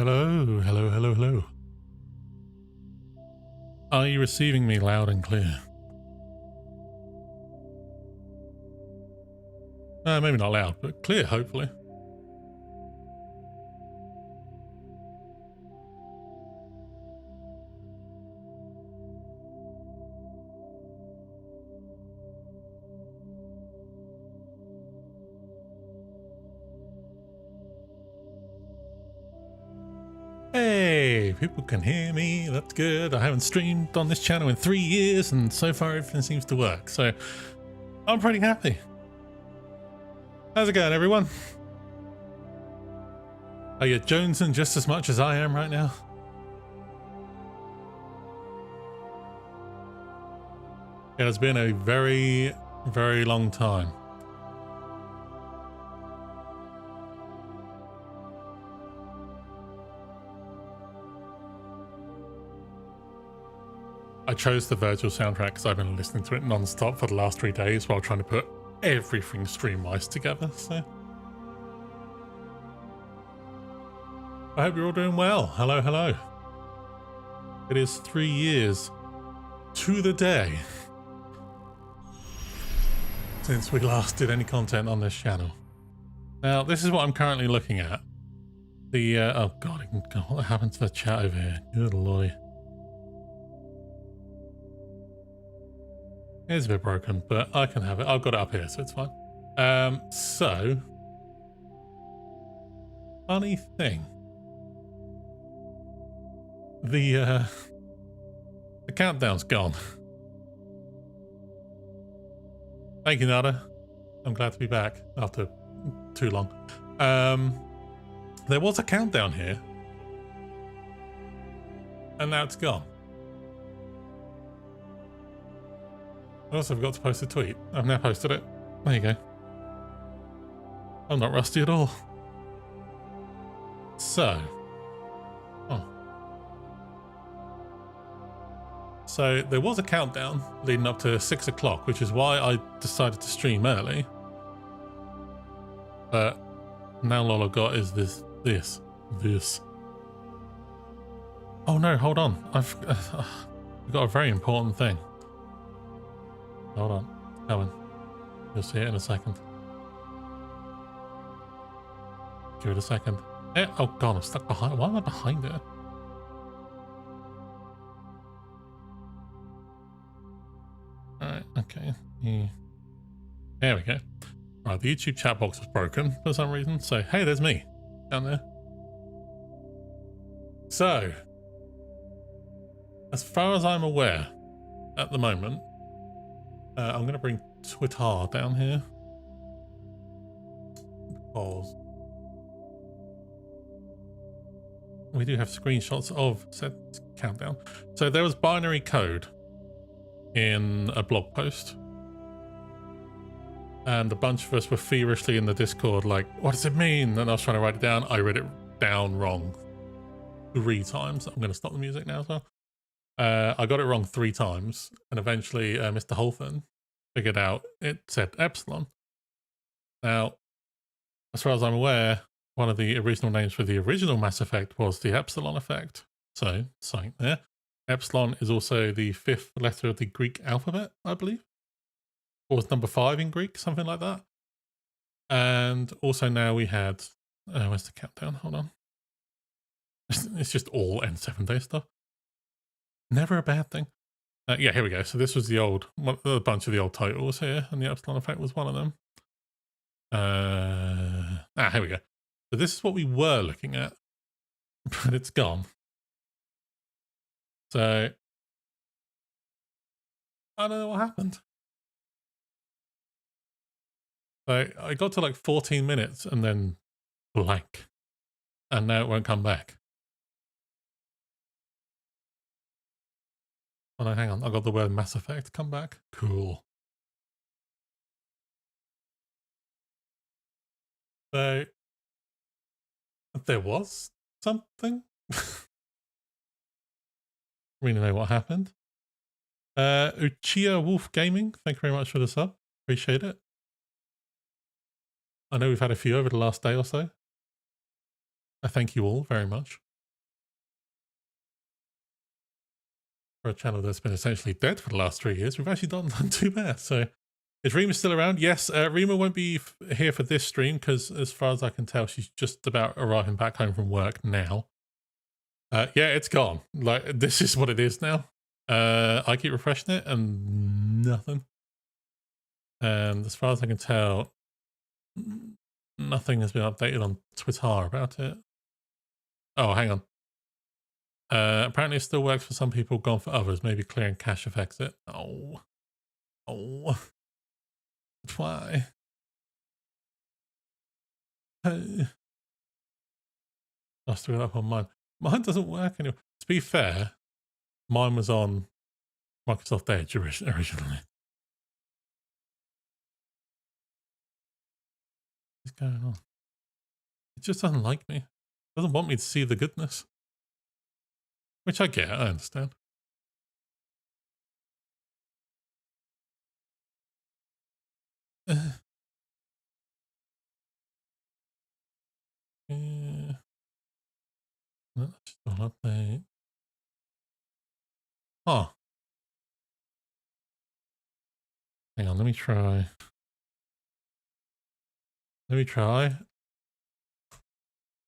Hello, hello, hello, hello. Are you receiving me loud and clear? Maybe not loud, but clear, hopefully. Hey, people can hear me. That's good. I haven't streamed on this channel in 3 years, and so far everything seems to work. So I'm pretty happy. How's it going, everyone? Are you jonesing just as much as I am right now? It has been a very, very long time. I chose the Virgil soundtrack because I've been listening to it non-stop for the last 3 days while trying to put everything stream-wise together, so. I hope you're all doing well. Hello, hello. It is 3 years to the day since we last did any content on this channel. Now, this is what I'm currently looking at. The, oh god, what happened to the chat over here? Good lordy. It's a bit broken, but I can have it. I've got it up here, so it's fine. So, funny thing. The countdown's gone. Thank you, Nada. I'm glad to be back after too long. There was a countdown here, and now it's gone. I also forgot to post a tweet. I've now posted it. There you go. I'm not rusty at all. So. Oh. So there was a countdown leading up to 6 o'clock, which is why I decided to stream early. But now all I've got is this. Oh no, hold on. I've got a very important thing. Hold on, it's coming. You'll see it in a second. Give it a second. Oh god, I'm stuck behind. Why am I behind it? Alright, okay. Yeah. There we go. Right, the YouTube chat box was broken for some reason. So, hey, there's me down there. So, as far as I'm aware, at the moment, I'm going to bring Twitter down here because we do have screenshots of said countdown. So there was binary code in a blog post, and a bunch of us were feverishly in the Discord like, what does it mean? And I was trying to write it down. I read it down wrong 3 times. I'm going to stop the music now as well. I got it wrong 3 times, and eventually Mr. Holfen figured out it said epsilon. Now, as far as I'm aware, one of the original names for the original Mass Effect was the epsilon effect. So, something there. Epsilon is also the 5th letter of the Greek alphabet, I believe. Or was number 5 in Greek, something like that. And also now we had, where's the countdown? Hold on. It's just all N7 day stuff. Never a bad thing. Yeah, here we go. So this was the old, a bunch of the old titles here, and the epsilon effect was one of them. Here we go. So this is what we were looking at, but it's gone. So I don't know what happened. So I got to like 14 minutes and then blank, and now it won't come back. Oh no, hang on. I got the word Mass Effect come back. Cool. So there was something. Really know what happened. Uchiha Wolf Gaming, thank you very much for the sub. Appreciate it. I know we've had a few over the last day or so. I thank you all very much. For a channel that's been essentially dead for the last 3 years, we've actually done too bad. So, is Rima still around? Yes, Rima won't be here for this stream because, as far as I can tell, she's just about arriving back home from work now. Yeah, it's gone. Like, this is what it is now. I keep refreshing it and nothing. And as far as I can tell, nothing has been updated on Twitter about it. Oh, hang on. Apparently it still works for some people, gone for others. Maybe clearing cache affects it. Oh. Why? Hey. I'll screw it up on mine. Mine doesn't work anymore. To be fair, mine was on Microsoft Edge originally. What's going on? It just doesn't like me. It doesn't want me to see the goodness. Which I get, I understand. Yeah. Let's just update. Huh. Hang on, let me try.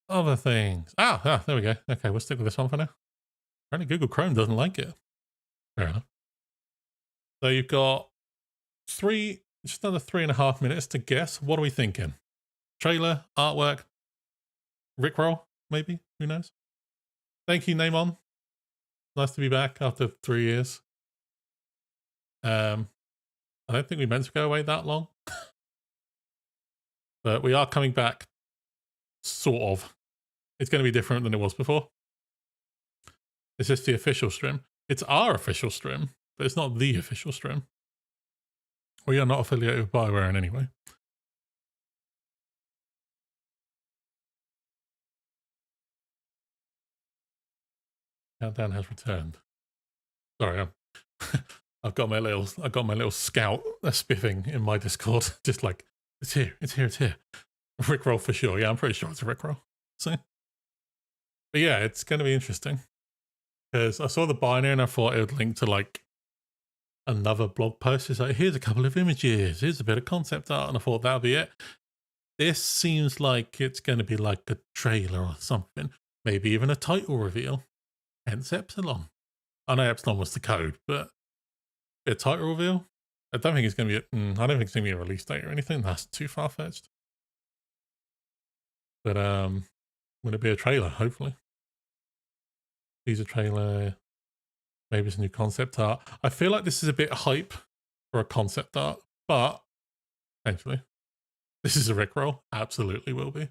Other things. There we go. Okay, we'll stick with this one for now. Apparently Google Chrome doesn't like it. Fair enough. So you've got just another 3.5 minutes to guess. What are we thinking? Trailer, artwork, Rickroll, maybe? Who knows? Thank you, Namon. Nice to be back after 3 years. I don't think we meant to go away that long. But we are coming back, sort of. It's going to be different than it was before. Is this the official stream? It's our official stream, but it's not the official stream. We are not affiliated with Bioware in any way. Countdown has returned. Sorry, I've got my little scout spiffing in my Discord. Just like, it's here. Rickroll for sure. Yeah, I'm pretty sure it's a Rickroll. So, but yeah, it's going to be interesting because I saw the binary and I thought it would link to like another blog post. It's like, here's a couple of images, here's a bit of concept art, and I thought that'll be it. This seems like it's going to be like a trailer or something, maybe even a title reveal. Hence Epsilon. I know Epsilon was the code, but a title reveal? I don't think it's going to be I don't think it's going to be a release date or anything. That's too far-fetched. But will it be a trailer? Hopefully. Teaser trailer. Maybe it's a new concept art. I feel like this is a bit hype for a concept art, but potentially. This is a Rickroll. Absolutely will be.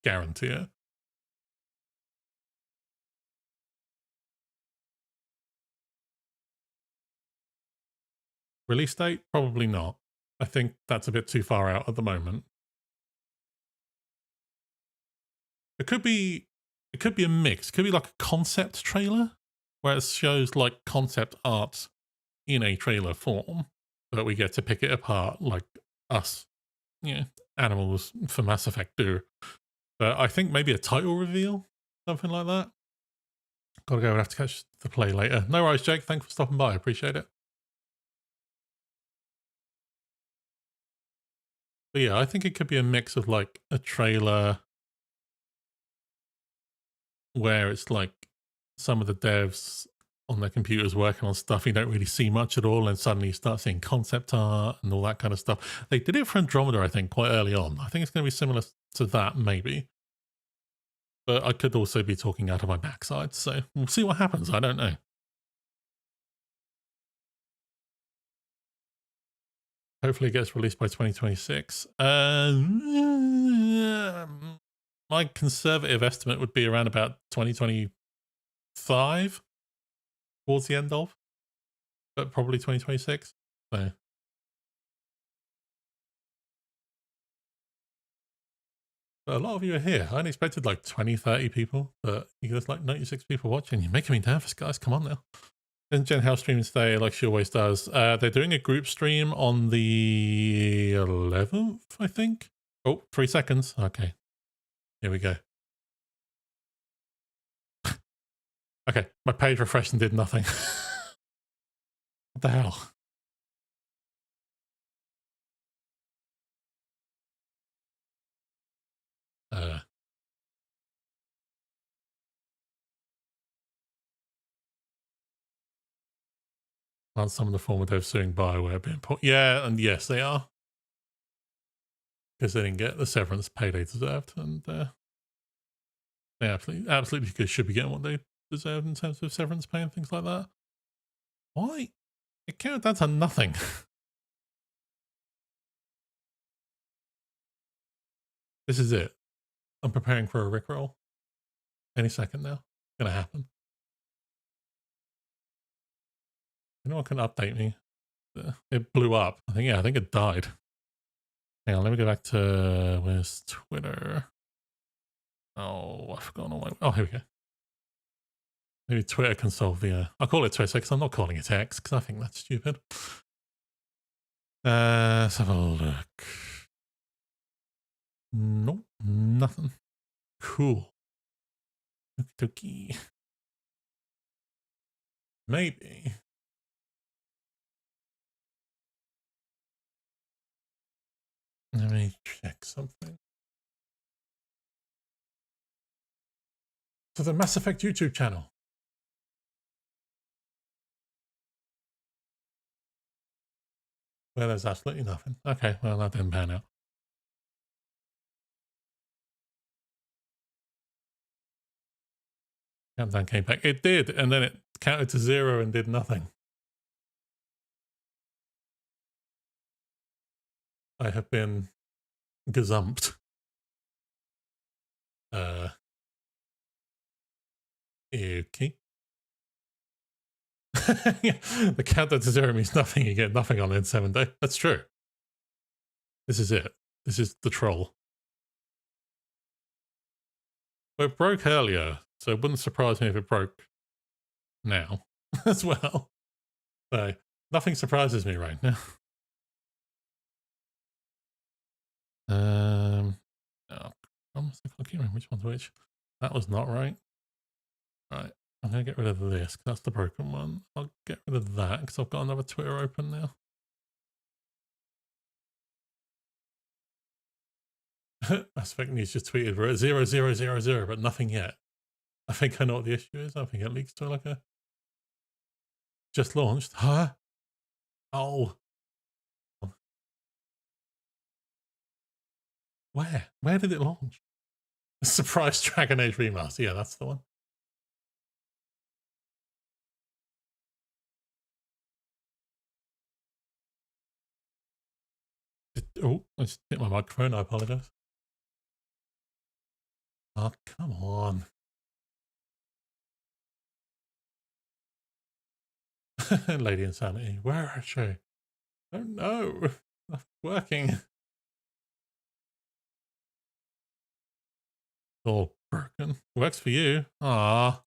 Guarantee it. Release date? Probably not. I think that's a bit too far out at the moment. It could be a mix. It could be like a concept trailer where it shows like concept art in a trailer form, but we get to pick it apart like us, animals for Mass Effect do. But I think maybe a title reveal, something like that. Gotta go, we'll have to catch the play later. No worries, Jake. Thanks for stopping by. I appreciate it. But yeah, I think it could be a mix of like a trailer where it's like some of the devs on their computers working on stuff you don't really see much at all, and suddenly you start seeing concept art and all that kind of stuff. They did it for Andromeda, I think, quite early on. I think it's going to be similar to that, maybe. But I could also be talking out of my backside, so we'll see what happens. I don't know. Hopefully it gets released by 2026. My conservative estimate would be around about 2025, towards the end of, but probably 2026. So. But a lot of you are here. I only expected like 20, 30 people, but there's like 96 people watching. You're making me nervous, guys. Come on now. And Jen House streams today, like she always does. They're doing a group stream on the 11th, I think. Oh, 3 seconds. Okay. Here we go. Okay, my page refreshed and did nothing. What the hell? Aren't some of the former devs suing Bioware being yeah, and yes, they are. Because they didn't get the severance pay they deserved, and they absolutely should be getting what they deserve in terms of severance pay and things like that. Why? It counted down to nothing. This is it. I'm preparing for a rickroll. Any second now. Gonna happen. Anyone can update me. It blew up. I think it died. Hang on, let me go back to where's Twitter? Oh, I've gone away. Oh, here we go. Maybe Twitter can solve the. I'll call it Twitter because I'm not calling it X because I think that's stupid. Let's have a look. Nope, nothing. Cool. Okie dokie. Maybe. Let me check something. To the Mass Effect YouTube channel. Well, there's absolutely nothing. Okay, well, that didn't pan out. Countdown came back. It did, and then it counted to 0 and did nothing. I have been gazumped. Okay. The countdown to 0 means nothing. You get nothing on in 7 days. That's true. This is it. This is the troll. Well, it broke earlier, so it wouldn't surprise me if it broke now as well. So nothing surprises me right now. Oh, I can't remember which one's which. That was not right. Right, I'm gonna get rid of this because that's the broken one. I'll get rid of that because I've got another Twitter open now. Mass Effect News just tweeted we're at 0000, but nothing yet. I think I know what the issue is. I think it leaks to like a just launched. Huh? Oh. Where? Where did it launch? Surprise Dragon Age Remaster. Yeah, that's the one. Oh, I just hit my microphone. I apologize. Oh, come on. Lady Insanity. Where is she? Oh no. Not working. All broken. Works for you. Ah.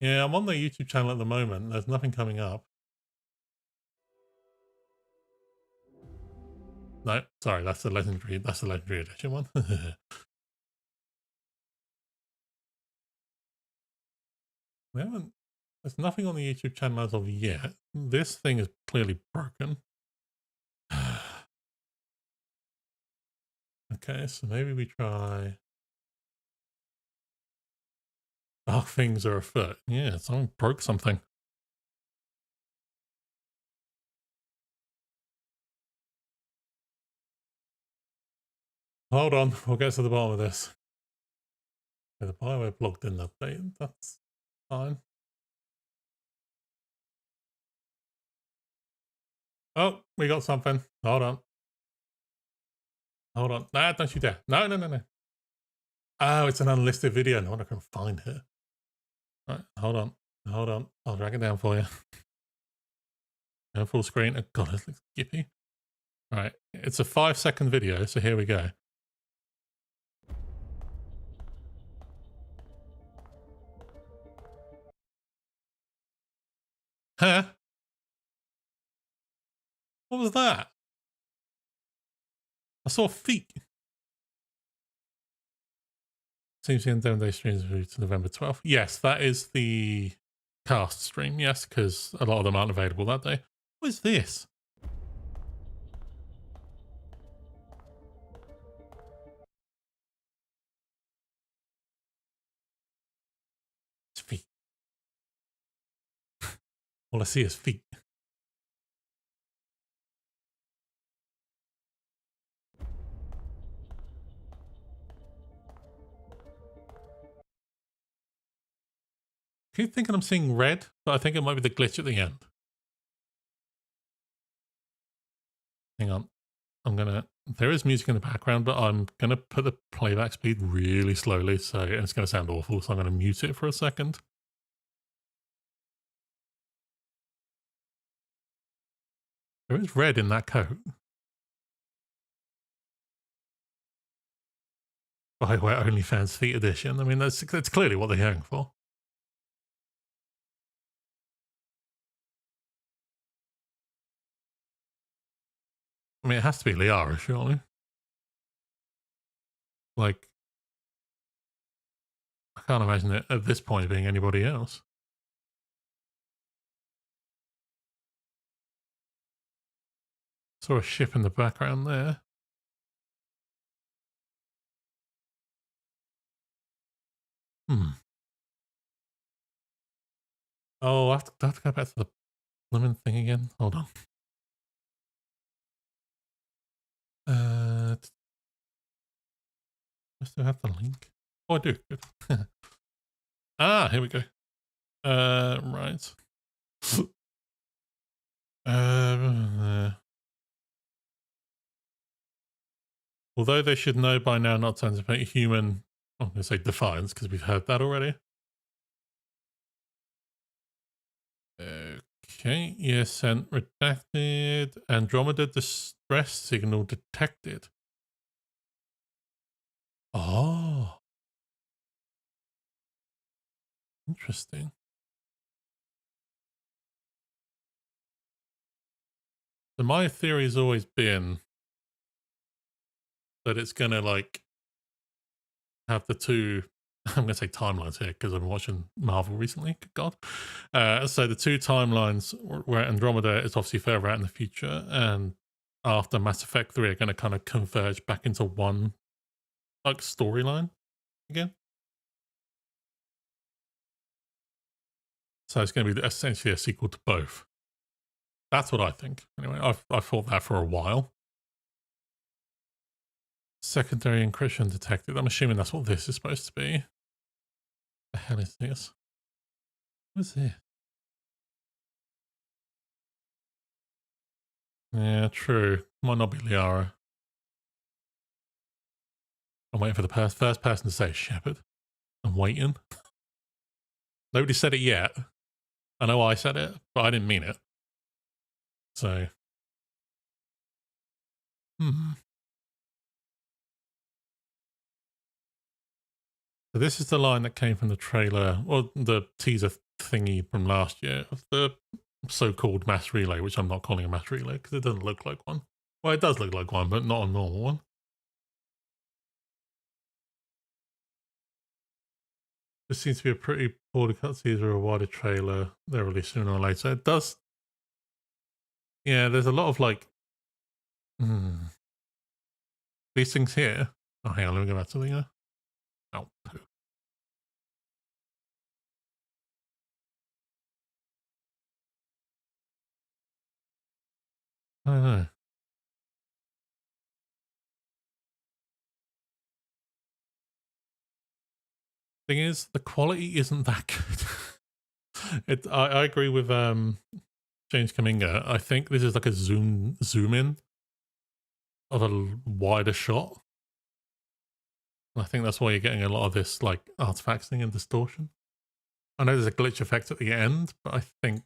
Yeah, I'm on the YouTube channel at the moment. There's nothing coming up. No, sorry, that's the legendary edition one. We haven't there's nothing on the YouTube channel as of yet. This thing is clearly broken. Okay, so maybe we try dark things are afoot. Yeah, someone broke something. Hold on, we'll get to the bottom of this. Yeah, the Bioware blog didn't update. That's fine. Oh, we got something. Hold on. Hold on. Nah, don't you dare. No, no, no, no. Oh, it's an unlisted video. No one can find it. Right, hold on. Hold on. I'll drag it down for you. Go full screen. Oh, God, it looks gippy. All right. It's a 5-second video, so here we go. Huh? What was that? I saw feet. Seems the end day streams through to November 12th. Yes, that is the cast stream. Yes, because a lot of them aren't available that day. What is this? It's feet. All I see is feet. I keep thinking I'm seeing red, but I think it might be the glitch at the end. Hang on. There is music in the background, but I'm gonna put the playback speed really slowly, so and it's gonna sound awful, so I'm gonna mute it for a second. There is red in that coat. Bioware OnlyFans Feet Edition. I mean, that's clearly what they're going for. I mean, it has to be Liara, surely. Like, I can't imagine it at this point being anybody else. Saw a ship in the background there. Oh, I have to go back to the lemon thing again. Hold on. I still have the link. Oh, I do. Good. Here we go. Right. Although they should know by now not to anticipate human, I'm going to say defiance because we've heard that already. Okay, yes, sent redacted. Andromeda distress signal detected. Oh, interesting. So my theory has always been that it's going to like have the two, I'm going to say timelines here because I've been watching Marvel recently. Good God. So the two timelines where Andromeda is obviously further out in the future and after Mass Effect 3 are going to kind of converge back into one like storyline again. So it's going to be essentially a sequel to both. That's what I think. Anyway, I've thought that for a while. Secondary encryption detected. I'm assuming that's what this is supposed to be. The hell is this? What is this? Yeah, true. Might not be Liara. I'm waiting for the first person to say Shepard. I'm waiting. Nobody said it yet. I know I said it, but I didn't mean it. So, So this is the line that came from the trailer, or the teaser thingy from last year of the so-called mass relay, which I'm not calling a mass relay because it doesn't look like one. Well, it does look like one, but not a normal one. This seems to be a pretty poorly cut teaser or a wider trailer. They're released sooner or later. It does. Yeah, there's a lot of like these things here. Oh, hang on, let me go back to the. Oh, I don't know. Thing is, the quality isn't that good. I agree with James Kaminga. I think this is like a zoom in of a wider shot. I think that's why you're getting a lot of this like artifacting and distortion. I know there's a glitch effect at the end, but I think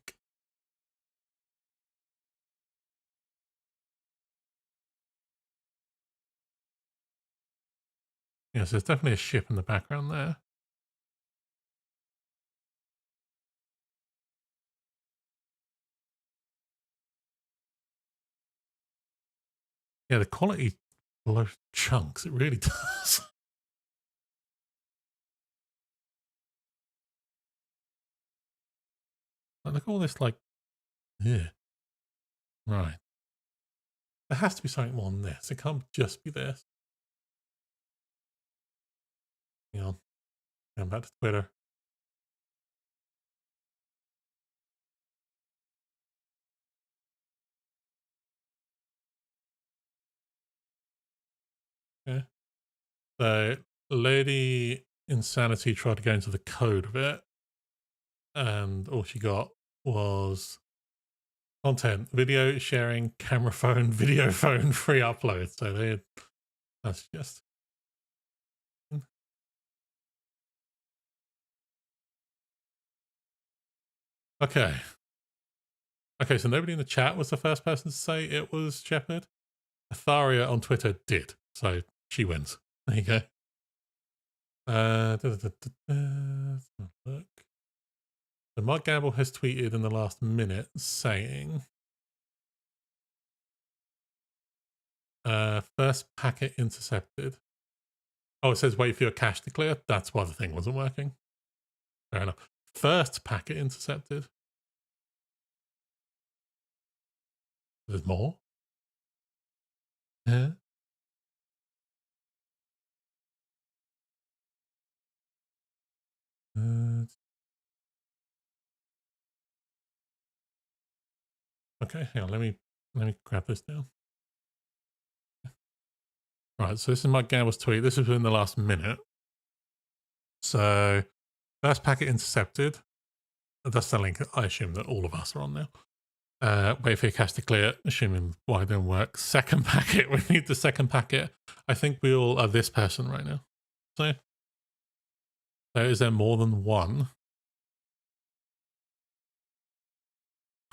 yes, there's definitely a ship in the background there. Yeah, the quality blows chunks. It really does. look at all this, like, yeah. Right. There has to be something more than this. It can't just be this. Hang on. Going back to Twitter. Okay. So, Lady Insanity tried to go into the code of it, and all she got was content, video sharing, camera phone, video phone, free upload. So that's just. Okay. Okay, so nobody in the chat was the first person to say it was Shepard. Atharia on Twitter did, so she wins. There you go. Look. So Mark Gamble has tweeted in the last minute saying, first packet intercepted. Oh, it says wait for your cache to clear. That's why the thing wasn't working. Fair enough. First packet intercepted. There's more. Yeah. Okay, hang on. Let me grab this down. Right, so this is Mike Gamble's tweet. This is within the last minute. So, first packet intercepted. That's the link I assume that all of us are on now. Wait for your cache to clear, assuming why it didn't work. Second packet, we need the second packet. I think we all are this person right now. So is there more than one?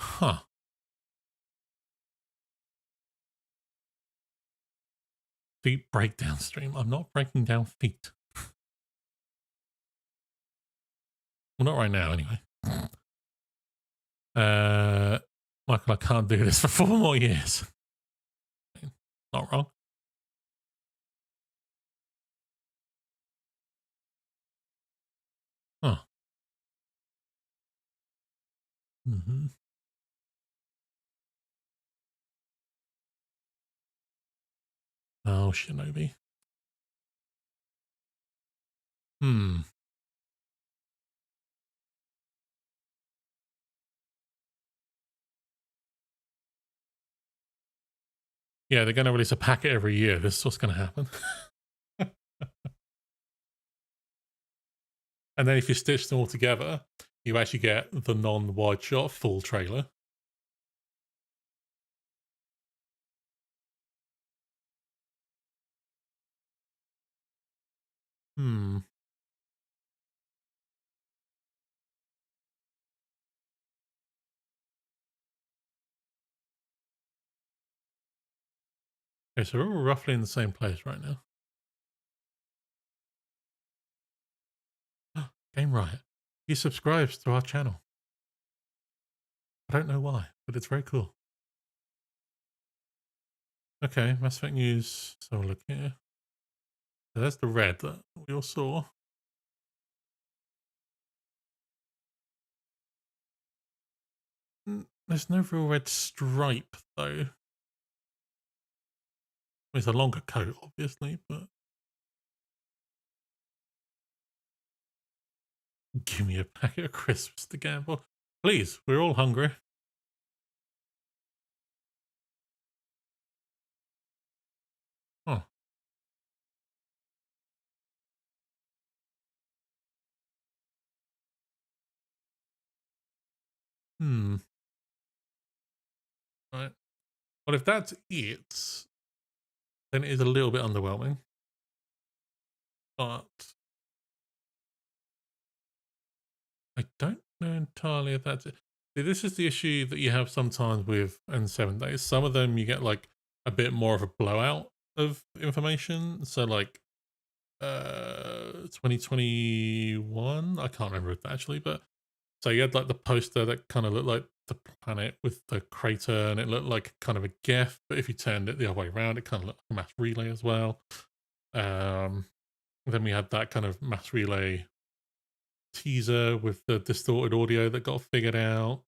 Huh. Feet breakdown stream. I'm not breaking down feet. Well, not right now, anyway. Michael, I can't do this for 4 more years. Not wrong. Huh. Mm-hmm. Oh, Shinobi. Yeah, they're going to release a packet every year. This is what's going to happen. And then if you stitch them all together, you actually get the non-wide shot full trailer. Okay, so we're all roughly in the same place right now. Game Riot. He subscribes to our channel. I don't know why, but it's very cool. Okay, Mass Effect news. So look here. So there's the red that we all saw. There's no real red stripe, though. It's a longer coat, obviously, but... Give me a packet of crisps to gamble. Please, we're all hungry. Oh. Right. Well, if that's it, then it is a little bit underwhelming. But I don't know entirely if that's it. See, this is the issue that you have sometimes with N7 days. Some of them you get like a bit more of a blowout of information. So like 2021, I can't remember it actually, but so you had like the poster that kind of looked like the planet with the crater, and it looked like kind of a GIF, but if you turned it the other way around, it kind of looked like a mass relay as well. Then we had that kind of mass relay teaser with the distorted audio that got figured out.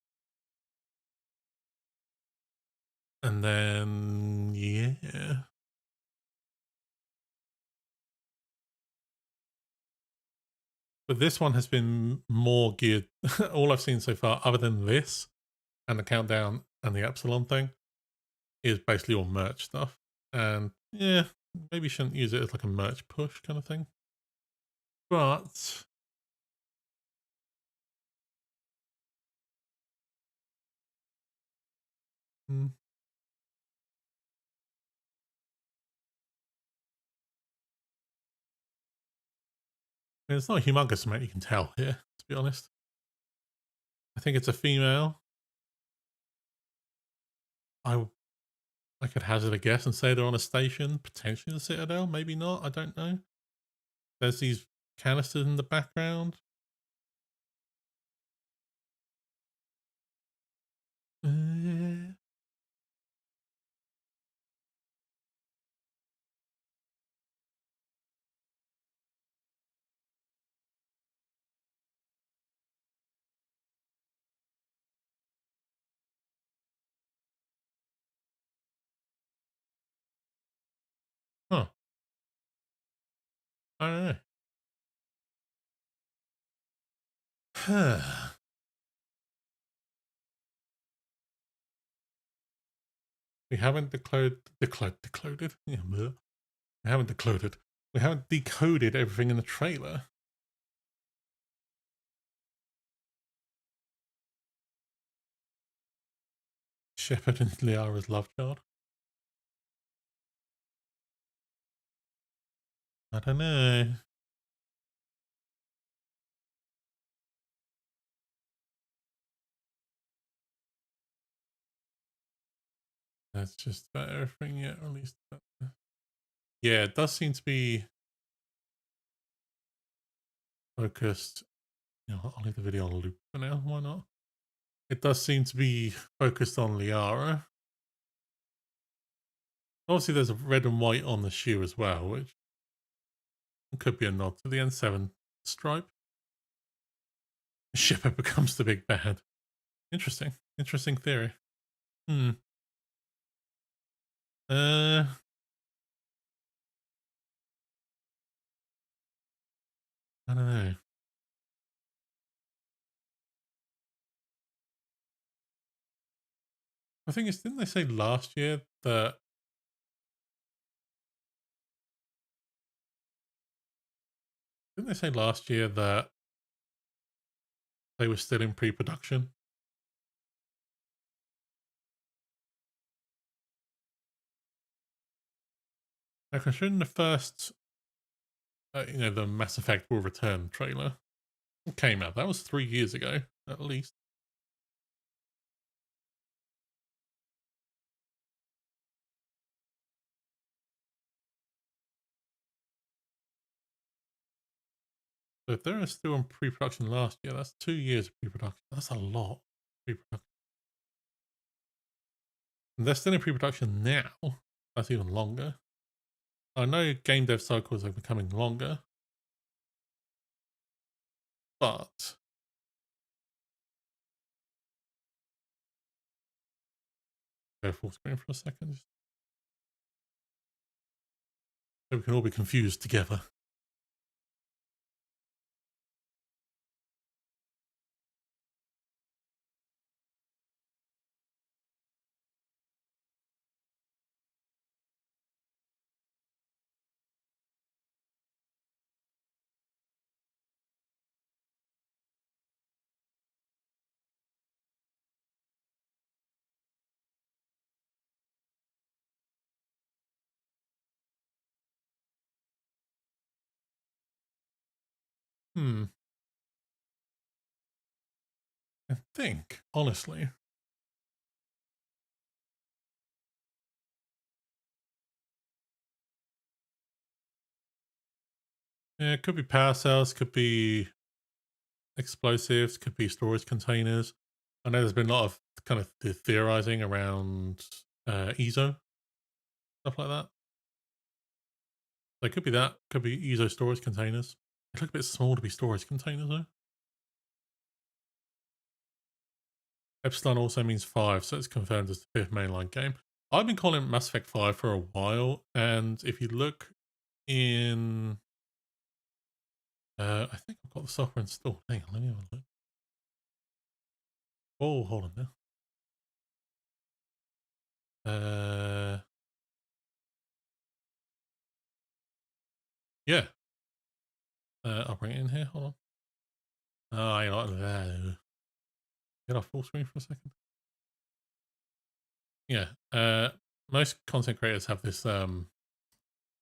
And then, yeah. But this one has been more geared, all I've seen so far, other than this and the countdown and the Epsilon thing, is basically all merch stuff. And yeah, maybe shouldn't use it as like a merch push kind of thing. But it's not a humongous amount you can tell here, to be honest. I think it's a female. I could hazard a guess and say they're on a station, potentially the Citadel, maybe not, I don't know. There's these canisters in the background. Huh. I don't know. We haven't decoded. Yeah, bleh. We haven't decoded. We haven't decoded everything in the trailer. Shepard and Liara's love child. I don't know. That's just about everything yet, or at least. Yeah, it does seem to be focused. You know, I'll leave the video on loop for now. Why not? It does seem to be focused on Liara. Obviously, there's a red and white on the shoe as well, which could be a nod to the N7 stripe. Shepard becomes the big bad. Interesting. Interesting theory. Uh, I don't know. I think it's, didn't they say last year that they were still in pre-production? Now, considering the first, the Mass Effect Will Return trailer came out, that was 3 years ago, at least. So if they're still in pre-production last year, that's 2 years of pre-production. That's a lot. Pre-production. And they're still in pre-production now. That's even longer. I know game dev cycles are becoming longer, but go full screen for a second, so we can all be confused together. I think, honestly. Yeah, it could be power cells, could be explosives, could be storage containers. I know there's been a lot of kind of theorizing around ESO, stuff like that. So it could be that, could be ESO storage containers. They look a bit small to be storage containers though. Epsilon also means 5, so it's confirmed as the 5th mainline game. I've been calling it Mass Effect 5 for a while, and if you look in, I think I've got the software installed. Hang on, let me have a look. Oh, hold on now. Yeah. I'll bring it in here. Hold on. Oh, you know what? Get off full screen for a second. Yeah. Most content creators have this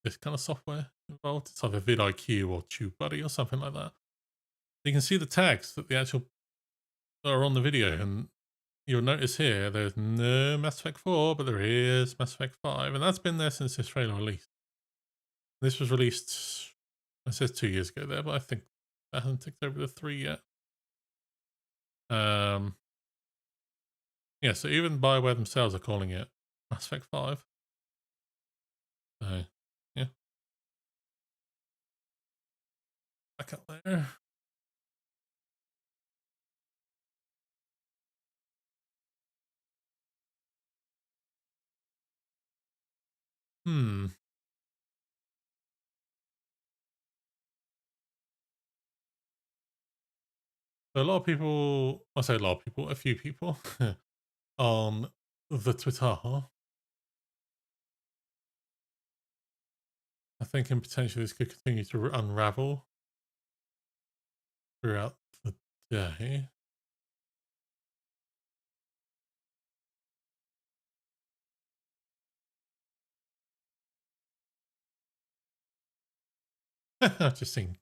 this kind of software involved. It's either vidIQ or TubeBuddy or something like that. You can see the tags that the actual are on the video, and you'll notice here there's no Mass Effect 4, but there is Mass Effect 5, and that's been there since this trailer released. This was released, it says 2 years ago there, but I think that hasn't ticked over the 3 yet. Yeah, so even BioWare themselves are calling it Mass Effect 5. So, yeah. Back up there. Hmm. So a lot of people, I say a lot of people, a few people on the Twitter are thinking potentially this could continue to unravel throughout the day. I've just seen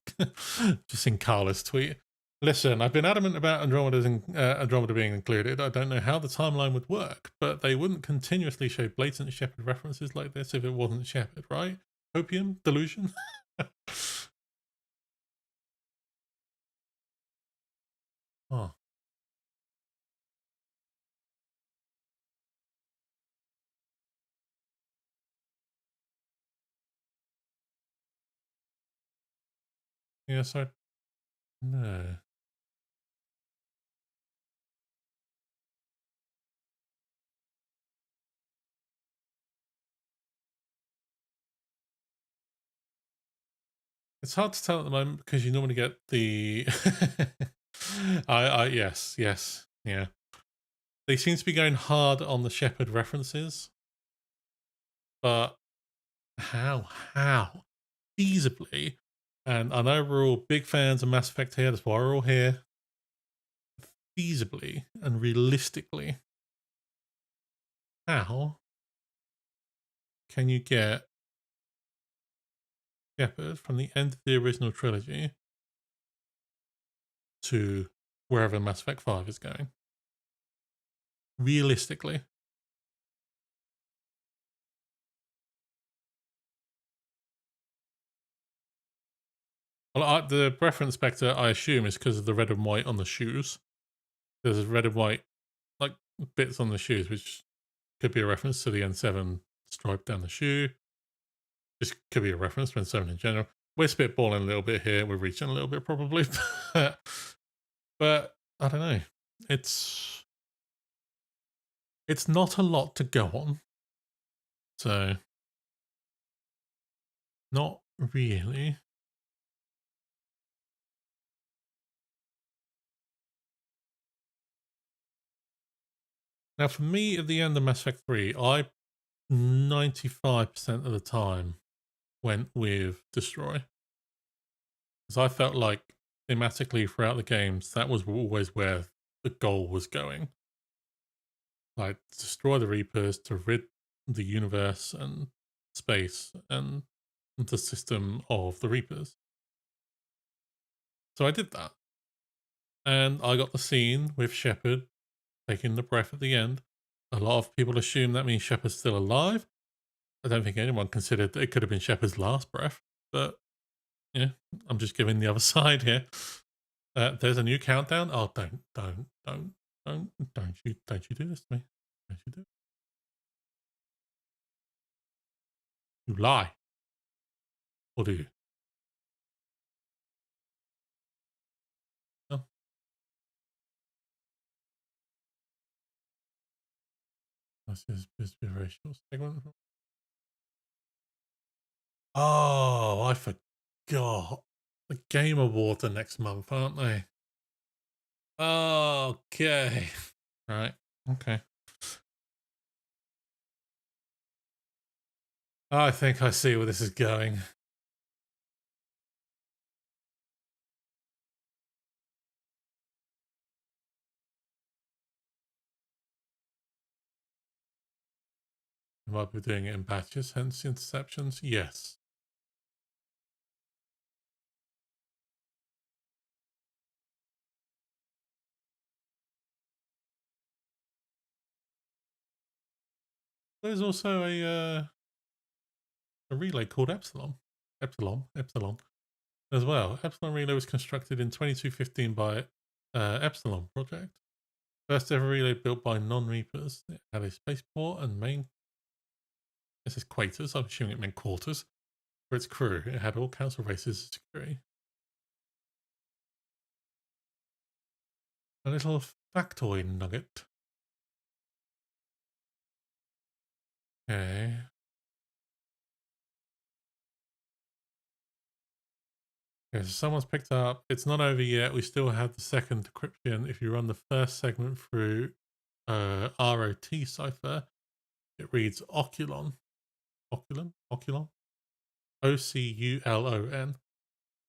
Carla's tweet. Listen, I've been adamant about Andromeda being included. I don't know how the timeline would work, but they wouldn't continuously show blatant Shepard references like this if it wasn't Shepard, right? Opium? Delusion? Oh, yeah, so no. It's hard to tell at the moment because you normally get the yes, yeah. They seem to be going hard on the Shepard references, but how feasibly, and I know we're all big fans of Mass Effect here, that's why we're all here, feasibly and realistically, how can you get Shepard from the end of the original trilogy to wherever Mass Effect 5 is going? Realistically. Well, the reference spectre, I assume, is because of the red and white on the shoes. There's red and white like bits on the shoes, which could be a reference to the N7 stripe down the shoe. This could be a reference to N7 in general. We're spitballing a little bit here. We're reaching a little bit probably, but I don't know. It's not a lot to go on, so not really. Now, for me, at the end of Mass Effect 3, I 95% of the time went with Destroy. Because I felt like thematically throughout the games, that was always where the goal was going. Like, destroy the Reapers to rid the universe and space and the system of the Reapers. So I did that. And I got the scene with Shepard taking the breath at the end. A lot of people assume that means Shepard's still alive. I don't think anyone considered that it could have been Shepard's last breath, but yeah, I'm just giving the other side here. There's a new countdown. Oh, don't you do this to me. Don't you do it. You lie. Or do you? No. This is supposed to be a very short segment. Oh, I forgot. The Game Awards are next month, aren't they? Okay. Right. Okay. I think I see where this is going. You might be doing it in batches, hence interceptions. Yes. There's also a relay called Epsilon. Epsilon as well. Epsilon relay was constructed in 2215 by Epsilon project. First ever relay built by non-reapers. It had a spaceport and main. This is Quaters. I'm assuming it meant quarters for its crew. It had all council races as security. A little factoid nugget. Okay. Okay, so someone's picked up. It's not over yet. We still have the second decryption. If you run the first segment through ROT cipher, it reads Oculon. Oculon? OCULON.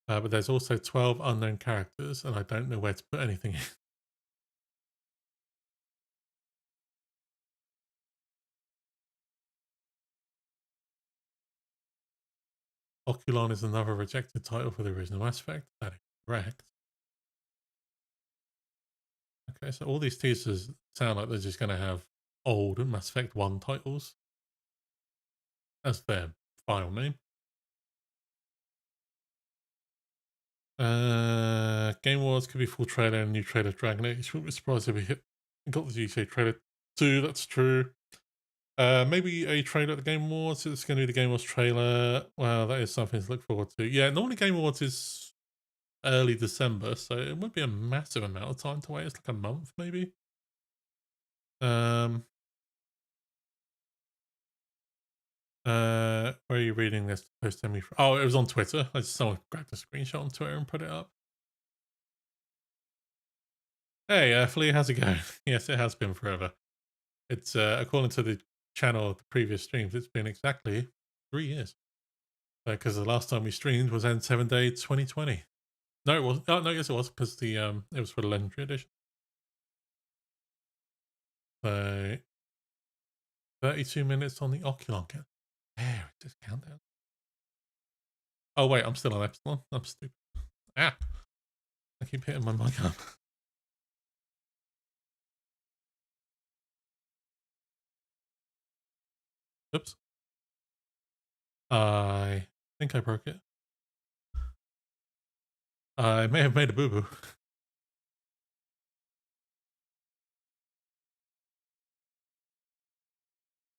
But there's also 12 unknown characters, and I don't know where to put anything in. Oculon is another rejected title for the original Mass Effect. That is correct. Okay, so all these teasers sound like they're just going to have old Mass Effect 1 titles as their file name. Game Awards could be full trailer and new trailer Dragon Age. Wouldn't be surprised if we got the GTA trailer too. That's true. Maybe a trailer at the Game Awards. It's going to be the Game Awards trailer. Well, that is something to look forward to. Yeah, normally Game Awards is early December, so it won't be a massive amount of time to wait. It's like a month, maybe. Where are you reading this post to me from? Oh, it was on Twitter. I just someone grabbed a screenshot on Twitter and put it up. Hey, Flea, how's it going? Yes, it has been forever. It's according to the channel of the previous streams, it's been exactly 3 years. Because the last time we streamed was N7 Day 2020. No, it was. Oh no, yes, it was because the it was for the legendary edition. So 32 minutes on the Oculon count. There, it just countdown. Oh wait, I'm still on Epsilon. I'm stupid. Ah, I keep hitting my mic up. Oops. I think I broke it. I may have made a boo-boo.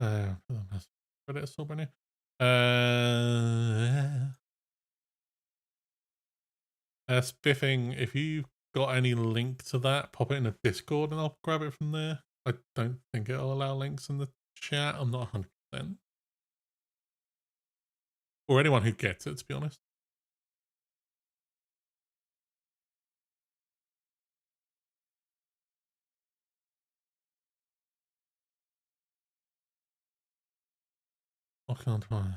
But it's so many. Spiffing, if you got any link to that, pop it in a Discord and I'll grab it from there. I don't think it'll allow links in the chat. I'm not 100%. Or anyone who gets it, to be honest. I can't find.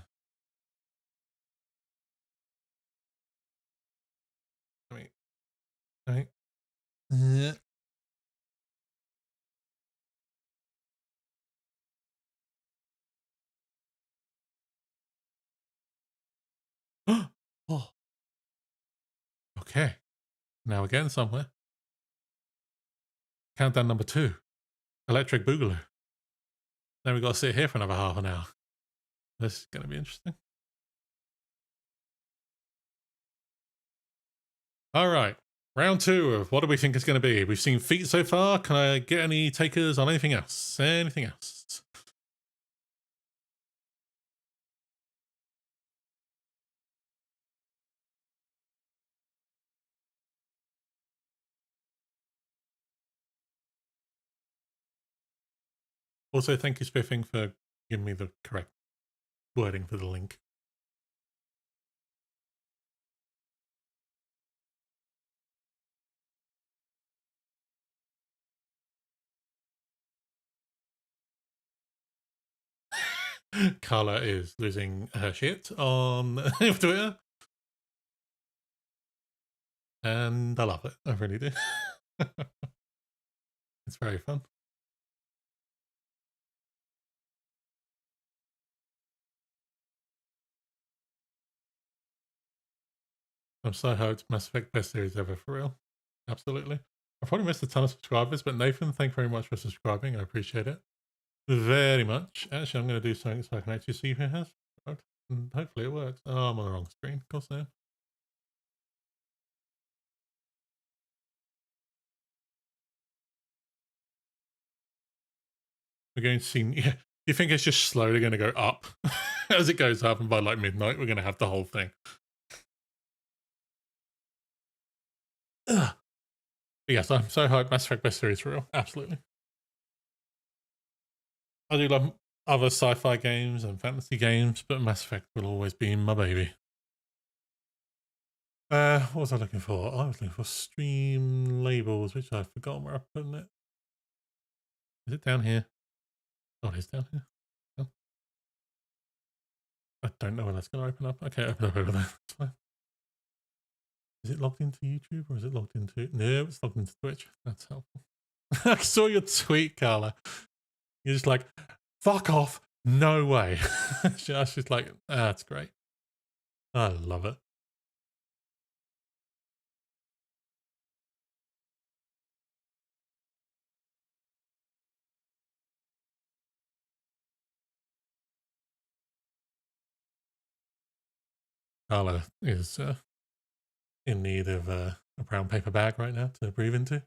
Wait. Yeah. Oh. Okay. Now we're getting somewhere. Countdown number 2. Electric Boogaloo. Then we've got to sit here for another half an hour. This is going to be interesting. All right. Round 2 of what do we think it's going to be? We've seen feet so far. Can I get any takers on anything else? Anything else? Also, thank you, Spiffing, for giving me the correct wording for the link. Carla is losing her shit on Twitter. And I love it. I really do. It's very fun. I'm so hyped. Mass Effect best series ever, for real. Absolutely. I probably missed a ton of subscribers, but Nathan, thank you very much for subscribing. I appreciate it very much. Actually, I'm going to do something so I can actually see who has subscribed. And hopefully it works. Oh, I'm on the wrong screen. Of course I am. We're going to see. Yeah. Do you think it's just slowly going to go up as it goes up, and by like midnight, we're going to have the whole thing? Ugh. Yes, I'm so hyped. Mass Effect best series for real. Absolutely. I do love other sci-fi games and fantasy games, but Mass Effect will always be my baby. What was I looking for? I was looking for stream labels, which I've forgotten where I put it. Is it down here? Oh, it is down here. Oh. I don't know when that's going to open up. Okay, open up over there. That's fine. Is it logged into YouTube or is it logged into... No, it's logged into Twitch. That's helpful. I saw your tweet, Carla. You're just like, fuck off. No way. She's like, that's great. I love it. Carla is in need of a brown paper bag right now to breathe into.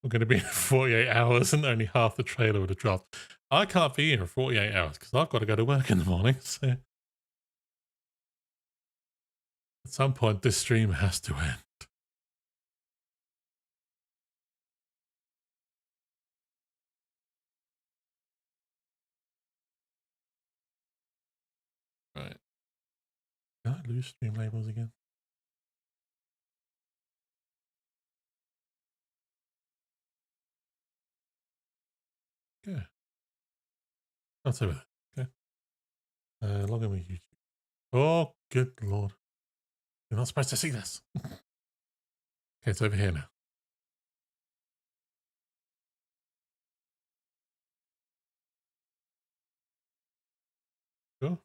We're going to be in 48 hours and only half the trailer would have dropped. I can't be here in 48 hours because I've got to go to work in the morning. So at some point, this stream has to end. Right. Did I lose stream labels again? Yeah. That's over there. Okay. Log in with YouTube. Oh, good lord. You're not supposed to see this. Okay, it's over here now. Sure.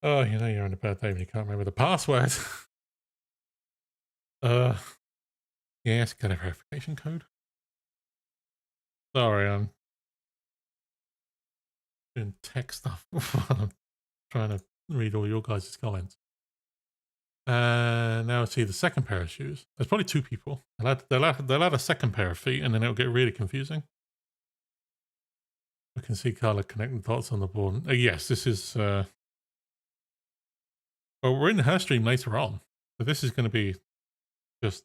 Oh, you know you're on a bad day when you can't remember the password. Yes, got a verification code. Sorry, I'm doing tech stuff while I'm trying to read all your guys' comments. Now see the second pair of shoes. There's probably two people. They'll add a second pair of feet, and then it'll get really confusing. I can see Carla connecting dots on the board. Yes, this is... well, we're in her stream later on. So this is going to be just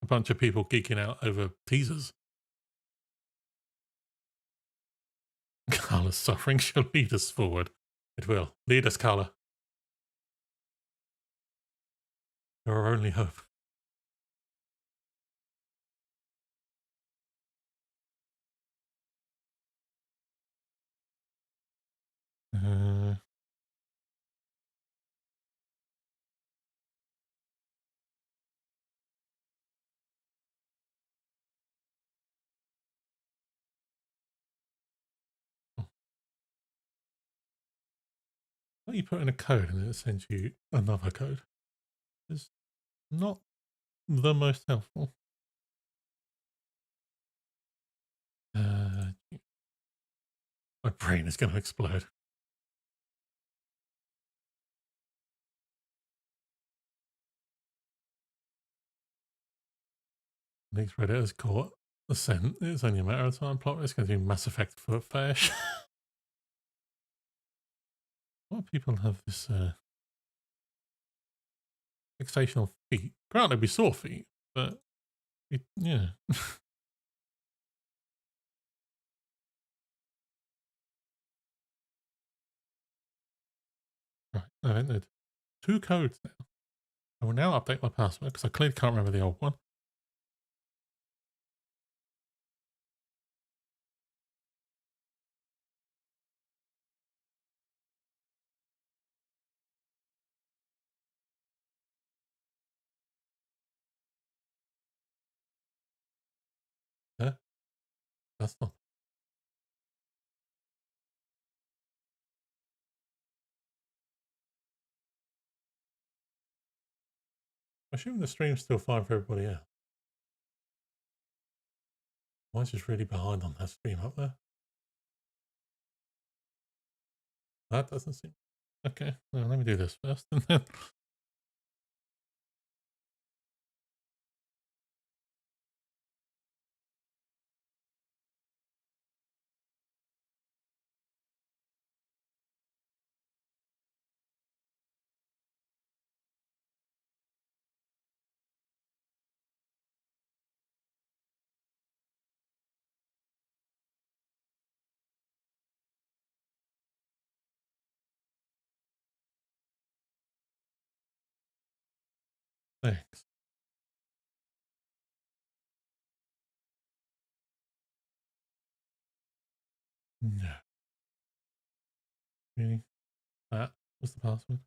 a bunch of people geeking out over teasers. Carla's suffering shall lead us forward. It will. Lead us, Carla. You're our only hope. You put in a code and it sends you another code. It's not the most helpful. My brain is going to explode. Next Redditors caught the scent. It's only a matter of time. Plot is going to be Mass Effect foot fetish. A lot of people have this fixation on feet. Granted, we saw feet, but yeah. Right, I've entered 2 codes now. I will now update my password because I clearly can't remember the old one. Yeah, that's not. I assume the stream's still fine for everybody else. Mine's just really behind on that stream up there. That doesn't seem. Okay, well, let me do this first and then. Thanks. No. Really? That was the password?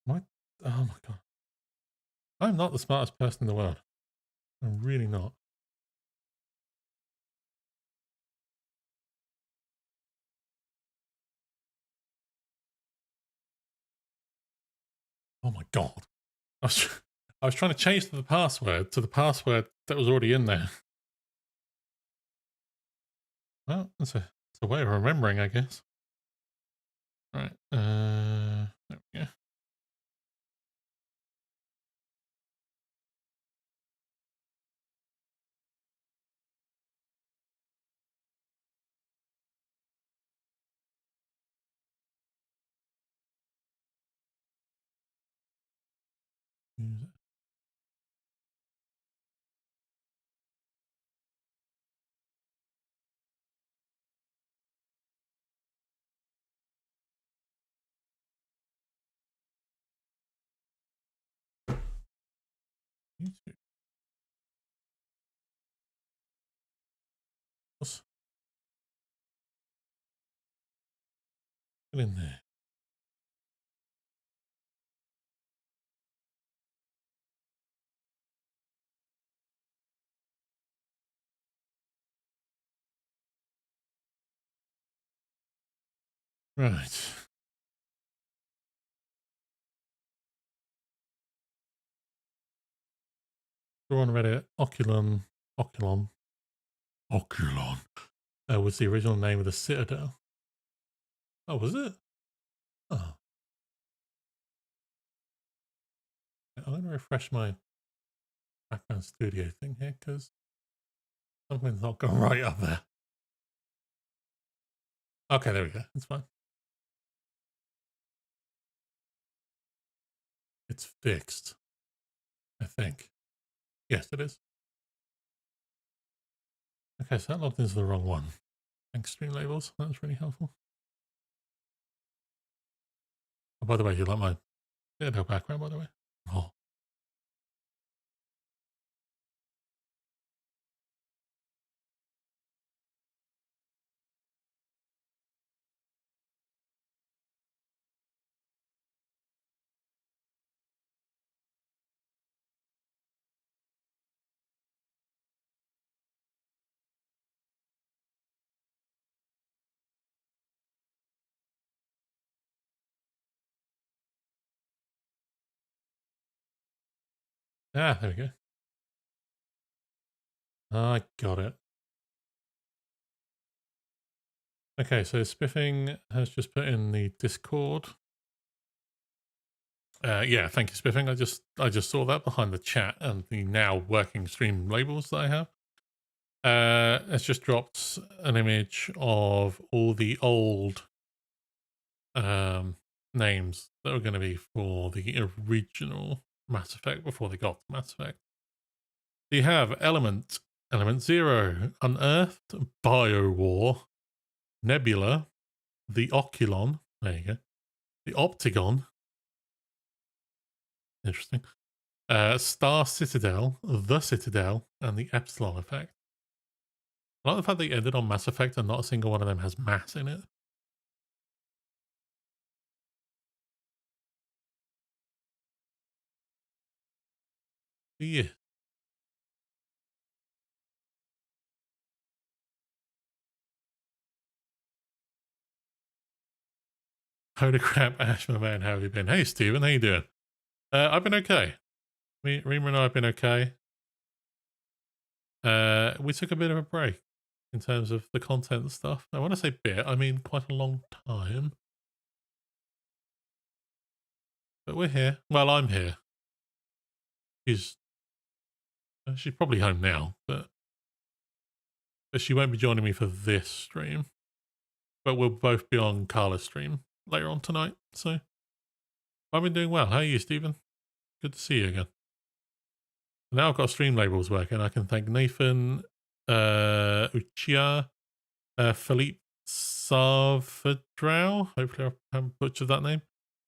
What? Oh my god. I'm not the smartest person in the world. I'm really not. Oh my god. I was, I was trying to change the password to the password that was already in there. Well, it's a way of remembering, I guess. Right. There we go. Use it. YouTube. What's in there? Right. We're on Reddit. Oculon was the original name of the Citadel. Oh, was it? Oh. I'm going to refresh my background studio thing here because something's not going right up there. Okay, there we go. It's fine. It's fixed, I think. Yes, it is. Okay, so that logged into the wrong one. Thanks, stream labels. That was really helpful. Oh, by the way, you like my background, by the way? Oh. Ah, there we go. I got it. Okay, so Spiffing has just put in the Discord. Yeah, thank you, Spiffing. I just saw that behind the chat and the now working stream labels that I have. It's just dropped an image of all the old names that were going to be for the original Mass Effect before they got to Mass Effect. So you have Element 0, Unearthed, BioWar, Nebula, the Oculon, there you go, the Optigon, interesting, Star Citadel, the Citadel, and the Epsilon Effect. I like the fact they ended on Mass Effect and not a single one of them has mass in it. Yeah. Holy crap, Ashman man, how have you been? Hey Steven, how you doing? I've been okay. Rima and I have been okay. We took a bit of a break in terms of the content stuff. I want to say bit, I mean quite a long time. But we're here. Well, I'm here. She's probably home now, but she won't be joining me for this stream. But we'll both be on Carla's stream later on tonight. So I've been doing well. How are you, Stephen? Good to see you again. Now I've got stream labels working. I can thank Nathan, Uchiha, Philippe Sarvadrau, hopefully I haven't butchered that name,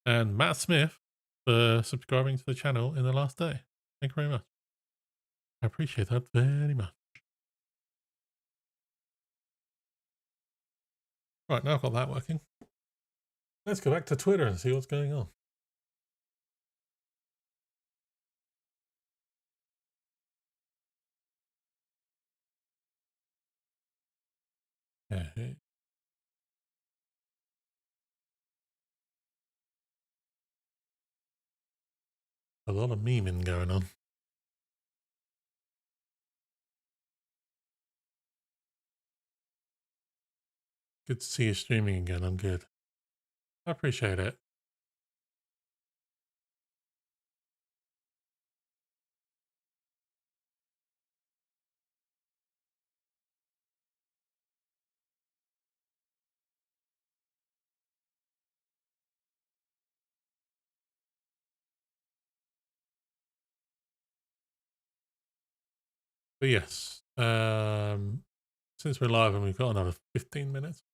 and Matt Smith for subscribing to the channel in the last day. Thank you very much. I appreciate that very much. Right, now I've got that working. Let's go back to Twitter and see what's going on. Yeah. A lot of memeing going on. Good to see you streaming again. I'm good. I appreciate it. But yes, since we're live and we've got another 15 minutes.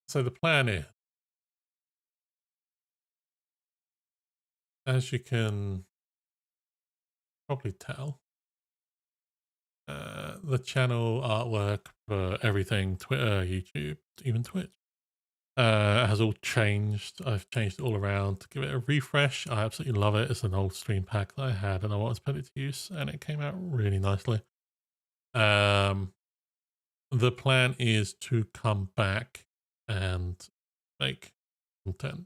So the plan is, as you can probably tell, the channel artwork for everything, Twitter, YouTube, even Twitch, has all changed. I've changed it all around to give it a refresh. I absolutely love it. It's an old stream pack that I had and I wanted to put it to use and it came out really nicely. The plan is to come back and make content,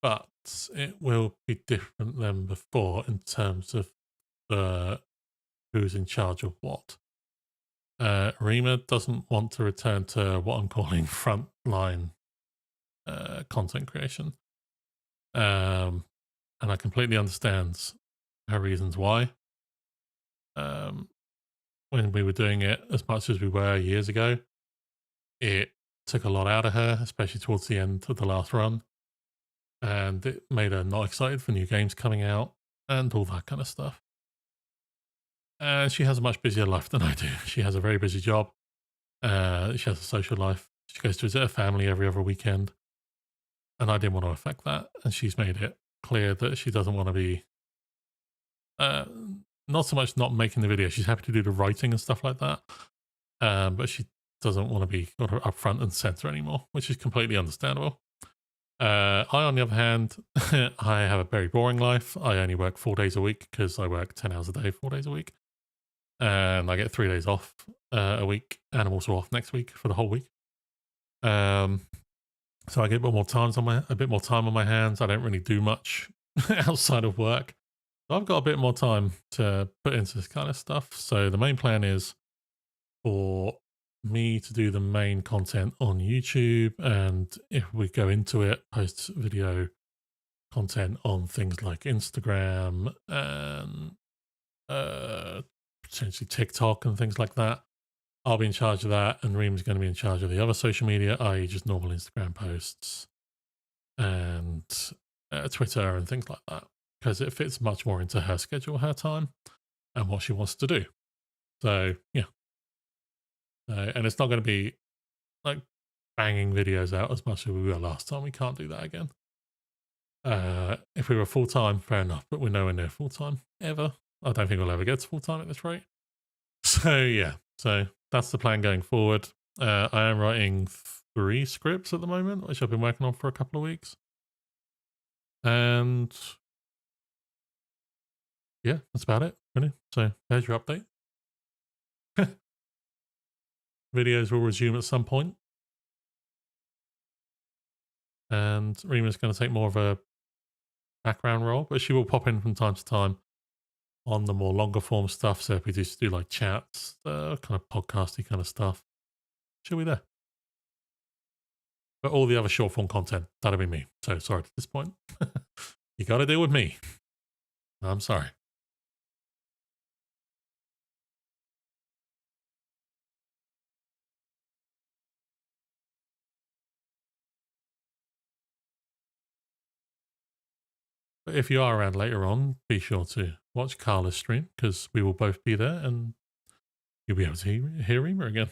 but it will be different than before in terms of who's in charge of what. Rima doesn't want to return to what I'm calling frontline content creation. And I completely understand her reasons why. When we were doing it as much as we were years ago, it took a lot out of her, especially towards the end of the last run. And it made her not excited for new games coming out and all that kind of stuff. And she has a much busier life than I do. She has a very busy job. She has a social life. She goes to visit her family every other weekend. And I didn't want to affect that. And she's made it clear that she doesn't want to be, not so much not making the video. She's happy to do the writing and stuff like that. But she doesn't want to be up front and center anymore, which is completely understandable. I, on the other hand, I have a very boring life. I only work 4 days a week because I work 10 hours a day, 4 days a week. And I get 3 days off a week, and I'm also off next week for the whole week. So I get a bit more time on my hands. I don't really do much outside of work. I've got a bit more time to put into this kind of stuff. So the main plan is for me to do the main content on YouTube, and if we go into it, post video content on things like Instagram and potentially TikTok and things like that. I'll be in charge of that, and Reem's going to be in charge of the other social media, i.e. just normal Instagram posts and Twitter and things like that, because it fits much more into her schedule, her time, and what she wants to do. So, yeah. And it's not going to be like banging videos out as much as we were last time. We can't do that again. If we were full-time, fair enough, but we're nowhere near full-time, ever. I don't think we'll ever get to full-time at this rate. So, yeah. So, that's the plan going forward. I am writing 3 scripts at the moment, which I've been working on for a couple of weeks. And yeah, that's about it, really. So, there's your update. Videos will resume at some point. And Rima's going to take more of a background role, but she will pop in from time to time on the more longer form stuff. So if we just do like chats, kind of podcasty kind of stuff, she'll be there. But all the other short form content, that'll be me. So sorry to this point. You got to deal with me. I'm sorry. But if you are around later on, be sure to watch Carla's stream, because we will both be there and you'll be able to hear Rima again.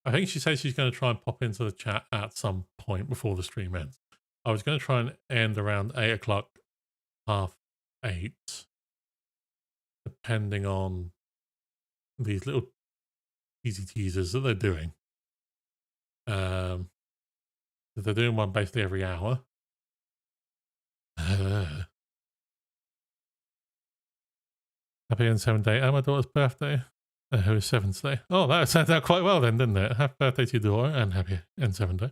I think she says she's going to try and pop into the chat at some point before the stream ends. I was going to try and end around 8 o'clock, 7:30, depending on these little easy teasers that they're doing. They're doing one basically every hour. Happy on 7th day. And my daughter's birthday. Who is 7 today? Oh, that turned out quite well then, didn't it? Happy birthday to your daughter and happy N7 day.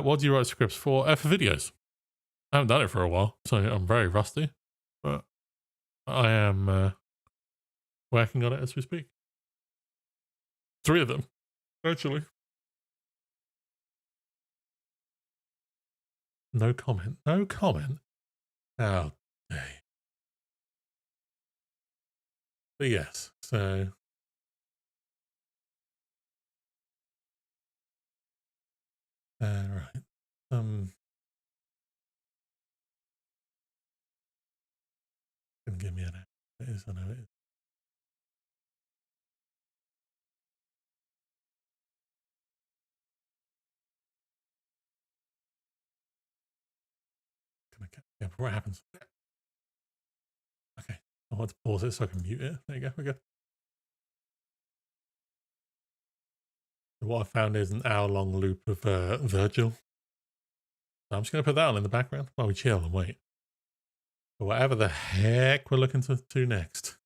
What do you write scripts for? For videos. I haven't done it for a while, so I'm very rusty. But I am working on it as we speak. 3 of them, actually. No comment. No comment. Oh, day. But yes, so right. Gonna give me an it is, I know it is. Yeah, what happens? Okay. I want to pause it so I can mute it. There you go. We're good. What I found is an hour-long loop of Virgil. So I'm just going to put that on in the background while we chill and wait for whatever the heck we're looking to do next.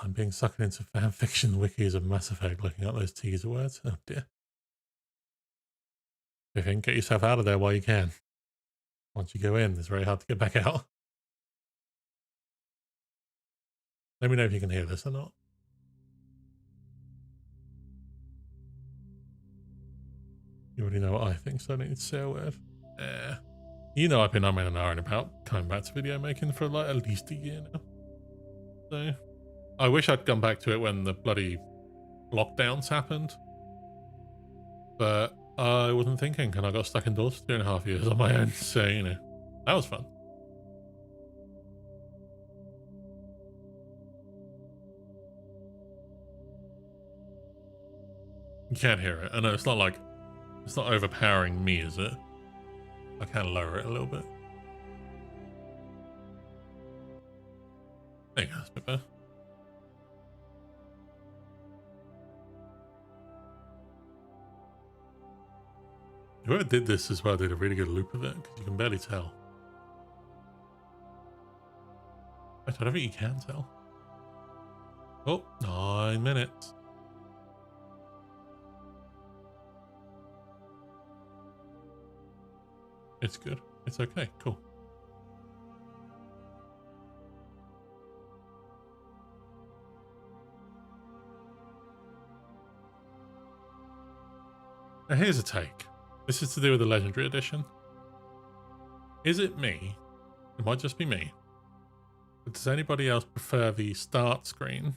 I'm being sucked into fanfiction wikis of Mass Effect looking at those teaser words. Oh dear. I think get yourself out of there while you can. Once you go in, it's very hard to get back out. Let me know if you can hear this or not. You already know what I think, so I don't need to say a word. You know I've been umming and ahhing about coming back to video making for like at least a year now. So I wish I'd gone back to it when the bloody lockdowns happened. But I wasn't thinking, and I got stuck indoors for 2.5 years on my own. So, you know, that was fun. You can't hear it. I know it's not like, it's not overpowering me, is it? I can lower it a little bit. There you go, that's a bit better. Whoever did this as well did a really good loop of it, because you can barely tell. I don't think you can tell. Oh, 9 minutes. It's good. It's okay. Cool. Now here's a take. This is to do with the Legendary Edition. Is it me? It might just be me. But does anybody else prefer the start screen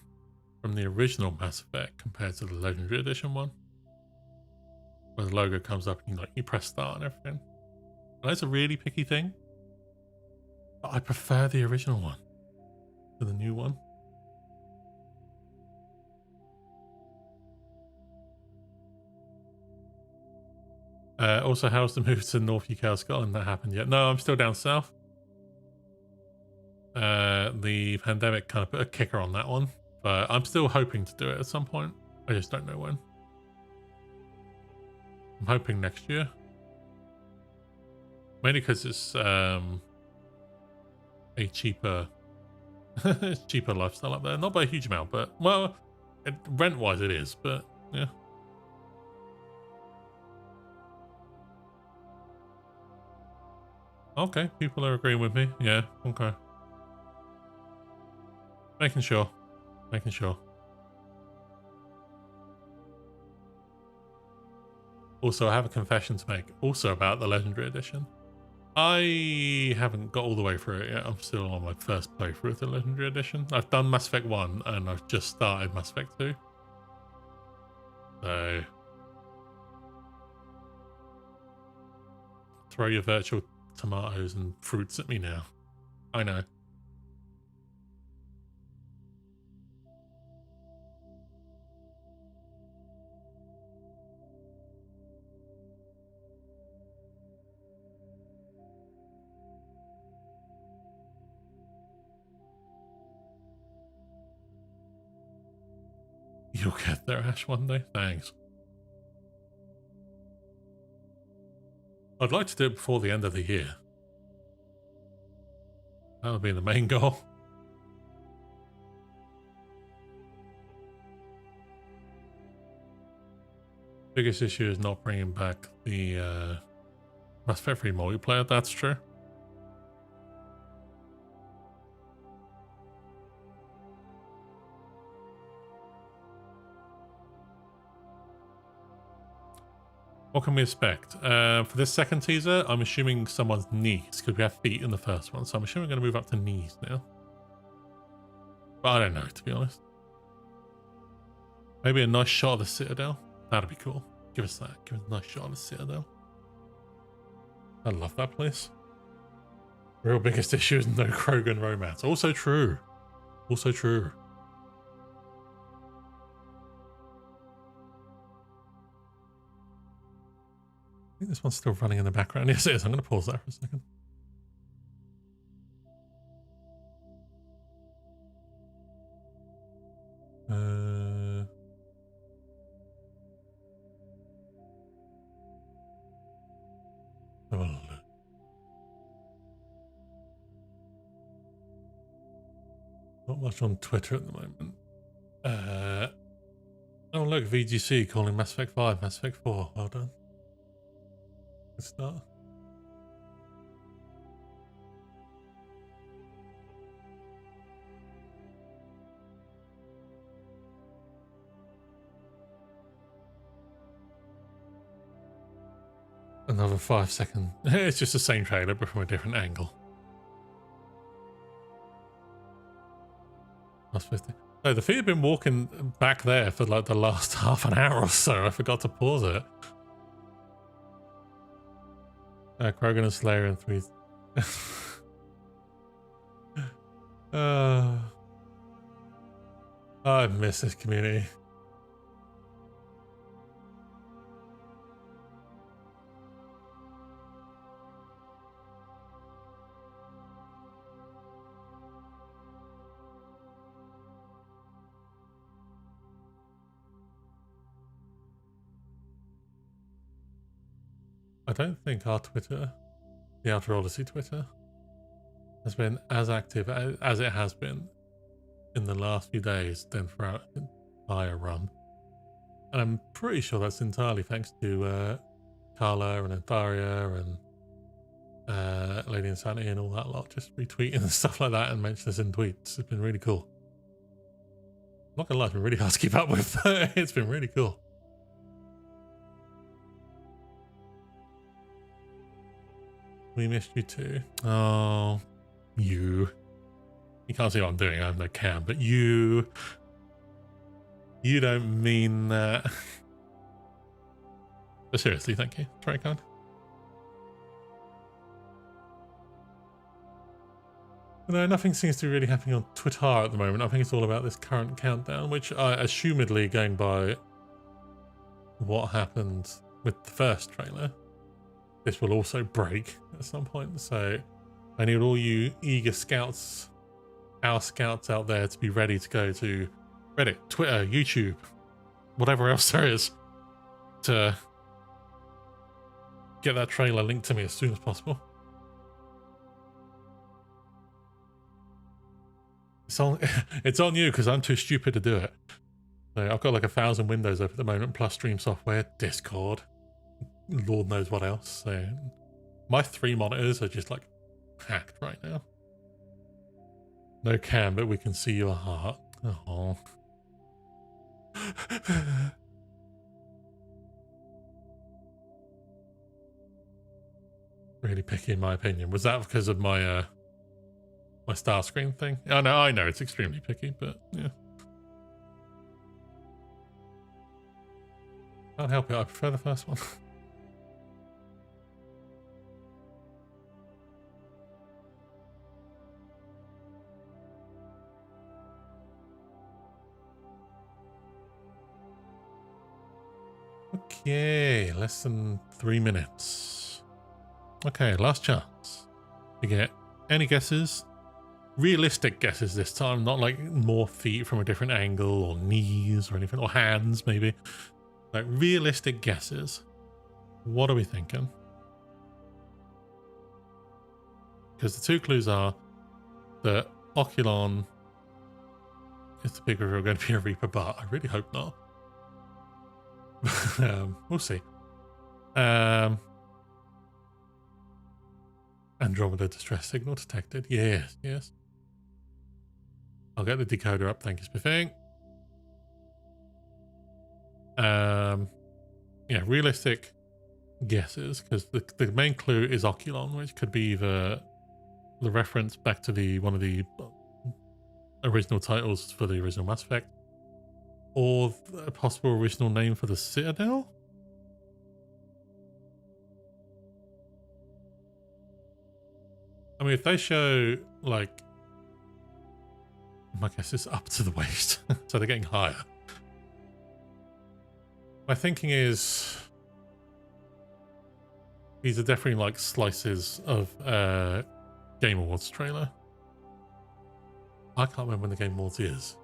from the original Mass Effect compared to the Legendary Edition one? Where the logo comes up and you press start and everything. And that's a really picky thing. But I prefer the original one to the new one. Also, how's the move to North UK Scotland? That happened yet? No, I'm still down south. The pandemic kind of put a kicker on that one, but I'm still hoping to do it at some point. I just don't know when. I'm hoping next year. Mainly because it's a cheaper cheaper lifestyle up there. Not by a huge amount, but well, rent-wise it is, but yeah. Okay, people are agreeing with me. Yeah, okay. Making sure. Making sure. Also, I have a confession to make. Also about the Legendary Edition. I haven't got all the way through it yet. I'm still on my first playthrough of the Legendary Edition. I've done Mass Effect 1 and I've just started Mass Effect 2. So... throw your virtual tomatoes and fruits at me now. I know. You'll get there, Ash, one day. Thanks. I'd like to do it before the end of the year. That would be the main goal. Biggest issue is not bringing back the Mass Effect 3 multiplayer. That's true. What can we expect? For this second teaser, I'm assuming someone's knees, because we have feet in the first one, so I'm assuming we're going to move up to knees now. But I don't know, to be honest. Maybe a nice shot of the Citadel. That'd be cool. Give us that. Give us a nice shot of the Citadel. I love that place. Real biggest issue is no Krogan romance. Also true. Also true. I think this one's still running in the background. Yes, it is. I'm going to pause that for a second. Not much on Twitter at the moment. Oh look, VGC calling Mass Effect 5, Mass Effect 4. Well done. Good start. Another 5 second. It's just the same trailer, but from a different angle. That's 50. No, the feet have been walking back there for like the last half an hour or so. I forgot to pause it. Krogan and Slayer in 3. I miss this community. I don't think our Twitter, the OuterOdyssey Twitter, has been as active as it has been in the last few days than throughout the entire run. And I'm pretty sure that's entirely thanks to Carla and Antharia and Lady Insanity and all that lot, just retweeting and stuff like that and mention us in tweets. It's been really cool. I'm not gonna lie, it's been really hard to keep up with. It's been really cool. We missed you too. Oh, you. You can't see what I'm doing. I have no cam, but you don't mean that. But seriously, thank you. It's very kind. No, nothing seems to be really happening on Twitter at the moment. I think it's all about this current countdown, which I assumedly, going by what happened with the first trailer, this will also break at some point. So I need all you eager scouts, our scouts out there, to be ready to go to Reddit, Twitter, YouTube, whatever else there is, to get that trailer linked to me as soon as possible. It's on you because I'm too stupid to do it. So I've got like 1,000 windows open at the moment, plus Stream software, Discord, Lord knows what else. So my 3 monitors are just like hacked right now. No cam, but we can see your heart. Oh. Really picky in my opinion. Was that because of my my star screen thing? I know it's extremely picky, but yeah. Can't help it, I prefer the first one. Okay, less than 3 minutes. Okay, last chance to get any guesses. Realistic guesses this time, not like more feet from a different angle or knees or anything, or hands maybe. Like realistic guesses. What are we thinking? Because the 2 clues are that Oculon is the big reveal going to be a Reaper, but I really hope not. We'll see. Andromeda distress signal detected. Yes, yes. I'll get the decoder up. Thank you, Spiffing. Yeah, realistic guesses, because the main clue is Oculon, which could be either the reference back to one of the original titles for the original Mass Effect, or a possible original name for the Citadel. I mean, if they show, like, my guess is up to the waist, so they're getting higher. My thinking is these are definitely like slices of Game Awards trailer. I can't remember when the Game Awards is.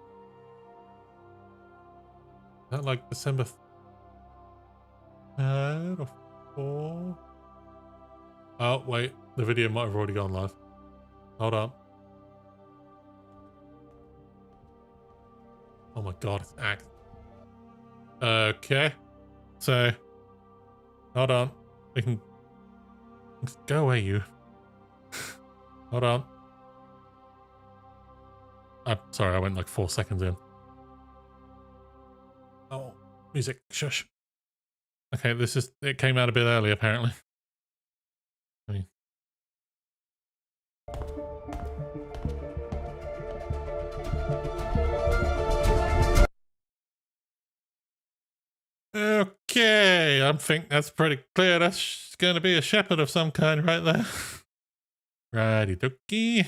Is that like December 3rd or 4th? Oh, wait. The video might have already gone live. Hold on. Oh my god, it's act. Okay. So, hold on. We can... Go away, you. Hold on. I'm sorry, I went like 4 seconds in. Oh, music. Shush. Okay, it came out a bit early, apparently. Okay, I think that's pretty clear. That's going to be a shepherd of some kind right there. Righty dokie.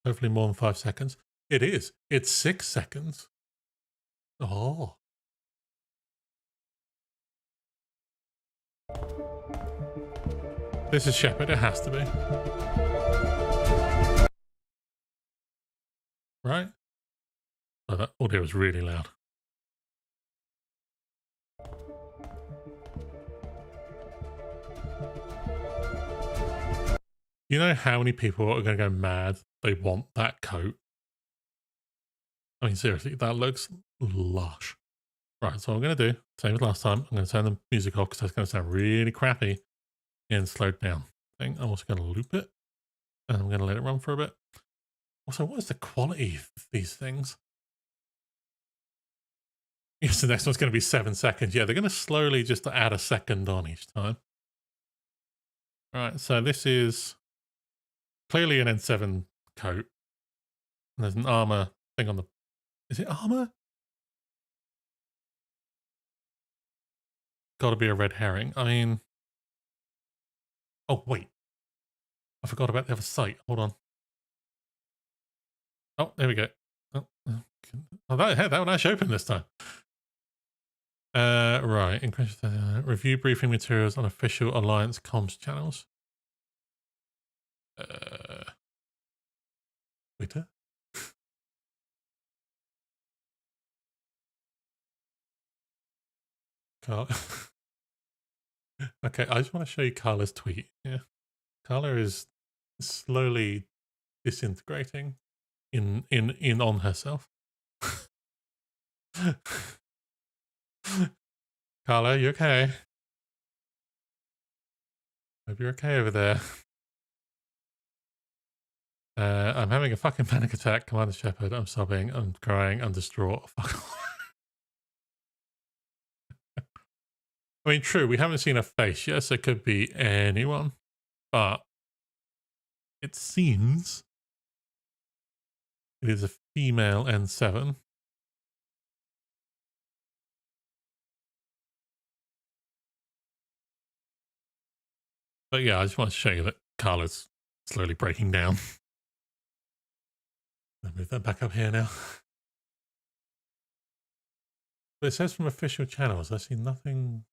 Hopefully more than 5 seconds. It is. It's 6 seconds. Oh. This is Shepard. It has to be. Right? Oh, that audio was really loud. You know how many people are going to go mad? They want that coat. I mean, seriously, that looks lush. Right, so what I'm going to do, same as last time, I'm going to turn the music off because that's going to sound really crappy and slowed down. I'm also going to loop it and I'm going to let it run for a bit. Also, what is the quality of these things? Yes, the next one's going to be 7 seconds. Yeah, they're going to slowly just add a second on each time. All right, so this is clearly an N7 coat. And there's an armor thing on the... Is it armor? Got to be a red herring. I mean... Oh, wait. I forgot about the other site. Hold on. Oh, there we go. Oh, that one actually opened this time. Right. Review briefing materials on official Alliance comms channels. Twitter? Carl. Okay, I just want to show you Carla's tweet. Yeah. Carla is slowly disintegrating in on herself. Carla, you okay? Hope you're okay over there. I'm having a fucking panic attack, Commander Shepard. I'm sobbing, I'm crying, I'm distraught. Fuck off. I mean, true, we haven't seen a face yet, so it could be anyone. But it seems it is a female N7. But yeah, I just want to show you that Carla's slowly breaking down. I'll move that back up here now. But it says from official channels. I see nothing.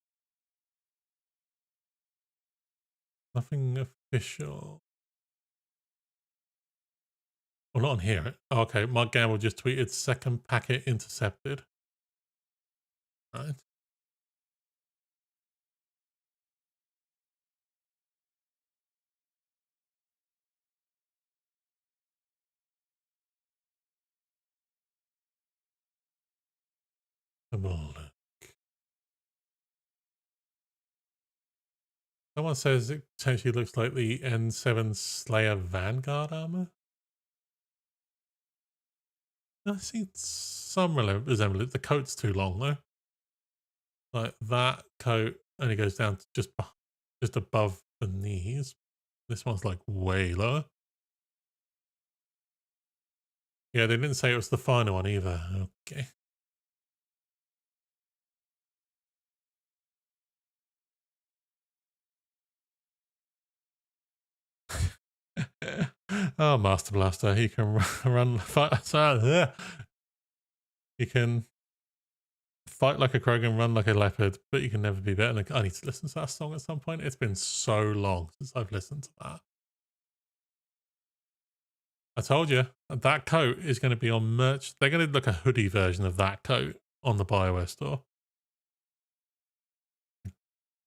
Nothing official. Well, not on here. Oh, okay, Mark Gamble just tweeted second packet intercepted. Right. Someone says it potentially looks like the N7 Slayer Vanguard armor. I see some resemblance. The coat's too long though. Like that coat only goes down to just above the knees. This one's like way lower. Yeah, they didn't say it was the final one either. Okay. Oh, Master Blaster, he can run, fight. He can fight like a Krogan, run like a leopard, but you can never be better. Like, I need to listen to that song at some point. It's been so long since I've listened to that. I told you, that coat is going to be on merch. They're going to look a hoodie version of that coat on the BioWare store.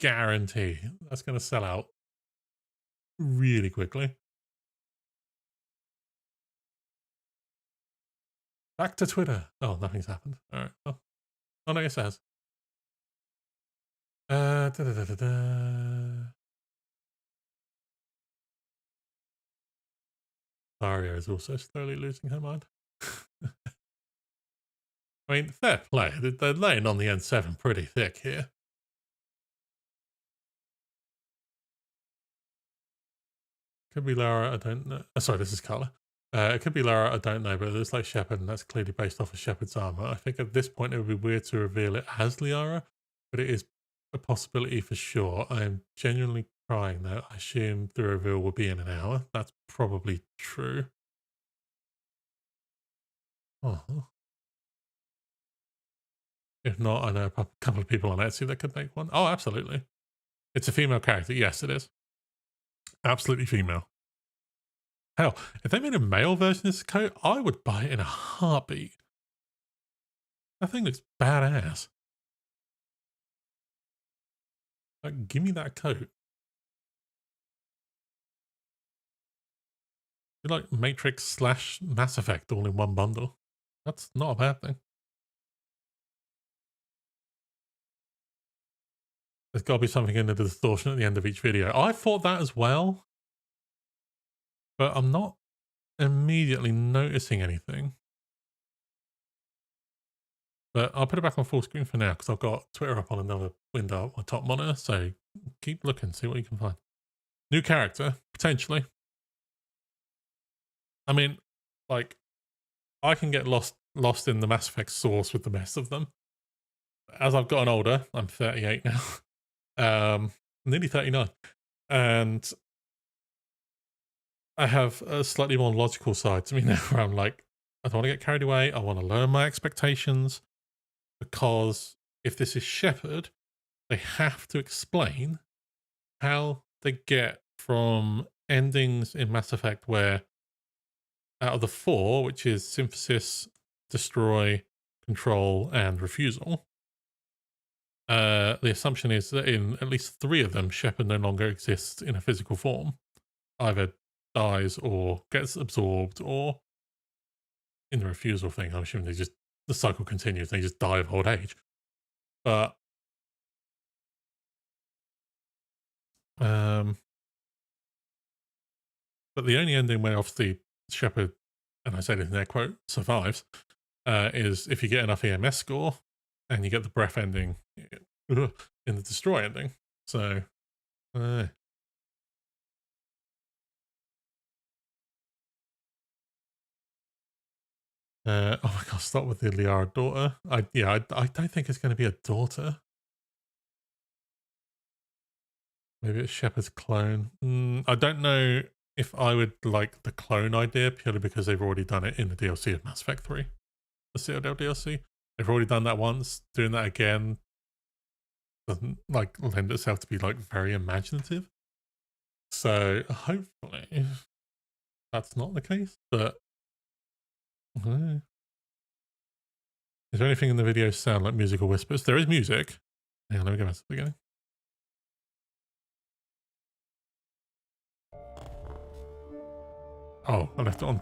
Guarantee that's going to sell out really quickly. Back to Twitter. Oh, nothing's happened. All right. Oh no, yes, it has. Daria is also slowly losing her mind. I mean, fair play. They're laying on the N7 pretty thick here. Could be Lara, I don't know. Sorry, this is Carla. It could be Lara, I don't know, but it looks like Shepard, and that's clearly based off of Shepard's armor. I think at this point it would be weird to reveal it as Liara, but it is a possibility for sure. I am genuinely crying though. I assume the reveal will be in an hour. That's probably true. Oh. If not, I know a couple of people on Etsy that could make one. Oh, absolutely. It's a female character. Yes, it is. Absolutely female. Hell, if they made a male version of this coat, I would buy it in a heartbeat. That thing looks badass. Like, give me that coat. You like Matrix slash Mass Effect all in one bundle. That's not a bad thing. There's got to be something in the distortion at the end of each video. I thought that as well, but I'm not immediately noticing anything. But I'll put it back on full screen for now because I've got Twitter up on another window on my top monitor. So keep looking, see what you can find. New character, potentially. I mean, like, I can get lost in the Mass Effect source with the best of them. As I've gotten older, I'm 38 now, nearly 39, and I have a slightly more logical side to me now where I'm like, I don't want to get carried away. I want to lower my expectations because if this is Shepard, they have to explain how they get from endings in Mass Effect where out of the 4, which is synthesis, destroy, control, and refusal, the assumption is that in at least 3 of them, Shepard no longer exists in a physical form. Either dies or gets absorbed, or in the refusal thing, I'm assuming the cycle continues, they just die of old age. But the only ending where obviously Shepard, and I say this in air quote, survives, is if you get enough EMS score and you get the breath ending in the destroy ending. So, oh my god, start with the Liara daughter. I don't think it's going to be a daughter. Maybe it's Shepard's clone. I don't know if I would like the clone idea purely because they've already done it in the DLC of Mass Effect 3. The Citadel DLC. They've already done that once. Doing that again doesn't like lend itself to be like very imaginative. So hopefully that's not the case, but is there anything in the video sound like musical whispers? There is music. Hang on, let me go back to the beginning. Oh, I left it on.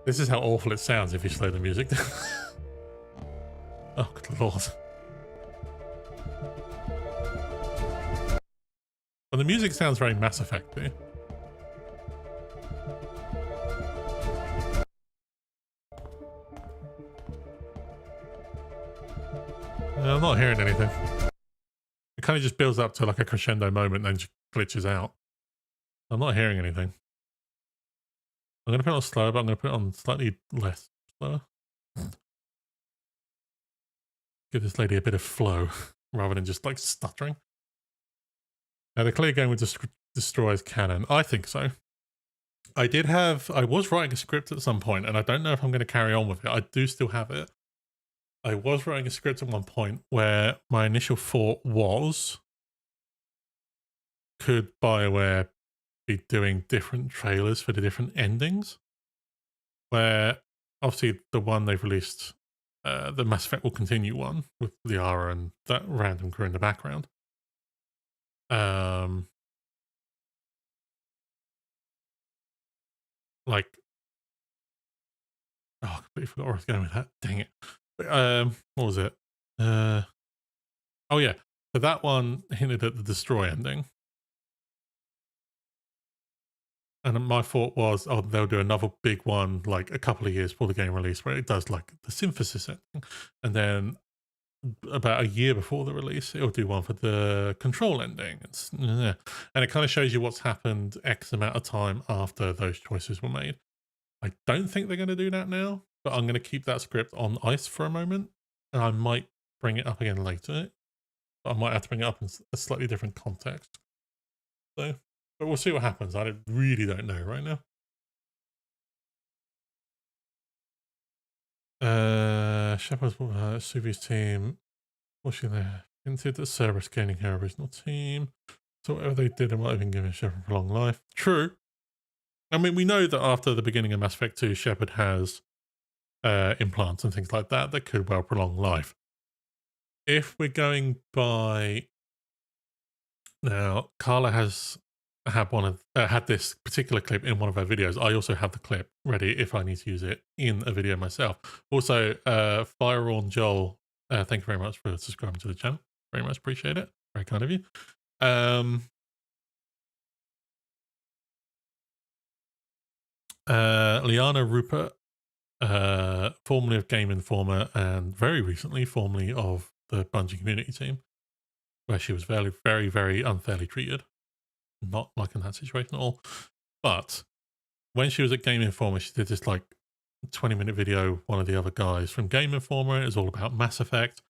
This is how awful it sounds if you slow the music down. Oh, good lord. Well, the music sounds very Mass Effect-y. I'm not hearing anything. It kind of just builds up to like a crescendo moment and then just glitches out. I'm not hearing anything. I'm going to put it on slow, but I'm going to put it on slightly less slower. Give this lady a bit of flow rather than just like stuttering. Now they're clearly going with destroy as canon. I think so. I was writing a script at some point and I don't know if I'm going to carry on with it. I do still have it. I was writing a script at one point where my initial thought was, could BioWare be doing different trailers for the different endings? Where obviously the one they've released, the Mass Effect Will Continue one with Liara and that random crew in the background. Like, oh, I completely forgot where I was going with that. Dang it. What was it? Oh yeah. So that one hinted at the destroy ending. And my thought was, oh, they'll do another big one like a couple of years before the game release where it does like the synthesis ending. And then about a year before the release, it'll do one for the control ending. And it kind of shows you what's happened X amount of time after those choices were made. I don't think they're going to do that now, but I'm going to keep that script on ice for a moment. And I might bring it up again later. But I might have to bring it up in a slightly different context. So, but we'll see what happens. I really don't know right now. Shepard's Suvi's team. Was she there? Hinted that Cerberus gaining her original team. So whatever they did, it might have been giving Shepard a long life. True. I mean, we know that after the beginning of Mass Effect 2, Shepard has implants and things like that that could well prolong life. If we're going by... Now, Carla has had this particular clip in one of her videos. I also have the clip ready if I need to use it in a video myself. Also, Fire on Joel, thank you very much for subscribing to the channel. Very much appreciate it. Very kind of you. Liana Rupert, formerly of Game Informer and very recently formerly of the Bungie community team, where she was very, very, very unfairly treated. Not like in that situation at all. But when she was at Game Informer, she did this like 20-minute video, one of the other guys from Game Informer. It was all about Mass Effect.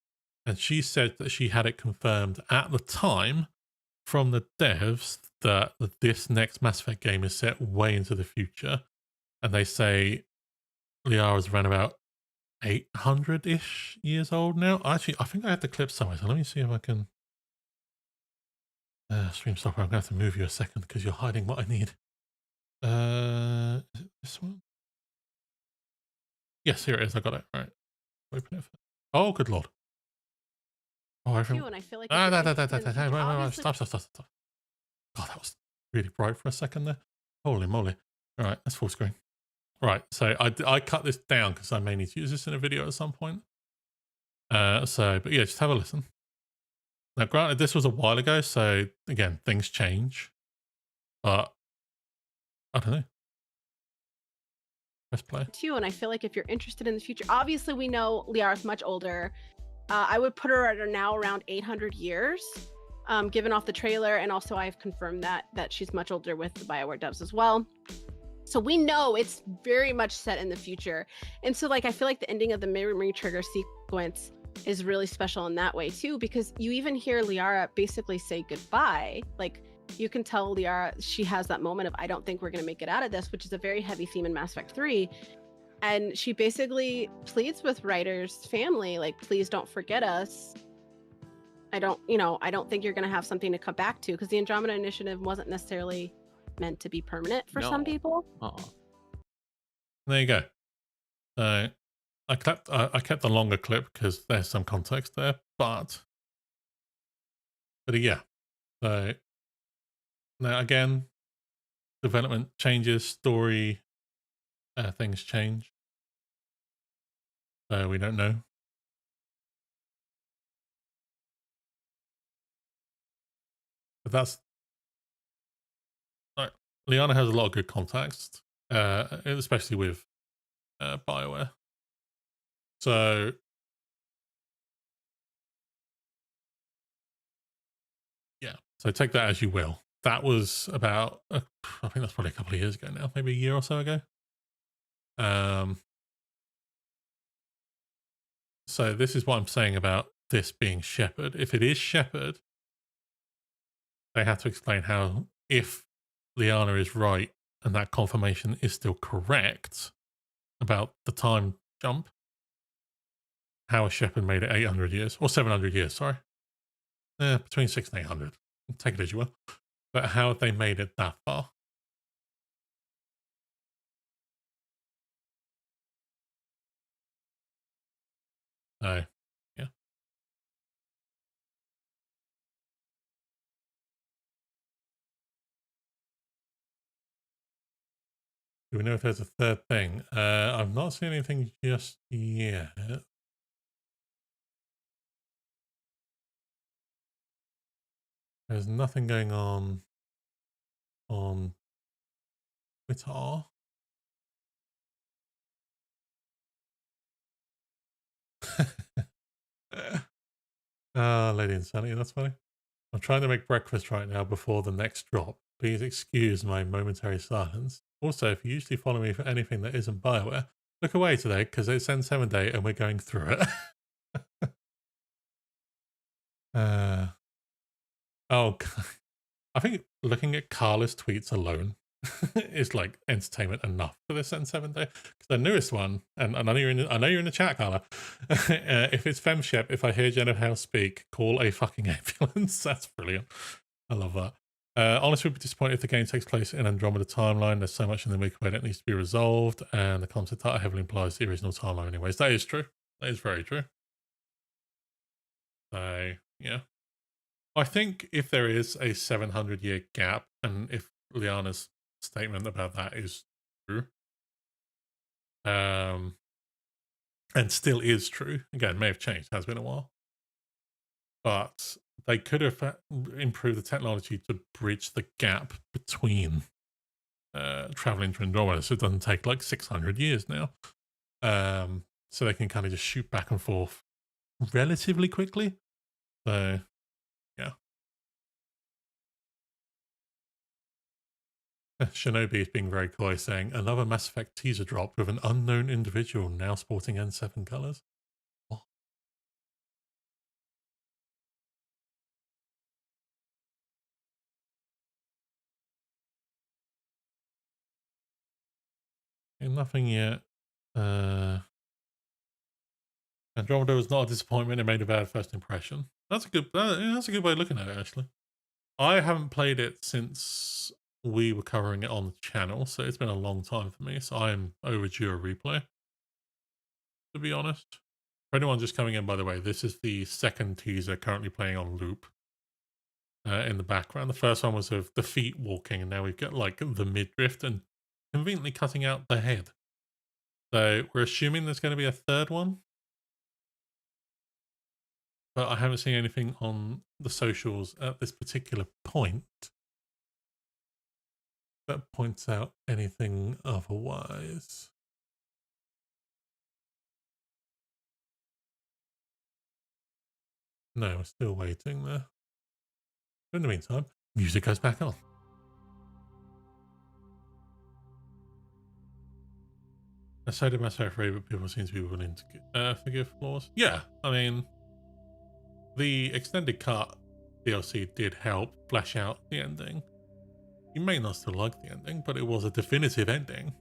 And she said that she had it confirmed at the time from the devs that this next Mass Effect game is set way into the future. And they say Liara's around about 800-ish years old now. Actually, I think I have the clip somewhere. So let me see if I can... stream stopper, I'm going to have to move you a second because you're hiding what I need. Is it this one? Yes, here it is. I got it. All right. Open it. Oh, good lord. Oh, everyone. And I feel like stop. God, that was really bright for a second there. Holy moly. All right, that's full screen. Right, so I cut this down because I may need to use this in a video at some point. But yeah, just have a listen. Now, granted, this was a while ago, so again, things change. But I don't know. Press play. And I feel like if you're interested in the future, obviously we know Liara's much older. I would put her at now around 800 years, given off the trailer, and also I've confirmed that she's much older with the BioWare devs as well. So we know it's very much set in the future. And so like I feel like the ending of the memory trigger sequence is really special in that way too, because you even hear Liara basically say goodbye. Like you can tell Liara, she has that moment of, I don't think we're going to make it out of this, which is a very heavy theme in Mass Effect 3. And she basically pleads with Ryder's family, like, please don't forget us. I don't think you're going to have something to come back to, because the Andromeda Initiative wasn't necessarily meant to be permanent for some people. There you go. So I kept the longer clip because there's some context there, but yeah. So now again, development changes, story, things change. So we don't know. But that's right. Liana has a lot of good context, especially with BioWare. So yeah, so take that as you will. That was about, I think that's probably a couple of years ago now, maybe a year or so ago. So this is what I'm saying about this being Shepard. If it is Shepard, they have to explain how, if Liana is right and that confirmation is still correct about the time jump, how has Shepard made it 800 years or 700 years? Sorry, between 6 and 800. Take it as you will. But how have they made it that far? So, yeah. Do we know if there's a third thing? I've not seen anything just yet. There's nothing going on Twitter. Lady Insanity, that's funny. I'm trying to make breakfast right now before the next drop. Please excuse my momentary silence. Also, if you usually follow me for anything that isn't BioWare, look away today because it's N7 day and we're going through it. Oh, I think looking at Carla's tweets alone is like entertainment enough for this N7 day. Because the newest one, and I know you're in the chat, Carla. If it's FemShep, if I hear Jennifer House speak, call a fucking ambulance. That's brilliant. I love that. Honestly, would be disappointed if the game takes place in Andromeda timeline. There's so much in the Milky Way that needs to be resolved, and the concept art heavily implies the original timeline anyways. That is true. That is very true. So, yeah. I think if there is a 700-year gap and if Liana's statement about that is true, and still is true, again, may have changed, has been a while, but they could have improved the technology to bridge the gap between traveling to Andromeda, so it doesn't take like 600 years now. So they can kind of just shoot back and forth relatively quickly. So, yeah. Shinobi is being very coy, saying another Mass Effect teaser dropped with an unknown individual now sporting N7 colors. Oh. Nothing yet. Andromeda was not a disappointment. It made a bad first impression. That's a good. That's a good way of looking at it, actually. I haven't played it since we were covering it on the channel, so it's been a long time for me. So I'm overdue a replay, to be honest. For anyone just coming in, by the way, this is the second teaser currently playing on loop in the background. The first one was of the feet walking, and now we've got like the midriff and conveniently cutting out the head. So we're assuming there's going to be a third one, but I haven't seen anything on the socials at this particular point that points out anything otherwise. No, we're still waiting there. In the meantime, music goes back on. So did Mass Effect 3, but people seem to be willing to forgive flaws. Yeah, I mean, the extended cut DLC did help flesh out the ending. You may not still like the ending, but it was a definitive ending.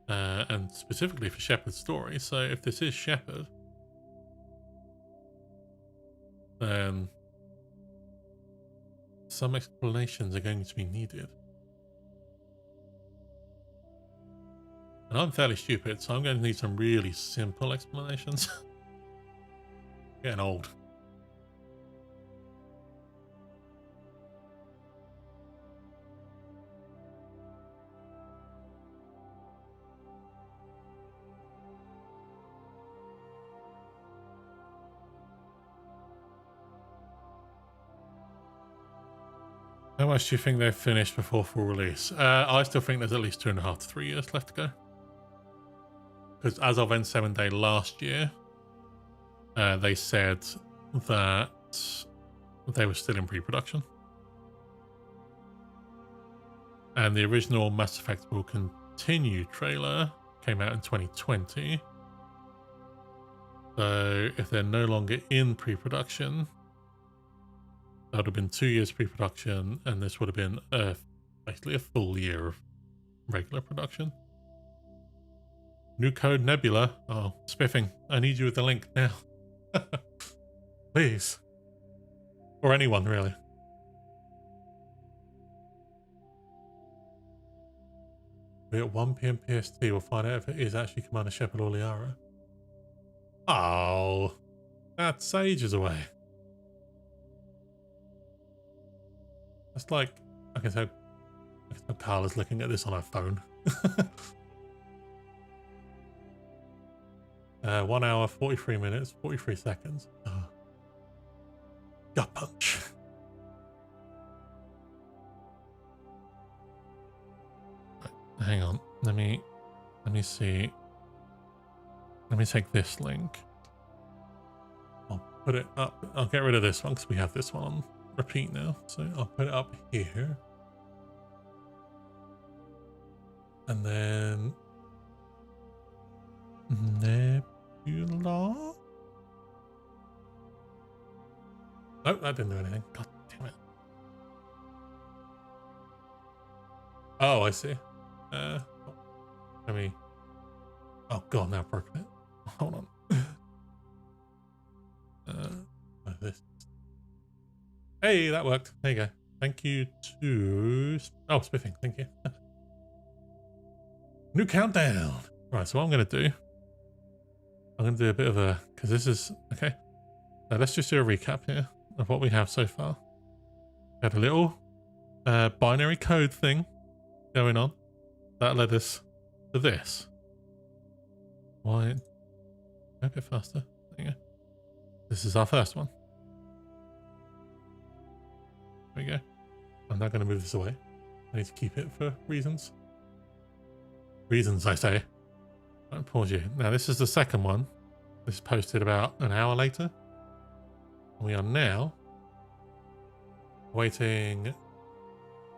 And specifically for Shepard's story. So if this is Shepard, then some explanations are going to be needed. And I'm fairly stupid, so I'm going to need some really simple explanations. Getting old. How much do you think they've finished before full release? I still think there's at least 2.5 to 3 years left to go. Because as of N7 Day last year, they said that they were still in pre-production. And the original Mass Effect Will Continue trailer came out in 2020. So if they're no longer in pre-production, that would have been 2 years pre-production, and this would have been basically a full year of regular production. New code Nebula. Oh, Spiffing, I need you with the link now. Please. Or anyone, really. We're at 1 PM PST. We'll find out if it is actually Commander Shepard or Liara. Oh, that's ages away. That's like, I can tell Carla's looking at this on her phone. 1 hour, 43 minutes, 43 seconds. Oh. Gut punch. Right, hang on. Let me see. Let me take this link. I'll put it up. I'll get rid of this one because we have this one on repeat now. So I'll put it up here. And then Nebula. Nope, that didn't do anything. God damn it. Oh, I see. Let me. Oh god, now I've broken it. Hold on. This. Hey, that worked. There you go. Thank you to. Oh, Spiffing. Thank you. New countdown. Right. So what I'm going to do. I'm going to do a bit of a, because this is okay. Now let's just do a recap here of what we have so far. We had a little binary code thing going on that led us to this. Why? Go a bit faster. There you go. This is our first one. There we go. I'm now going to move this away. I need to keep it for reasons. Reasons, I say. Don't pause you. Now, this is the second one. This is posted about an hour later. We are now waiting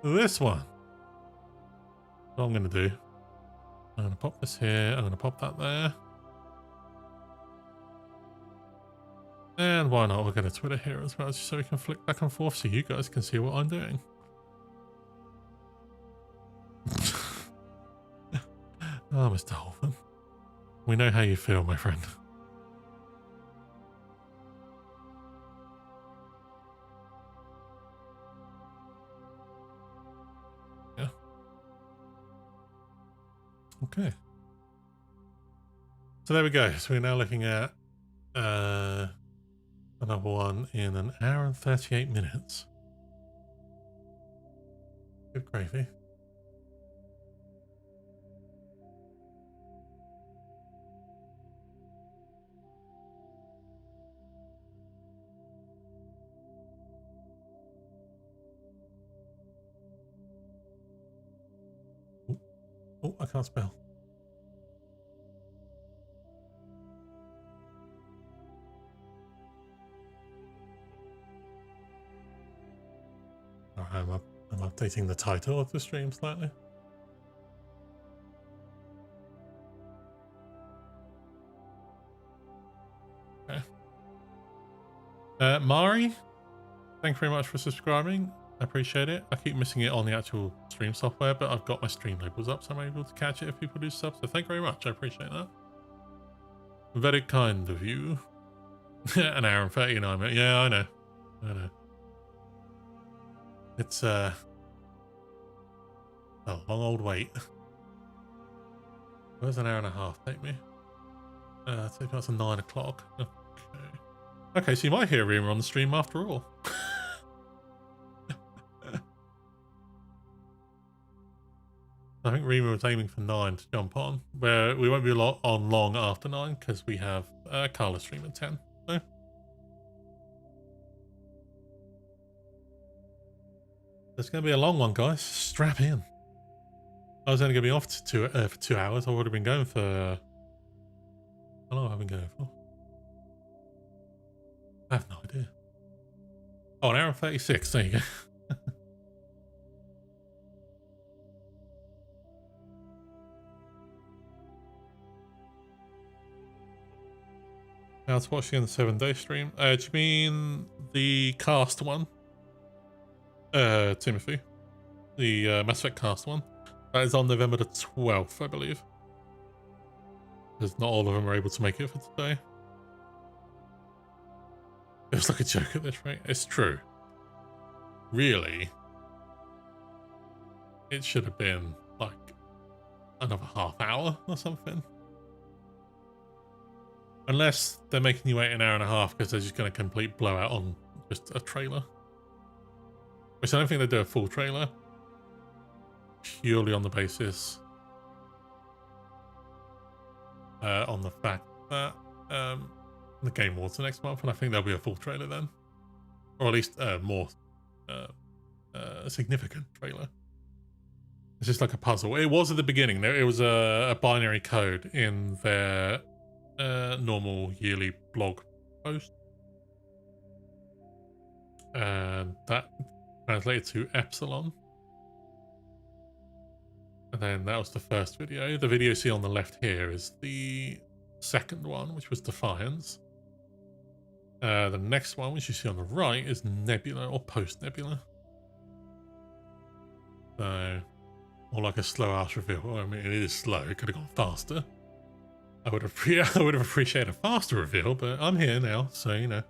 this one. What I'm going to do, I'm going to pop this here. I'm going to pop that there. And why not? We're going to Twitter here as well, just so we can flick back and forth so you guys can see what I'm doing. Oh, Mr. Holford. We know how you feel, my friend. Yeah. Okay. So there we go. So we're now looking at another one in an hour and 38 minutes. Good gravy. Oh, I can't spell. Alright, I'm updating the title of the stream slightly. Okay. Mari, thank you very much for subscribing. I appreciate it. I keep missing it on the actual stream software, but I've got my stream labels up, so I'm able to catch it if people do sub. So thank you very much. I appreciate that. Very kind of you. An hour and 39 minutes. Yeah, I know. I know. It's a long old wait. Where's an hour and a half take me? Take me up to 9 o'clock. Okay. Okay, so you might hear Reamer on the stream after all. I think Reamer was aiming for 9 to jump on, where we won't be on long after 9 because we have Carla stream at 10. So. It's going to be a long one, guys. Strap in. I was only going to be off for 2 hours. I would have been going for... How long have I been going for? I have no idea. Oh, an hour and 36. There you go. I was watching the 7-day stream. Do you mean the cast one? Timothy. The Mass Effect cast one. That is on November the 12th, I believe. Because not all of them are able to make it for today. It was like a joke at this rate. It's true. Really, it should have been like another half hour or something. Unless they're making you wait an hour and a half because they're just going to complete blowout on just a trailer. Which I don't think they do a full trailer. Purely on the basis on the fact that the Game Awards next month, and I think there'll be a full trailer then. Or at least more significant trailer. It's just like a puzzle. It was at the beginning. It was a binary code in their normal yearly blog post. And that translated to Epsilon. And then that was the first video. The video you see on the left here is the second one, which was Defiance. The next one, which you see on the right, is Nebula or Post-Nebula. So, more like a slow-ass reveal. Well, I mean, it is slow. It could have gone faster. I would have appreciated a faster reveal, but I'm here now, so you know.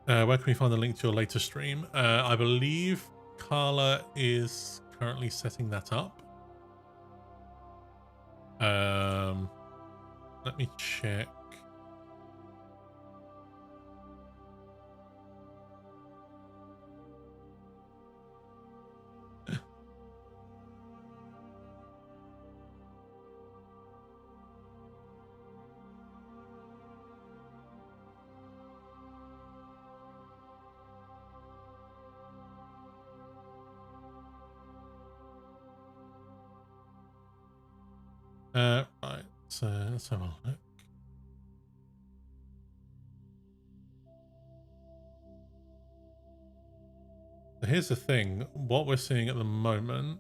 Where can we find the link to your latest stream? I believe Carla is currently setting that up. Let me check. Right, so let's have a look. So here's the thing, what we're seeing at the moment,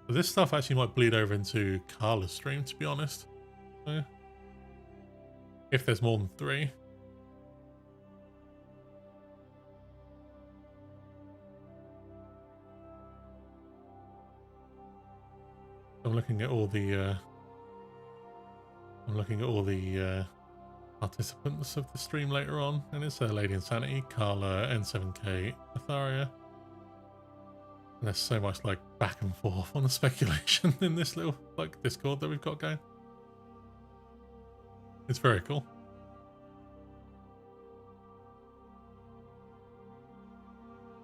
this stuff actually might bleed over into Carla's stream, to be honest. So, if there's more than 3. I'm looking at all the participants of the stream later on, and it's Lady Insanity, Carla, N7K, Atharia. And there's so much like back and forth on the speculation in this little like Discord that we've got going. It's very cool.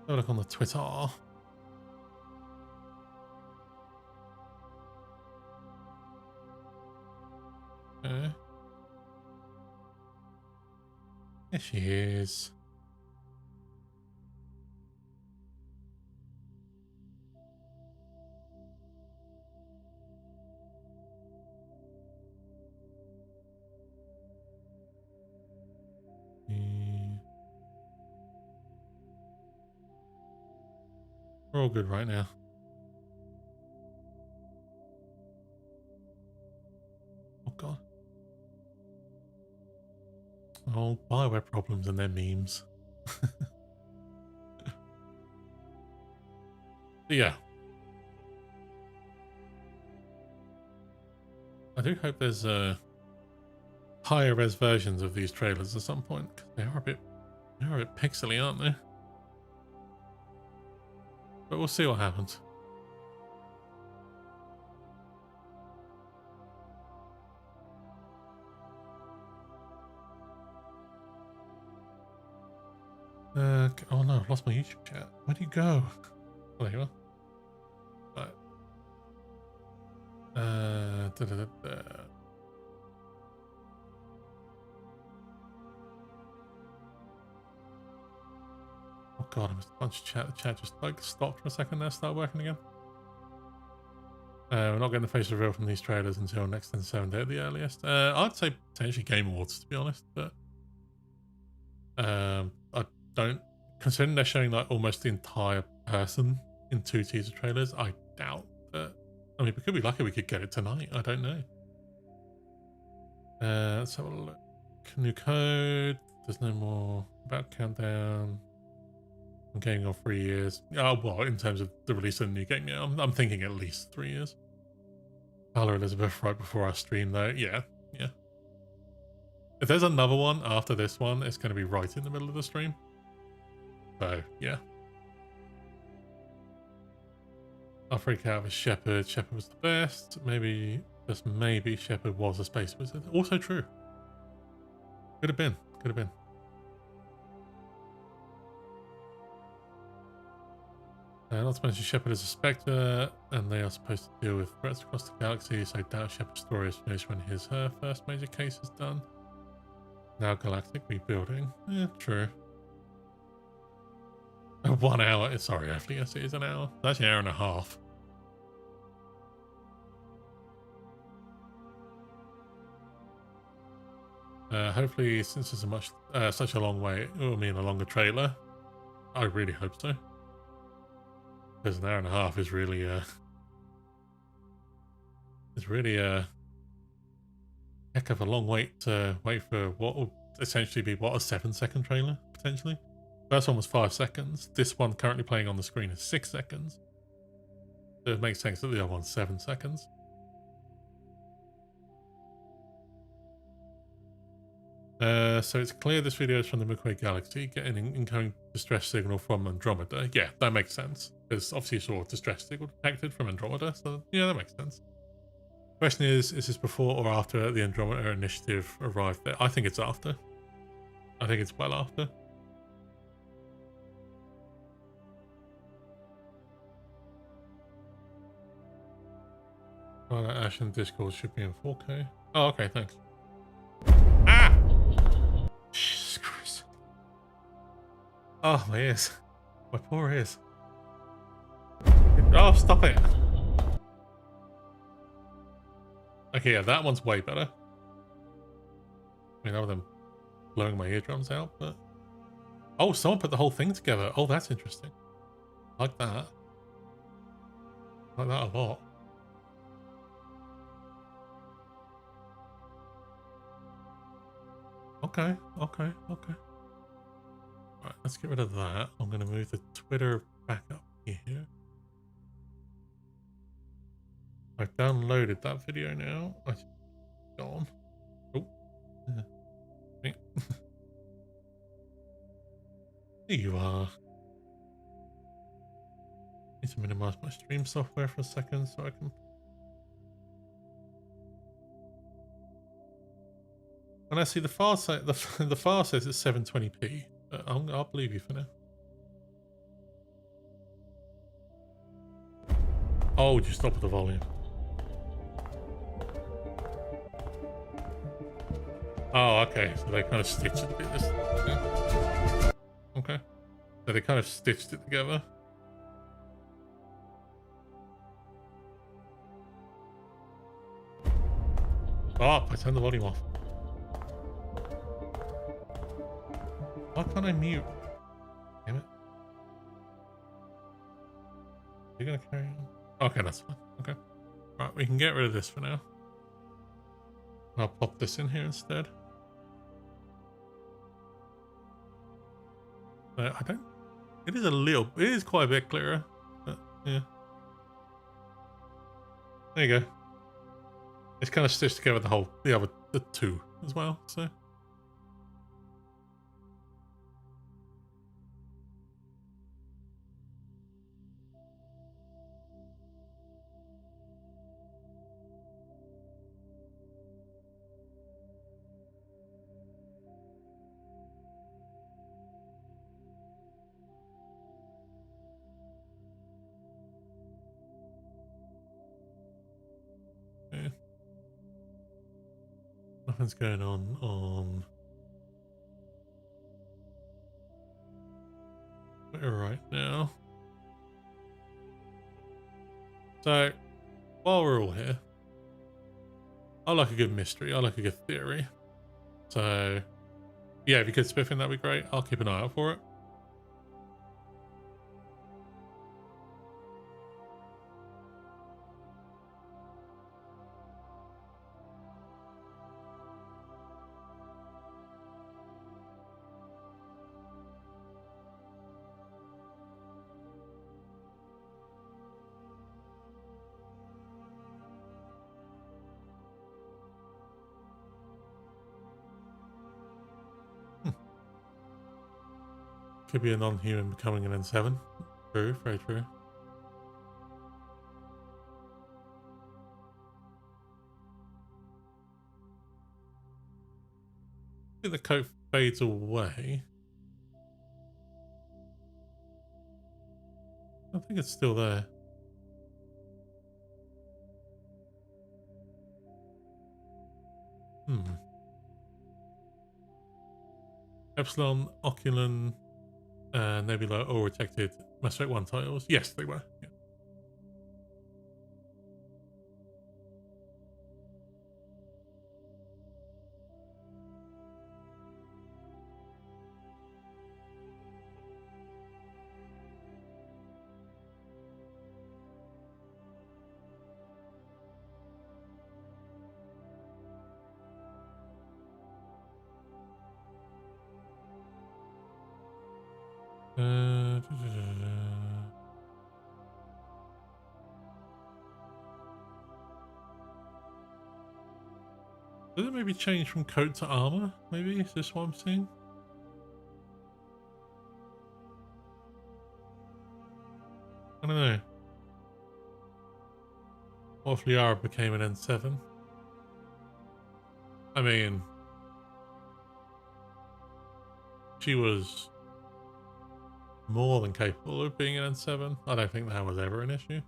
Have a look on the Twitter. Okay. There she is. We're all good right now. Oh god. Oh, Bioware problems and their memes. Yeah. I do hope there's higher res versions of these trailers at some point, because they are a bit pixely, aren't they? But we'll see what happens. Oh no, I've lost my YouTube chat. Where do you go? Oh, there you are. Right. Oh god, I missed a bunch of chat. The chat just like stopped for a second there, start working again. We're not getting the face reveal from these trailers until next in 7 day at the earliest. I'd say potentially Game Awards, to be honest, but I don't, considering they're showing like almost the entire person in 2 teaser trailers, I doubt that. I mean, we could be lucky we could get it tonight. I don't know. Let's have a look. New code. There's no more about countdown. I'm getting on 3 years. Oh, well, in terms of the release of the new game, yeah, I'm thinking at least 3 years. Carla Elizabeth right before our stream, though. Yeah, yeah. If there's another one after this one, it's going to be right in the middle of the stream. So, yeah. I'll freak out with Shepard. Shepard was the best. Maybe, just maybe, Shepard was a space wizard. Also true. Could have been. Could have been. Not to mention Shepard is a Spectre, and they are supposed to deal with threats across the galaxy, so I doubt Shepard's story is finished when her first major case is done. Now galactic rebuilding. Yeah, true. 1 hour. Sorry, actually, yes, it is an hour. It's actually an hour and a half. Hopefully, since it's such a long way, it will mean a longer trailer. I really hope so. Because an hour and a half is really a heck of a long wait to wait for what will essentially be, what, a 7-second trailer, potentially? First one was 5 seconds. This one currently playing on the screen is 6 seconds. So it makes sense that the other one's 7 seconds. So it's clear this video is from the Milky Way galaxy, getting an incoming distress signal from Andromeda. Yeah, that makes sense. There's obviously a sort of distress signal detected from Andromeda, so yeah, that makes sense. Question is this before or after the Andromeda initiative arrived there? I think it's after. I think it's well after. Well, that Ash in Discord should be in 4K. Oh, okay, thanks. Ah! Jesus Christ. Oh, my ears. My poor ears. Oh, stop it. Okay, yeah, that one's way better. I mean, other than blowing my eardrums out, but... Oh, someone put the whole thing together. Oh, that's interesting. I like that. I like that a lot. Okay, okay, okay. Right, let's get rid of that. I'm going to move the Twitter back up here. I've downloaded that video now. It's gone. Oh. Yeah. Here you are. Need to minimize my stream software for a second so I can... And I see the file says it's 720p, but I'll believe you for now. Oh, just stop with the volume. Oh, okay. So they kind of stitched it. Okay. So they kind of stitched it together. Oh, I turned the volume off. Why can't I mute? Damn it. You're gonna carry on? Okay, that's fine. Okay. Right, we can get rid of this for now. I'll pop this in here instead. I don't... It is a little... It is quite a bit clearer. But, yeah. There you go. It's kind of stitched together the two as well, so... Yeah. Nothing's going on Twitter right now. So, while we're all here, I like a good mystery. I like a good theory. So, yeah, if you could spiff in, that'd be great. I'll keep an eye out for it. Could be a non-human becoming an N7. True, very true. I think the coat fades away. I think it's still there. Epsilon, Oculon, Nebula all rejected Mass Effect 1 titles. Yes, they were. Yeah. Does it maybe change from coat to armor? Maybe? Is this what I'm seeing? I don't know. What if Liara became an N7? I mean, she was more than capable of being an N7. I don't think that was ever an issue.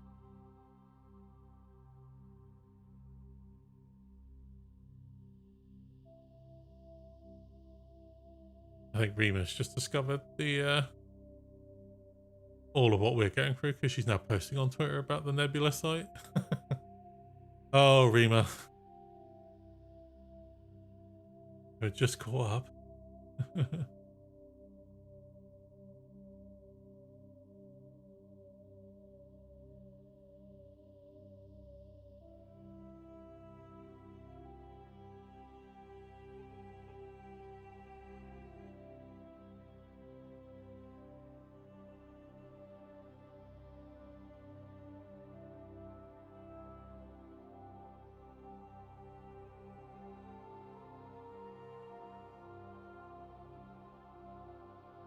I think Rima's just discovered the all of what we're going through because she's now posting on Twitter about the Nebula site. Oh, Rima. We're just caught up.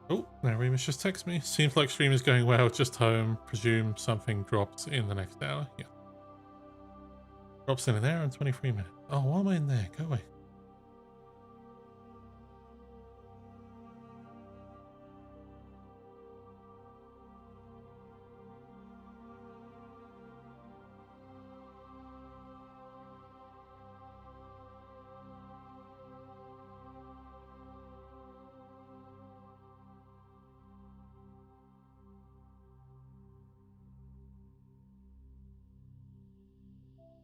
Oh, now Remus just texted me. Seems like stream is going well, just home. Presume something drops in the next hour. Yeah. Drops in an hour and 23 minutes. Oh, why am I in there? Go away.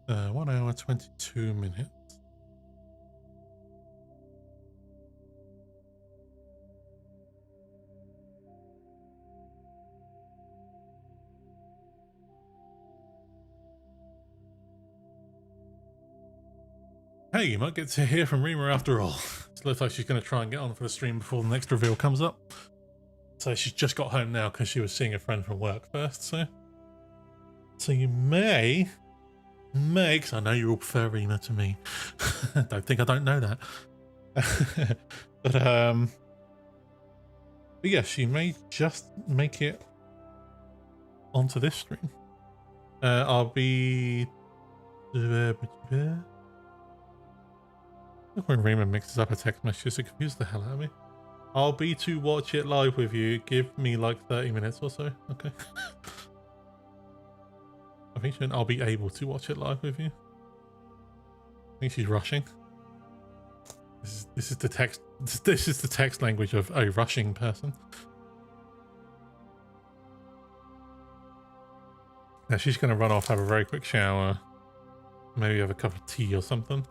Uh, 1 hour 22 minutes. Hey, you might get to hear from Rima after all. It looks like she's going to try and get on for the stream before the next reveal comes up. So she's just got home now because she was seeing a friend from work first. So you may, because I know you all prefer Rima to me. Don't think I don't know that. but yeah, she may just make it onto this stream. I'll be. When Rima mixes up her text messages, it confuses the hell out of me. I'll be to watch it live with you. Give me like 30 minutes or so. Okay. I think I'll be able to watch it live with you. I think she's rushing. This is the text. This is the text language of a rushing person. Now she's going to run off, have a very quick shower, maybe have a cup of tea or something.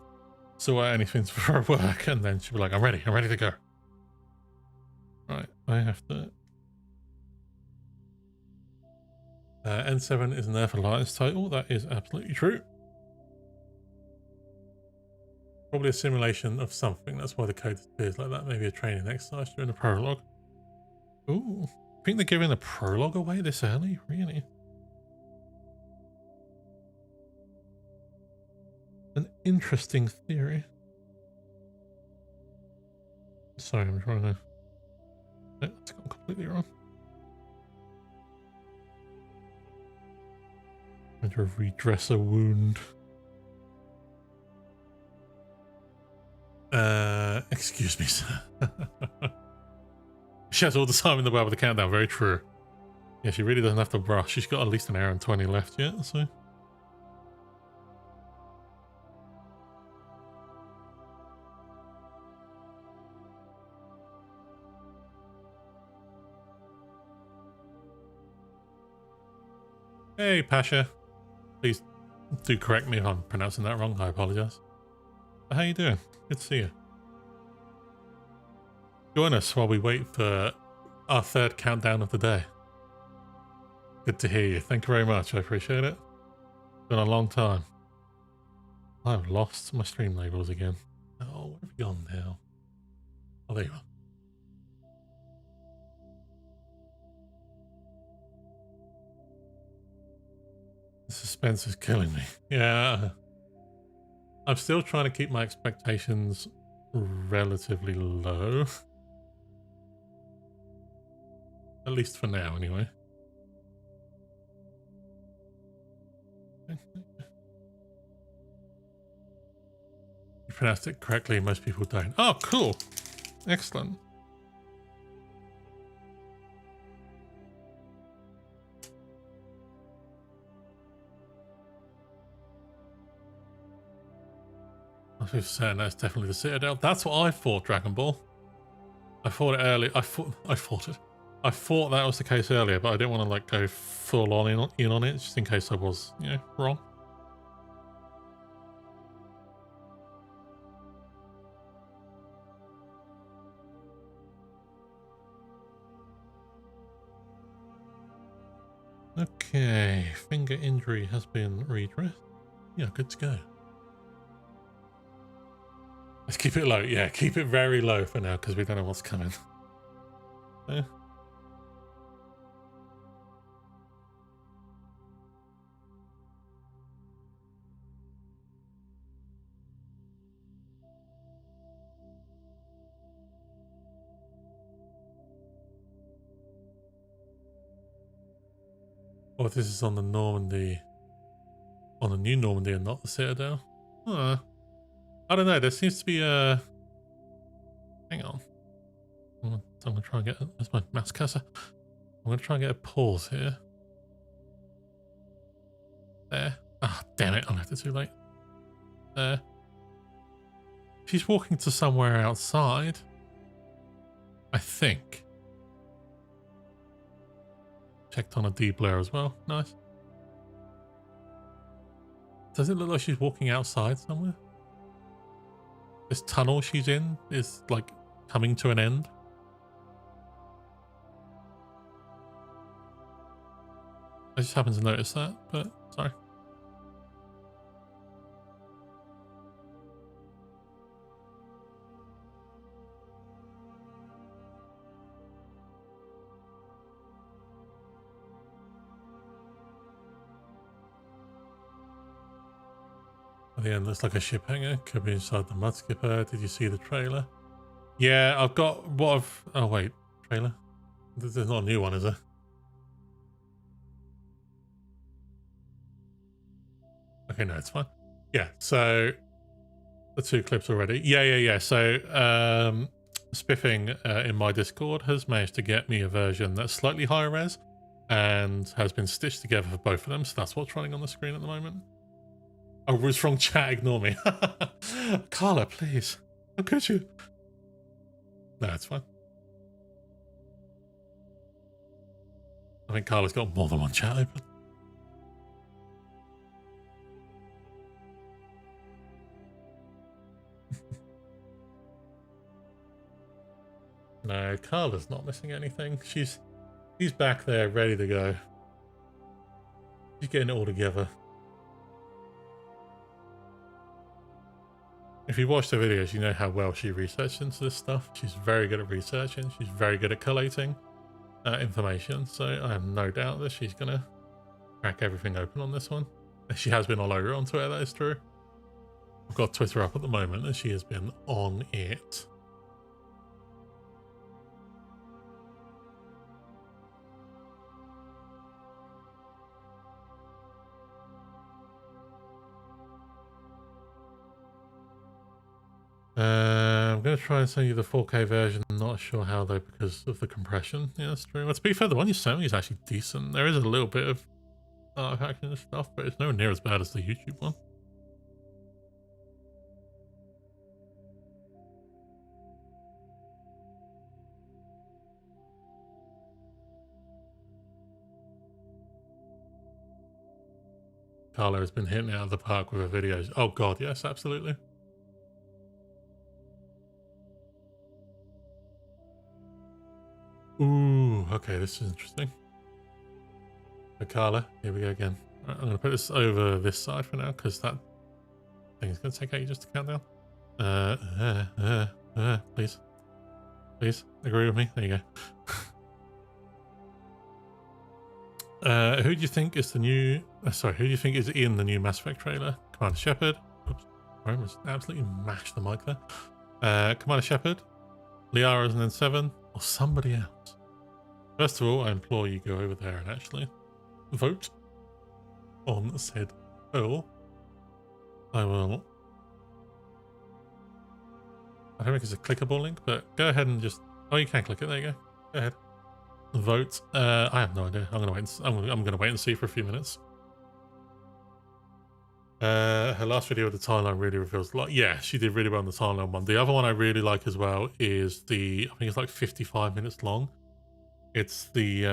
Sort out anything for her work, and then she'll be like, I'm ready to go. Right, I have to... N7 is an Earth Alliance title, that is absolutely true. Probably a simulation of something, that's why the code appears like that. Maybe a training exercise during the prologue. Ooh, I think they're giving the prologue away this early? Really? An interesting theory. Sorry, I'm trying to... No, that's gone completely wrong. I'm going to redress a wound. Excuse me, sir. She has all the time in the world with the countdown, very true. Yeah, she really doesn't have to rush. She's got at least an hour and 20 left yet, so... Hey, Pasha. Please do correct me if I'm pronouncing that wrong. I apologize. But how you doing? Good to see you. Join us while we wait for our third countdown of the day. Good to hear you. Thank you very much. I appreciate it. It's been a long time. I've lost my stream labels again. Oh, where have you gone now? Oh, there you are. The suspense is killing me. Yeah. I'm still trying to keep my expectations relatively low. At least for now, anyway. You pronounced it correctly, most people don't. Oh, cool. Excellent. I was saying that's definitely the Citadel. That's what I thought, Dragon Ball. I thought it earlier. I thought it. I thought that was the case earlier, but I didn't want to like go full on in on it, just in case I was, you know, wrong. Okay, finger injury has been redressed. Yeah, good to go. Let's keep it low. Yeah, keep it very low for now because we don't know what's coming. Yeah. Oh, this is on the Normandy, on the new Normandy and not the Citadel. I don't know. There seems to be a. Hang on. I'm gonna try and get. Where's my mouse cursor? I'm gonna try and get a pause here. There. Ah, damn it! I left it too late. There. She's walking to somewhere outside. I think. Checked on a D-blur as well. Nice. Does it look like she's walking outside somewhere? This tunnel she's in is like coming to an end. I just happened to notice that, but sorry. At the end, looks like a ship hangar. Could be inside the mud skipper. Did you see the trailer? Yeah, I've got what I've. Oh wait, trailer. There's not a new one, is there? Okay, no, it's fine. Yeah, so the 2 clips already. Yeah. So Spiffing in my Discord has managed to get me a version that's slightly higher res and has been stitched together for both of them. So that's what's running on the screen at the moment. Oh, was wrong chat, ignore me. Carla, please. How could you? No, it's fine. I think Carla's got more than one chat open. No, Carla's not missing anything. She's back there ready to go. She's getting it all together. If you watch the videos, you know how well she researched into this stuff. She's very good at researching. She's very good at collating information. So I have no doubt that she's going to crack everything open on this one. She has been all over on Twitter, that is true. I've got Twitter up at the moment and she has been on it. I'm going to try and send you the 4K version. Not sure how though because of the compression. Yeah, that's true. Well, to be fair, the one you sent me is actually decent. There is a little bit of artifacting and stuff, but it's nowhere near as bad as the YouTube one. Carla has been hitting it out of the park with her videos. Oh god, yes, absolutely. Ooh, okay, this is interesting. So Carla, here we go again. Right, I'm going to put this over this side for now because that thing's going to take ages to count down. Please. Please, agree with me. There you go. Who do you think is the new... sorry, who do you think is in the new Mass Effect trailer? Commander Shepard. Oops, I almost absolutely mashed the mic there. Commander Shepard, Liara's and then 7, or somebody else. First of all, I implore you go over there and actually vote on said poll. I don't think it's a clickable link, but go ahead and just... Oh, you can click it. There you go. Go ahead. Vote. I have no idea. I'm gonna wait. I'm gonna wait and see for a few minutes. Her last video with the timeline really reveals a lot. Yeah, she did really well on the timeline one. The other one I really like as well is I think it's like 55 minutes long. It's the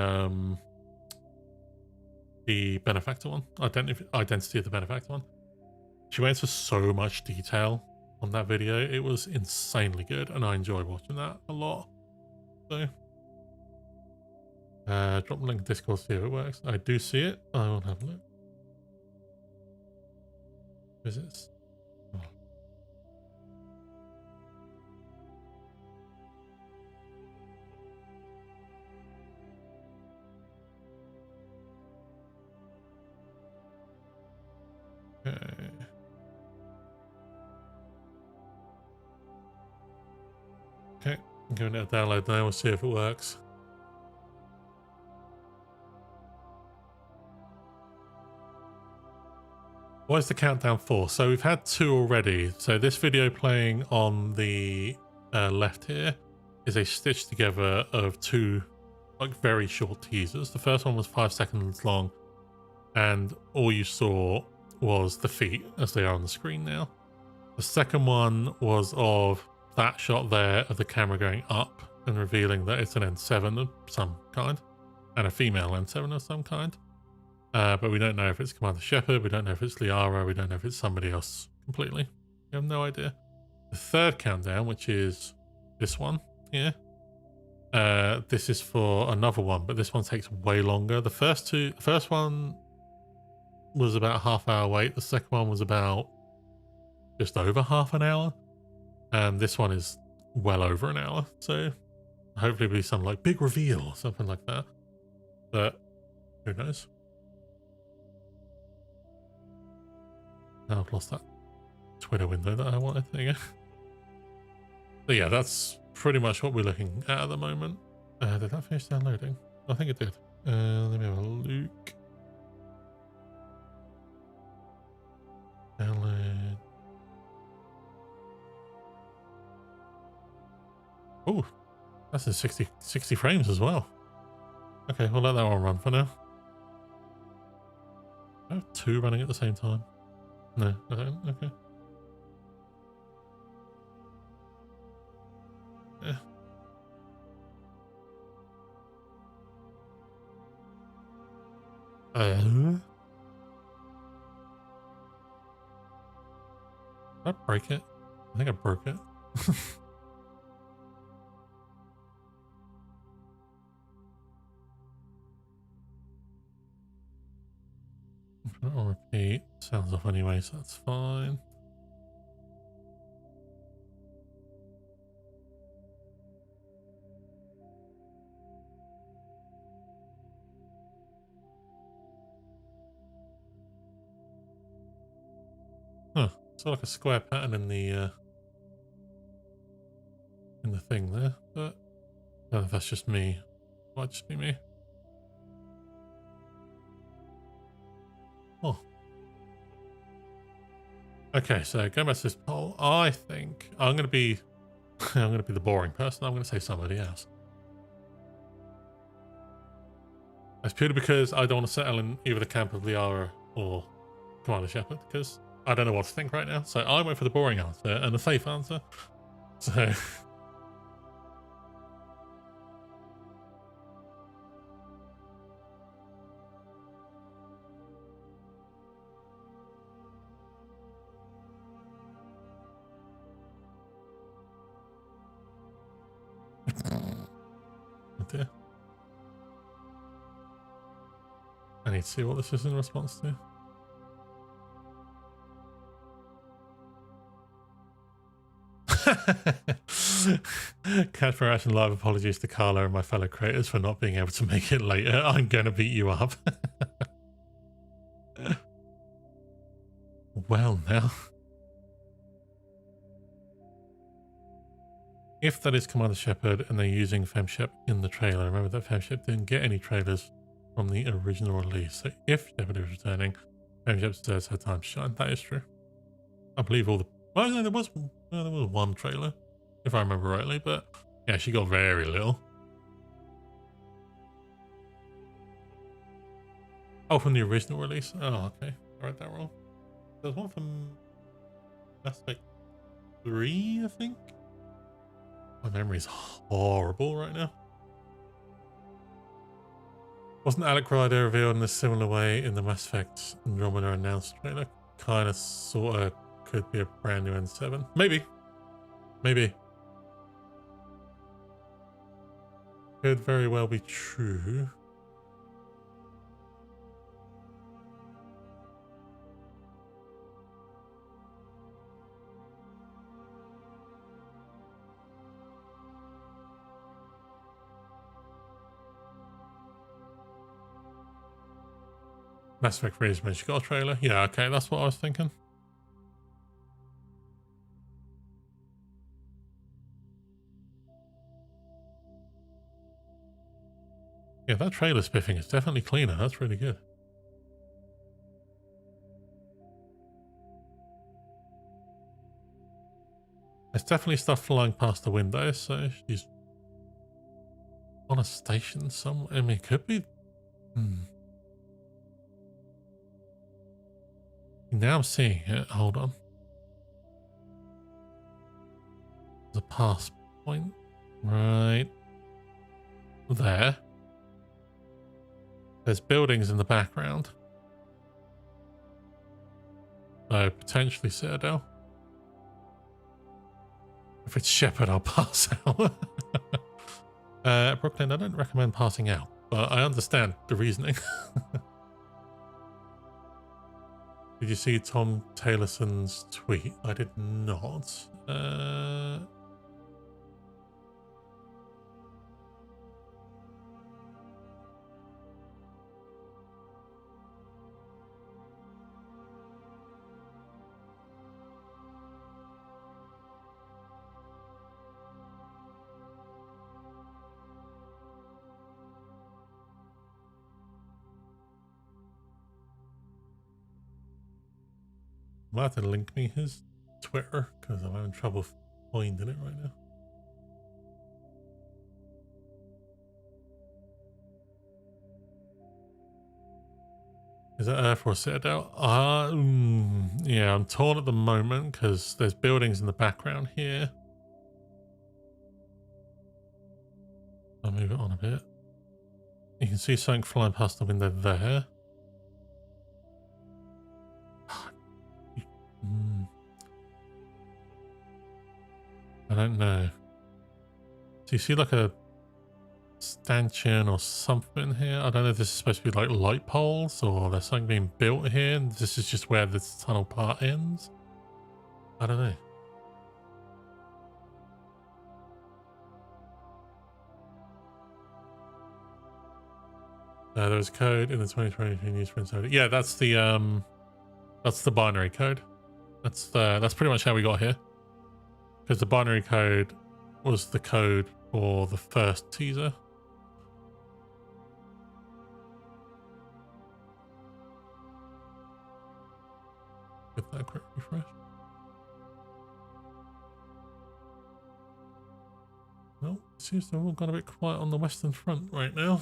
benefactor one, identity of the benefactor one. She went into so much detail on that video. It was insanely good, and I enjoyed watching that a lot. So, drop the link in Discord, see if it works. I do see it. I will have a look. Visits. Oh. Okay. Okay, I'm giving it a download now. We'll see if it works. What is the countdown for? So we've had 2 already. So this video playing on the left here is a stitch together of 2 like very short teasers. The first one was 5 seconds long, and all you saw was the feet as they are on the screen now. The second one was of that shot there of the camera going up and revealing that it's an N7 of some kind and a female N7 of some kind. But we don't know if it's Commander Shepard, we don't know if it's Liara, we don't know if it's somebody else completely. We have no idea. The third countdown, which is this one here, this is for another one, but this one takes way longer. The first one was about a half-hour wait. The second one was about just over half an hour, and this one is well over an hour. So hopefully it'll be some like big reveal or something like that. But who knows? Now I've lost that Twitter window that I wanted. There you go. So yeah, that's pretty much what we're looking at the moment. Did that finish downloading? I think it did. Let me have a look. Download. Oh, that's in 60 frames as well. Okay, we'll let that one run for now. I have 2 running at the same time. No, I don't. Okay. Yeah. Did I break it? I think I broke it. I'll repeat. Sounds off anyway, so that's fine. Huh. It's like a square pattern in the thing there, but I don't know if that's just me. It might just be me. Oh. Okay, so going back to this poll, I think I'm gonna be the boring person. I'm gonna say somebody else. That's purely because I don't want to settle in either the camp of Liara or Commander Shepard, because I don't know what to think right now. So I went for the boring answer and the safe answer. So dear. I need to see what this is in response to. Catch for Action Live apologies to Carla and my fellow creators for not being able to make it later. I'm gonna beat you up. Well now. If that is Commander Shepard and they're using FemShep in the trailer, remember that FemShep didn't get any trailers from the original release. So if Shepard is returning, FemShep deserves her time to shine. That is true. I believe all the... Well, no, there was one trailer, if I remember rightly, but yeah, she got very little. Oh, from the original release? Oh, okay. I read that wrong. There's one from Mass Effect 3, I think. My memory's horrible right now. Wasn't Alec Ryder revealed in a similar way in the Mass Effect Andromeda announced trailer? Kind of, sort of, could be a brand new N7. Maybe. Maybe. Could very well be true. Mass Effect 3 is mentioned. Got a trailer? Yeah, okay, that's what I was thinking. Yeah, that trailer spiffing is definitely cleaner. That's really good. There's definitely stuff flying past the window, so she's on a station somewhere. I mean, it could be. Now I'm seeing it. Hold on. There's a pass point right there. There's buildings in the background. So potentially Citadel. If it's Shepard, I'll pass out. Brooklyn, I don't recommend passing out, but I understand the reasoning. Did you see Tom Taylorson's tweet? I did not. Might have to link me his Twitter because I'm having trouble finding it right now. Is that Earth or Citadel? Yeah, I'm torn at the moment because there's buildings in the background here. I'll move it on a bit. You can see something flying past the window there. I don't know. So you see like a stanchion or something here? I don't know if this is supposed to be like light poles or there's something being built here and this is just where this tunnel part ends. I don't know. There was code in the 2023 news print. Yeah, that's the binary code. That's pretty much how we got here. Because the binary code was the code for the first teaser. Get that quick refresh. Well, it seems to have all gone a bit quiet on the Western Front right now.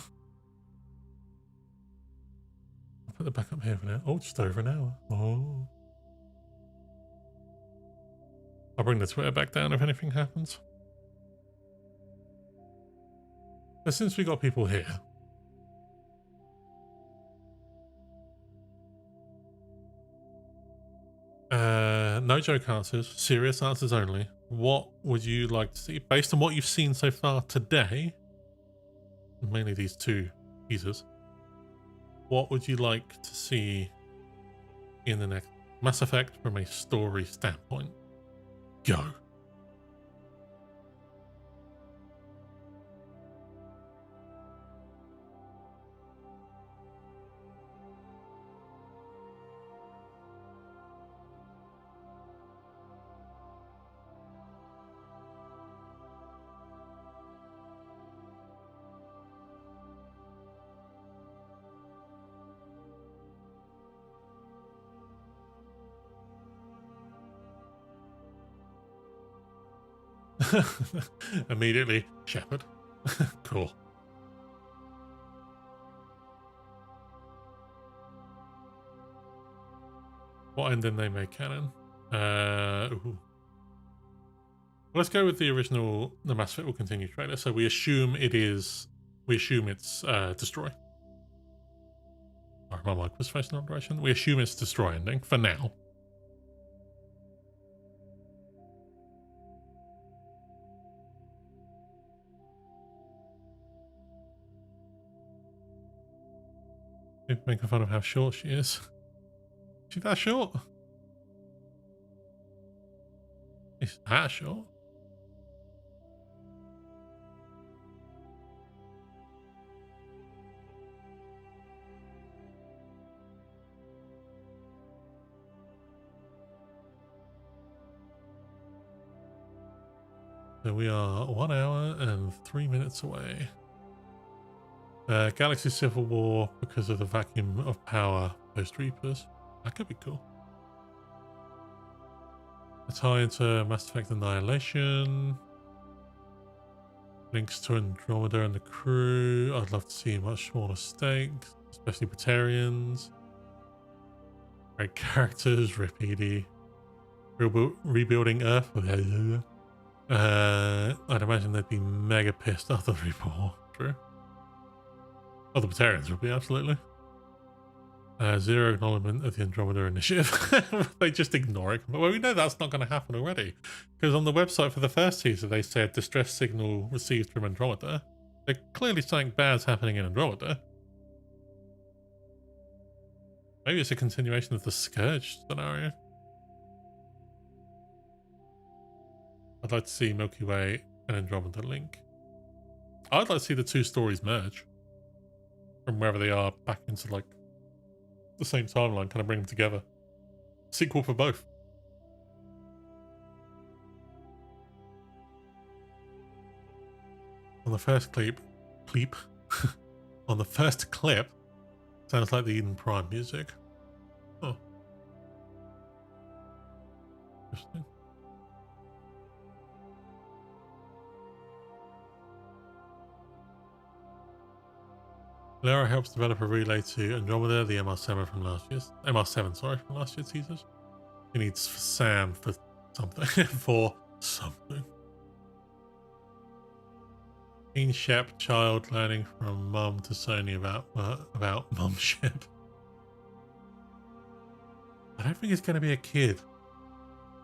I'll put it back up here for now. Oh, just over an hour. Oh. I'll bring the Twitter back down if anything happens. But since we got people here, no joke answers, serious answers only. What would you like to see based on what you've seen so far today? Mainly these two teasers. What would you like to see in the next Mass Effect from a story standpoint? Go. Immediately, Shepard. Cool. What ending they make canon? Ooh. Let's go with the original The Mass Effect Will Continue trailer. So we assume it's destroy. Sorry, my mic was facing the wrong direction. We assume it's destroy ending for now. People making fun of how short she is. She's that short? Is that short? So we are 1 hour and 3 minutes away. Galaxy Civil War because of the vacuum of power post Reapers. That could be cool. A tie into Mass Effect Annihilation. Links to Andromeda and the crew. I'd love to see much smaller stakes, especially Batarians. Great characters, Rip Edie. Rebuilding Earth. I'd imagine they'd be mega pissed after the Reaper. True. Oh, the Batarians would be, absolutely. Zero acknowledgement of the Andromeda initiative. They just ignore it. Well, we know that's not going to happen already. Because on the website for the first teaser, they said distress signal received from Andromeda. They're clearly something bad's happening in Andromeda. Maybe it's a continuation of the Scourge scenario. I'd like to see Milky Way and Andromeda link. I'd like to see the two stories merge. From wherever they are back into like the same timeline, kind of bring them together. Sequel for both. On the first clip, on the first clip, sounds like the Eden Prime music. Oh, interesting. Lara helps develop a relay to Andromeda, the MR7 from last year's teasers. He needs Sam for something. For something. Teen Shep child learning from mum to Sony about mumship. I don't think it's going to be a kid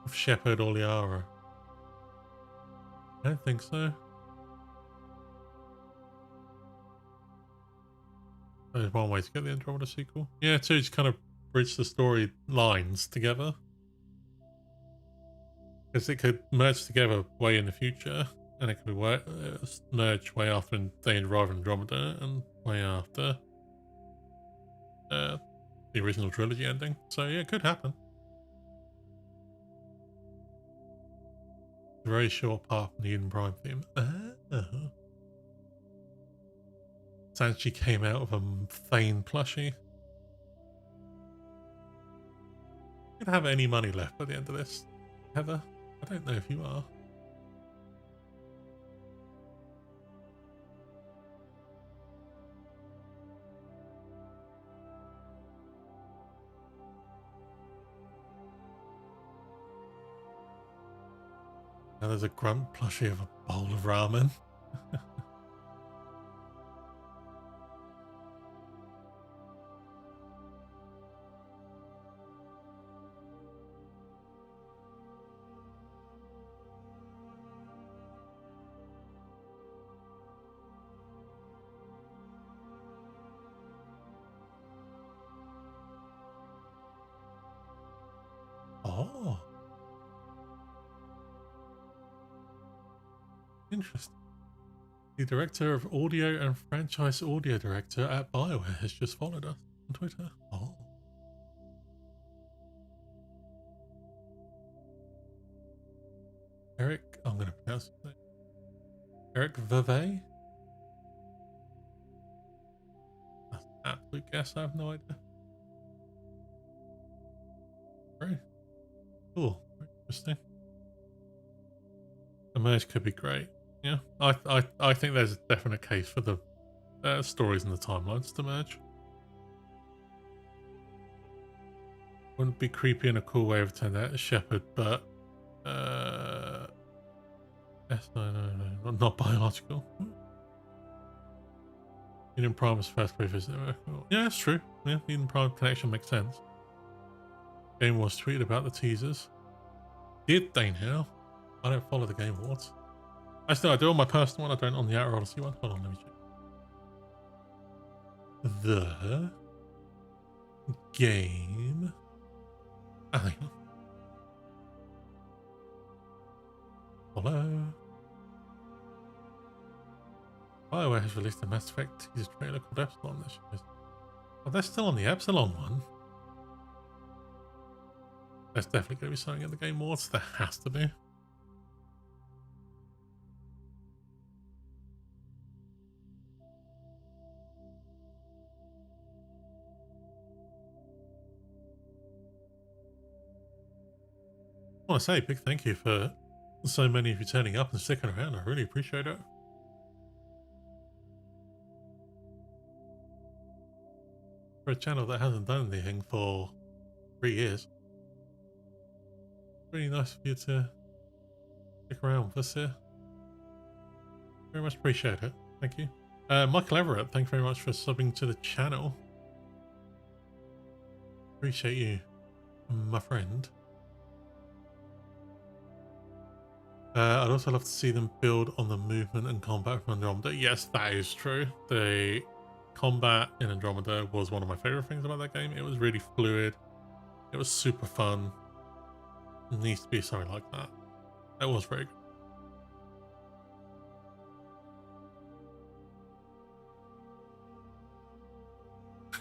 of Shepard or Liara. I don't think so. There's one way to get the Andromeda sequel. Yeah, to just kind of bridge the story lines together. Because it could merge together way in the future, and it could be merge way after they arrive in Andromeda, and way after the original trilogy ending. So yeah, it could happen. A very short part from the Eden Prime theme. Sanchi came out of a Thane plushie. You don't have any money left by the end of this, Heather. I don't know if you are. Now there's a grunt plushie of a bowl of ramen. Oh. Interesting. The director of audio and franchise audio director at BioWare has just followed us on Twitter. Oh. Eric, I'm going to pronounce his name. Eric Vevey? That's an absolute guess, I have no idea. Very cool. Very interesting. The merge could be great. Yeah, I think there's a definite case for the stories and the timelines to merge. Wouldn't be creepy in a cool way of turning out a shepherd, but yes, no, not biological. Eden Prime was first pre-visit. Yeah, that's true. Yeah, Eden Prime connection makes sense. Game Awards tweeted about the teasers. Did they now? I don't follow the Game Awards. Actually, I do on my personal one. I don't on the OuterOdyssey one. Hold on, let me check. The game. Hang on. Follow. BioWare has released a Mass Effect teaser trailer called Epsilon this year. Oh, they're still on the Epsilon one. There's definitely going to be something at the Game Awards. There has to be. I want to say a big thank you for so many of you turning up and sticking around. I really appreciate it. For a channel that hasn't done anything for 3 years. Really nice of you to stick around with us here. Very much appreciate it. Thank you. Michael Everett, thank you very much for subbing to the channel. Appreciate you, my friend. I'd also love to see them build on the movement and combat from Andromeda. Yes, that is true. The combat in Andromeda was one of my favorite things about that game. It was really fluid. It was super fun. It needs to be something like that. That was very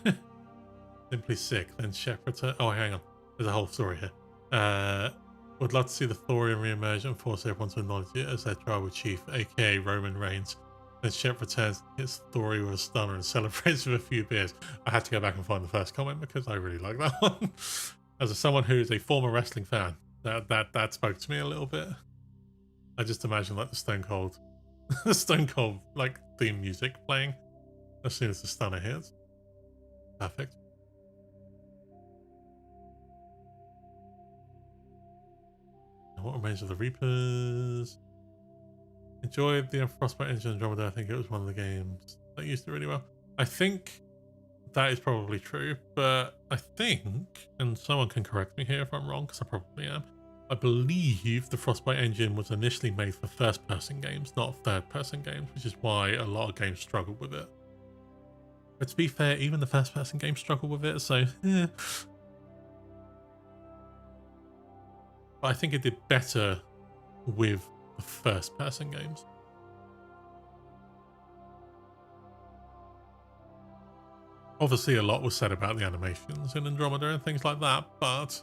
good. Simply sick, then Shepard. Oh, hang on. There's a whole story here. Would love to see the Thorium re-emerge and force everyone to acknowledge it as their tribal chief, aka Roman Reigns. Then Shep returns, hits Thori with a stunner and celebrates with a few beers. I had to go back and find the first comment because I really like that one. As someone who is a former wrestling fan, that spoke to me a little bit. I just imagine like the Stone Cold, the Stone Cold like theme music playing as soon as the stunner hits. Perfect. What remains of the Reapers? Enjoyed the Frostbite Engine Andromeda. I think it was one of the games that used it really well. I think that is probably true, but I think, and someone can correct me here if I'm wrong, because I probably am, I believe the Frostbite Engine was initially made for first-person games, not third-person games, which is why a lot of games struggle with it. But to be fair, even the first-person games struggle with it, so yeah. But I think it did better with the first-person games. Obviously, a lot was said about the animations in Andromeda and things like that, but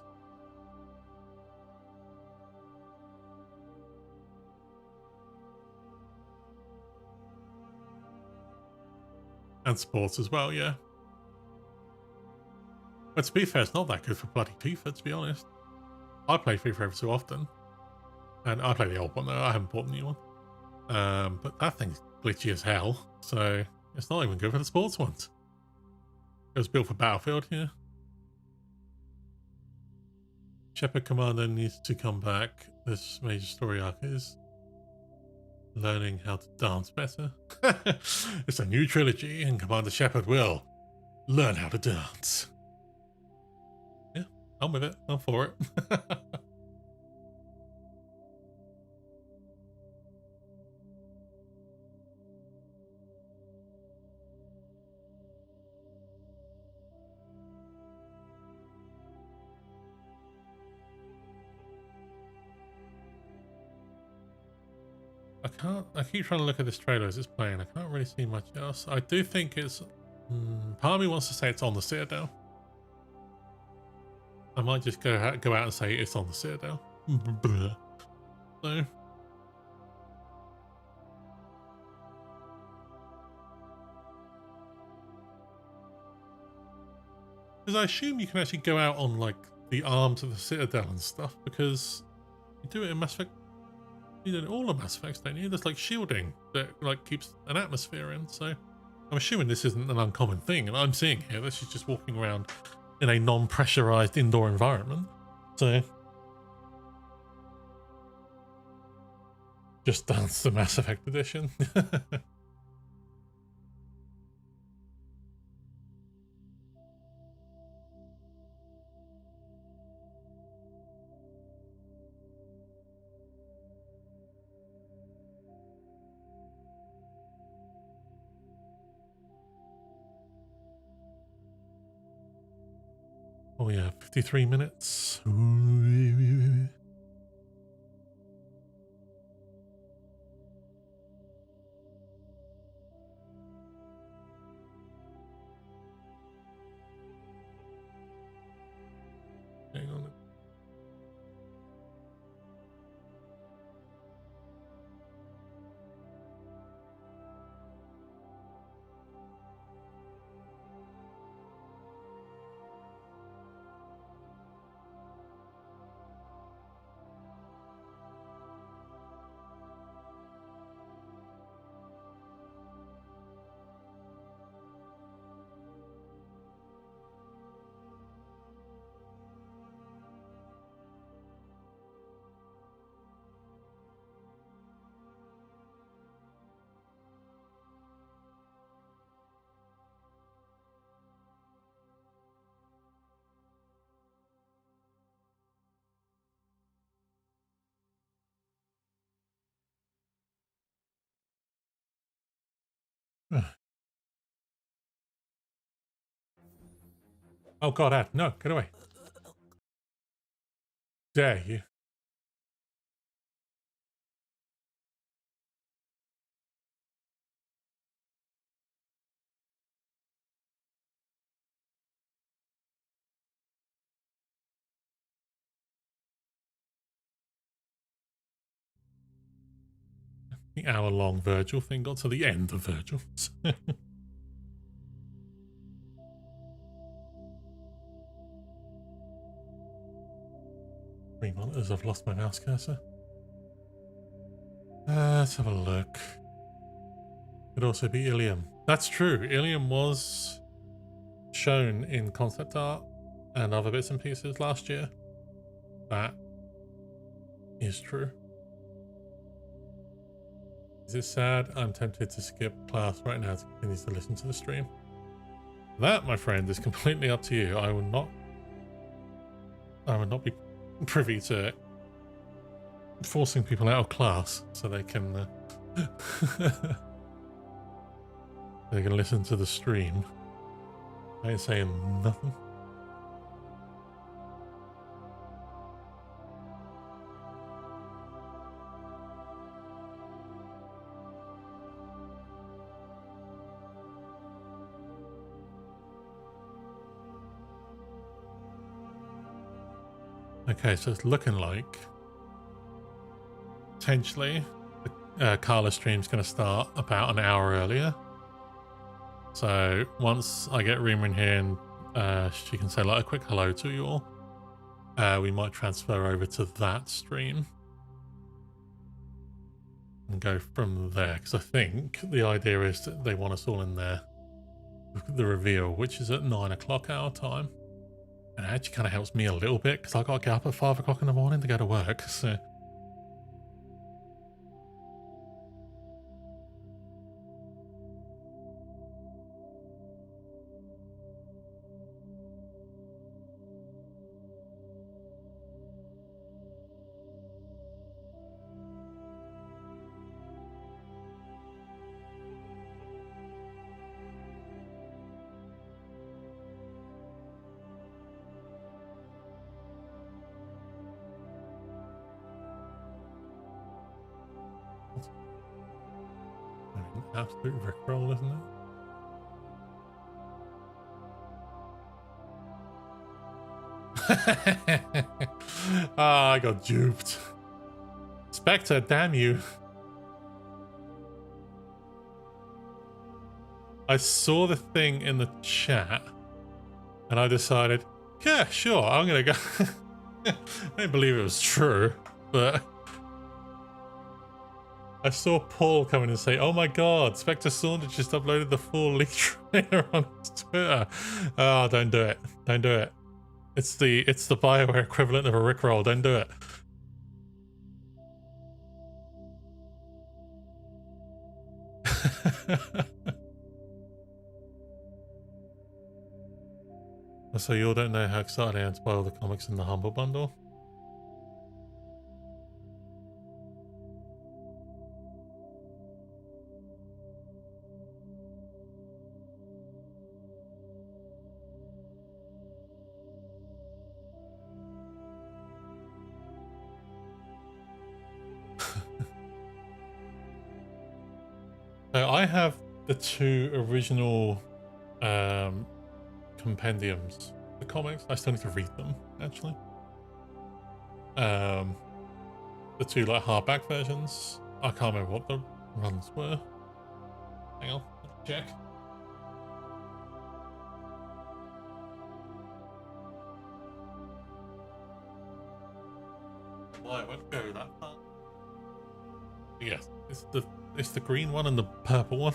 and sports as well, yeah. But to be fair, it's not that good for bloody FIFA, to be honest. I play FIFA every so often, and I play the old one though. I haven't bought the new one, but that thing's glitchy as hell, so it's not even good for the sports ones. It was built for Battlefield, yeah. Shepard Commander needs to come back. This major story arc is learning how to dance better. It's a new trilogy, and Commander Shepard will learn how to dance. I'm with it. I'm for it. I keep trying to look at this trailer as it's playing. I can't really see much else. I do think it's... part of me wants to say it's on the Citadel. I might just go out and say it's on the Citadel. So... because I assume you can actually go out on, like, the arms of the Citadel and stuff, because you do it in Mass Effect. You do it in all of Mass Effects, don't you? There's, like, shielding that, like, keeps an atmosphere in, so... I'm assuming this isn't an uncommon thing, and I'm seeing here that she's just walking around in a non-pressurized indoor environment. So just dance the Mass Effect edition. Oh yeah, 53 minutes. Hang on. Oh god, Ad, no, get away. Dare you. The hour-long Virgil thing got to the end of Virgil. Three monitors, I've lost my mouse cursor. Let's have a look. Could also be Ilium. That's true. Ilium was shown in concept art and other bits and pieces last year. That is true. Is it sad? I'm tempted to skip class right now to continue to listen to the stream. That, my friend, is completely up to you. I would not be privy to forcing people out of class so they can they can listen to the stream. I ain't saying nothing. Okay, so it's looking like potentially the Carla stream's going to start about an hour earlier. So once I get Reema in here and she can say like a quick hello to you all, we might transfer over to that stream and go from there. Because I think the idea is that they want us all in there. The reveal, which is at 9 o'clock our time. And it actually kind of helps me a little bit because I got to get up at 5 o'clock in the morning to go to work. So. Absolute rickroll, isn't it? Ah, I got duped. Spectre, damn you. I saw the thing in the chat and I decided, yeah, sure, I'm gonna go. I didn't believe it was true, but I saw Paul come in and say, "Oh my God, Spectre Saunders just uploaded the full leak trailer on his Twitter." Oh, don't do it! Don't do it! It's the BioWare equivalent of a Rickroll. Don't do it. So you all don't know how excited I am to buy all the comics in the Humble Bundle? So I have the 2 original compendiums, the comics. I still need to read them, actually. The 2 like hardback versions. I can't remember what the runs were. Hang on, let me check. Why won't go that far? Yes, it's the green one and the purple one.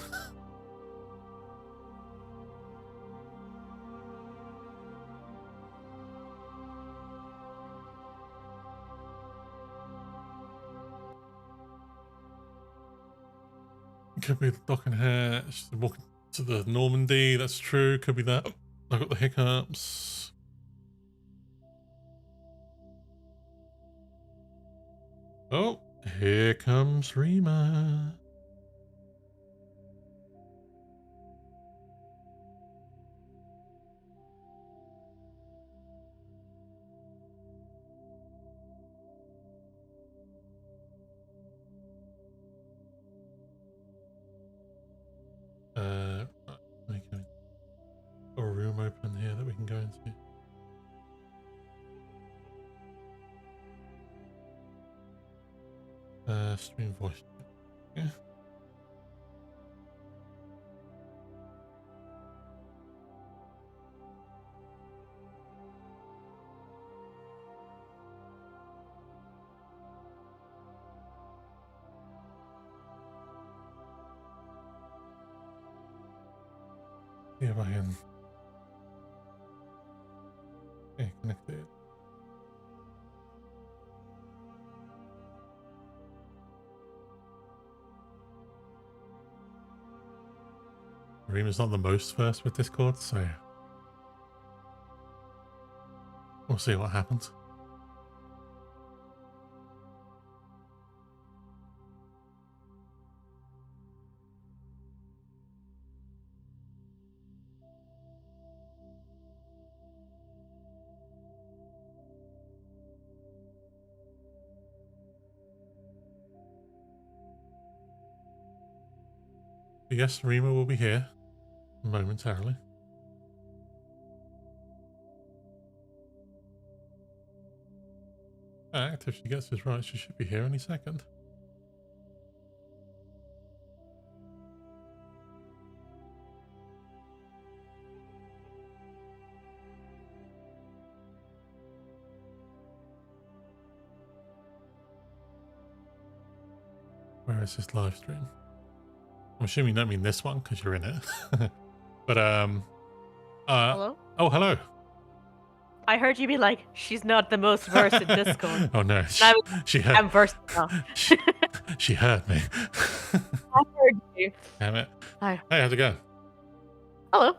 Could be the docking hatch, walking to the Normandy, that's true, could be that. I got the hiccups. Oh, here comes Rima. Make a room open here that we can go into. Stream voice. Yeah. See if I can. Okay, connected. Rima's not the most versed with Discord, so we'll see what happens. Yes, Rima will be here momentarily. In fact, if she gets this right, she should be here any second. Where is this live stream? I'm assuming you don't mean this one because you're in it. But Hello? Oh, hello. I heard you be like, she's not the most versed in Discord. Oh no, she heard. I'm versed now. she heard me. I heard you. Damn it. Hi. Hey, how's it going? Hello.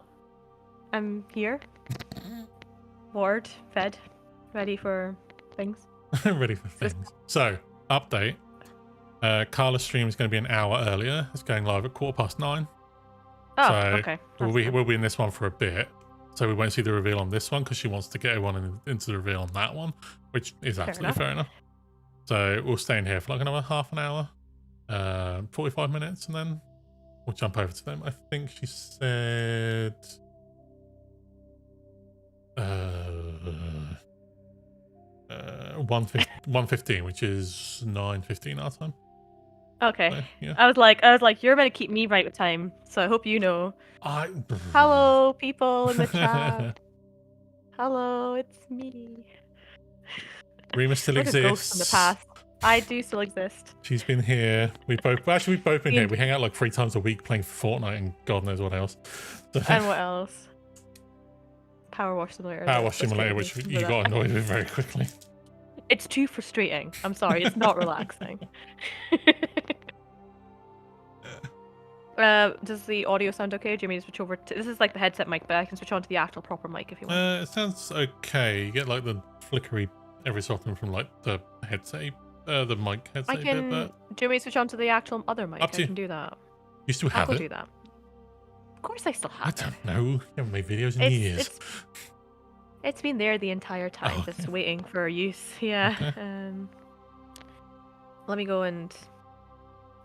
I'm here. Bored, fed, ready for things. Ready for things. So, update. Carla's stream is going to be an hour earlier. It's going live at 9:15. Oh, So okay. we'll be in this one for a bit. So we won't see the reveal on this one because she wants to get everyone into the reveal on that one, which is absolutely fair enough. So we'll stay in here for like another half an hour, 45 minutes, and then we'll jump over to them. I think she said 1:15, which is 9:15 our time. Okay. So, yeah. I was like, you're about to keep me right with time, so I hope you know. Hello, people in the chat. Hello, it's me. Rima still like exists. A ghost from the past. I do still exist. She's been here. We've both been here. We hang out like 3 times a week playing Fortnite and God knows what else. And what else? Power Wash Simulator. Power Wash Simulator, which you got annoyed with very quickly. It's too frustrating. I'm sorry, it's not relaxing. Does the audio sound okay? Do you mean to switch over to... This is like the headset mic, but I can switch on to the actual proper mic if you want. It sounds okay. You get like the flickery every so often from like the headset, the mic headset. I can... bit, but... Do you want me to switch on to the actual other mic? Up to I you. can do that. You still have I it? will do that. Of course I still have it. I don't know. You haven't made videos in years. It's been there the entire time, okay. just waiting for use. Yeah. Okay. Let me go and...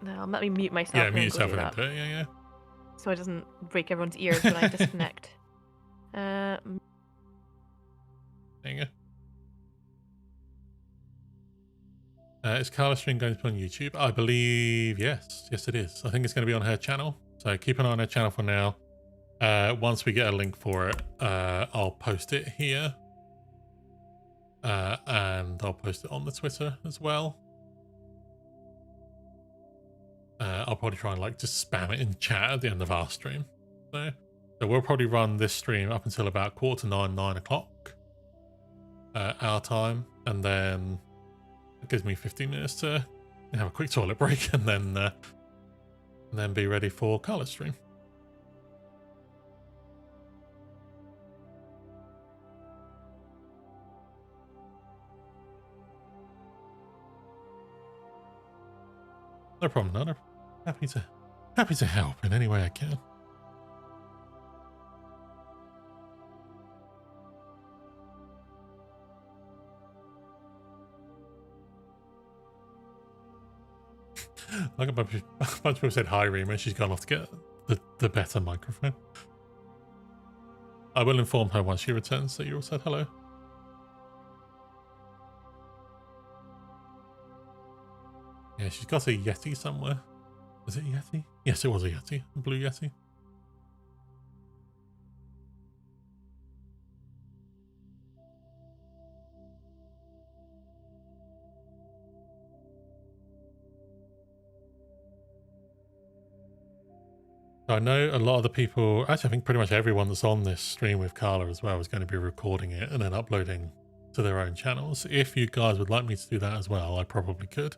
No, let me mute myself. Yeah, mute and yourself do and that. then do it. Yeah. So it doesn't break everyone's ears when I disconnect. There you go. Is Carla's stream going to be on YouTube? I believe yes. Yes, it is. I think it's going to be on her channel. So keep an eye on her channel for now. Once we get a link for it, I'll post it here. And I'll post it on the Twitter as well. I'll probably try and like just spam it in chat at the end of our stream. So we'll probably run this stream up until about 8:45, 9 o'clock our time, and then it gives me 15 minutes to have a quick toilet break, and then be ready for Carla's stream. No problem, Nana. Happy to help in any way I can. Like a bunch of people said hi, Rima. She's gone off to get the better microphone. I will inform her once she returns that you all said hello. Yeah, she's got a Yeti somewhere. Was it a Yeti? Yes, it was a Yeti. A blue Yeti. I know a lot of the people, actually I think pretty much everyone that's on this stream with Carla as well is going to be recording it and then uploading to their own channels. If you guys would like me to do that as well, I probably could.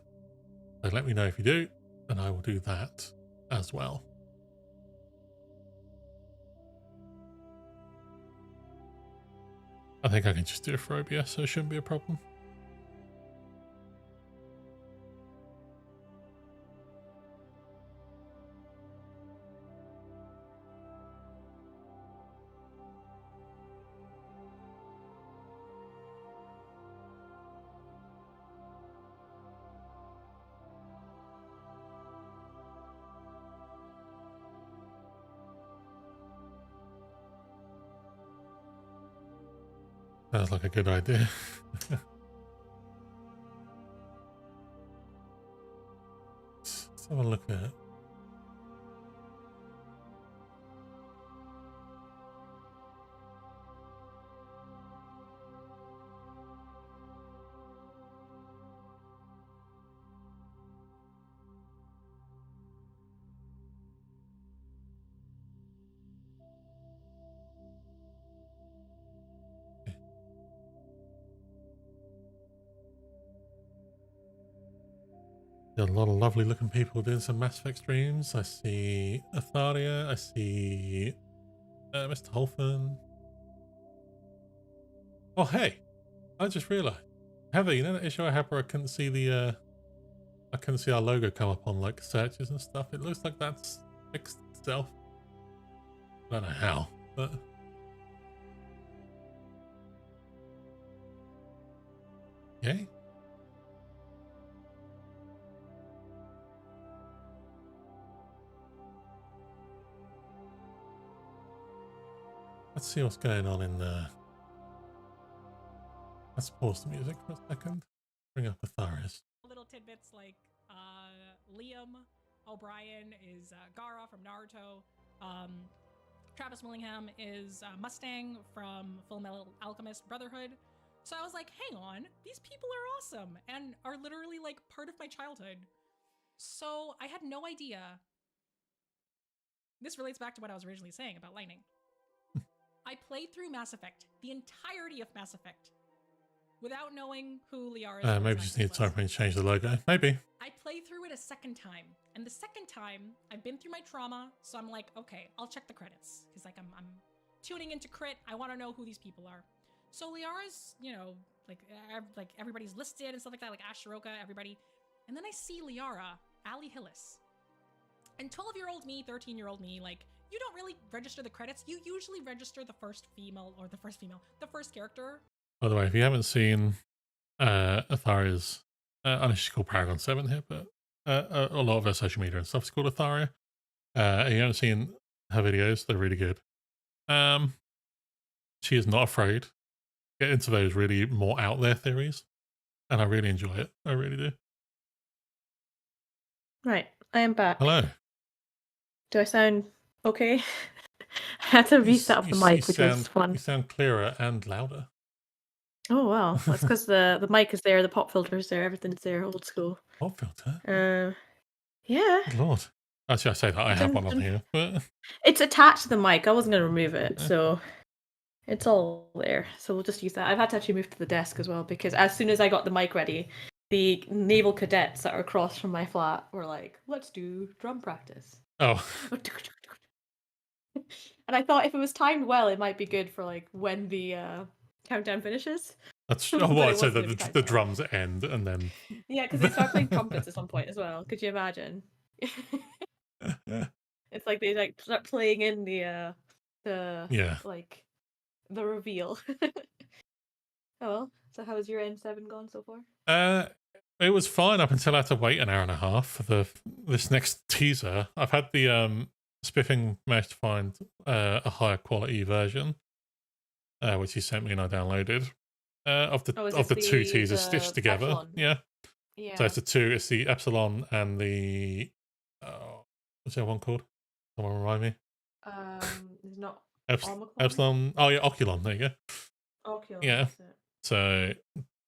So let me know if you do, and I will do that as well. I think I can just do it for OBS, so it shouldn't be a problem. Sounds like a good idea. Let's have a look at it. Got a lot of lovely looking people doing some Mass Effect streams. I see Atharia, I see Mr. Holfen. Oh hey, I just realised. Heather, you know that issue I had where I couldn't see our logo come up on like searches and stuff? It looks like that's fixed itself. I don't know how, but yay. Let's see what's going on in there. Let's pause the music for a second. Bring up Atharia's. Little tidbits like Liam O'Brien is Gara from Naruto. Travis Willingham is Mustang from Full Metal Alchemist Brotherhood. So I was like, hang on, these people are awesome and are literally like part of my childhood. So I had no idea. This relates back to what I was originally saying about lightning. I played through Mass Effect, the entirety of Mass Effect, without knowing who Liara's voice Maybe just need was. time for me to change the logo. Maybe. I played through it a second time, and the second time I've been through my trauma, so I'm like, okay, I'll check the credits because like I'm tuning into crit. I want to know who these people are. So Liara's, you know, like everybody's listed and stuff like that, like Ashiroka, everybody, and then I see Liara, Ali Hillis, and 12-year-old me, 13-year-old me, like. You don't really register the credits. You usually register the first character. By the way, if you haven't seen Atharia's, I know she's called Paragon 7 here, but a lot of her social media and stuff is called Atharia. And you haven't seen her videos, they're really good. She is not afraid to get into those really more out there theories, and I really enjoy it. I really do. Right, I am back. Hello. Do I sound okay? I had to reset up the mic, which was fun. You sound clearer and louder. Oh wow, that's because the mic is there, the pop filter is there, everything's there, old school. Pop filter? Yeah. Good Lord. Actually, I say that I have one on here, but it's attached to the mic. I wasn't going to remove it, so it's all there. So we'll just use that. I've had to actually move to the desk as well because as soon as I got the mic ready, the naval cadets that are across from my flat were like, "Let's do drum practice." Oh. And I thought if it was timed well, it might be good for like when the countdown finishes. That's so the drums end and then. Yeah, because they start playing trumpets at some point as well. Could you imagine? It's like they like start playing in the like the reveal. Oh well. So how has your N7 gone so far? It was fine up until I had to wait an hour and a half for this next teaser. I've had the Spiffing managed to find a higher quality version, which he sent me and I downloaded. Of the two teasers stitched together. Epsilon. Yeah. So it's it's the Epsilon and the what's that one called? Someone remind me. It's not Epsilon. Oh yeah, Oculon. There you go. Oculon. Yeah. That's it. So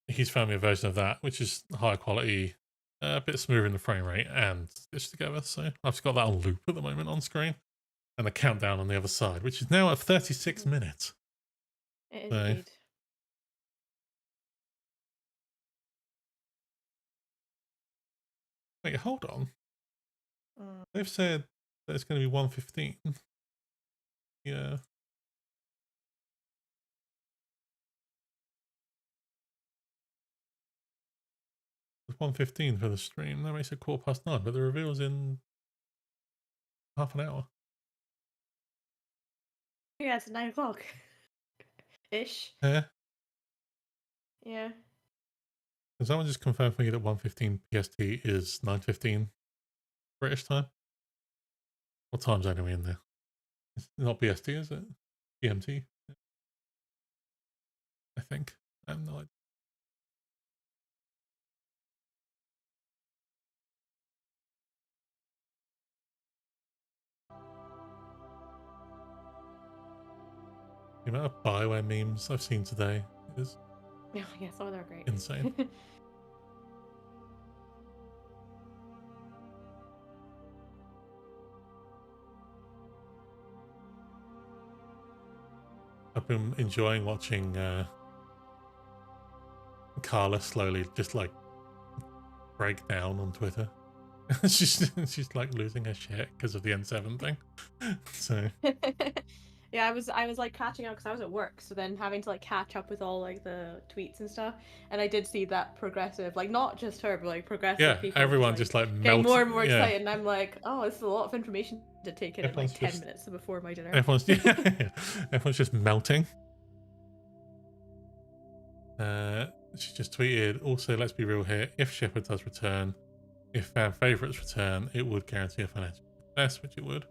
he's found me a version of that, which is higher quality, a bit smoother in the frame rate, and stitched together. So I've just got that on loop at the moment on screen, and the countdown on the other side, which is now at 36 minutes. It is indeed. Wait, hold on. They've said that it's going to be 1:15. Yeah. It's 1:15 for the stream. That makes it 9:15, but the reveal's in half an hour. Yeah, it's 9 o'clock. Ish. Yeah. Yeah. Can someone just confirm for me that 1:15 PST is 9:15 British time? What time zone are we in there? It's not BST, is it? GMT? I think. I have no idea. The amount of Bioware memes I've seen today is some of them are great. Insane. I've been enjoying watching Carla slowly just like break down on Twitter. she's like losing her shit because of the N7 thing. So yeah, I was like catching up because I was at work, so then having to like catch up with all like the tweets and stuff, and I did see that progressive, like not just her, but like progressive people. Everyone just like getting melts, more and more excited, and I'm like, oh, this is a lot of information to take in like 10 minutes before my dinner. Everyone's just melting. She just tweeted, also, let's be real here, if Shepard does return, if fan favourites return, it would guarantee a financial success, which it would.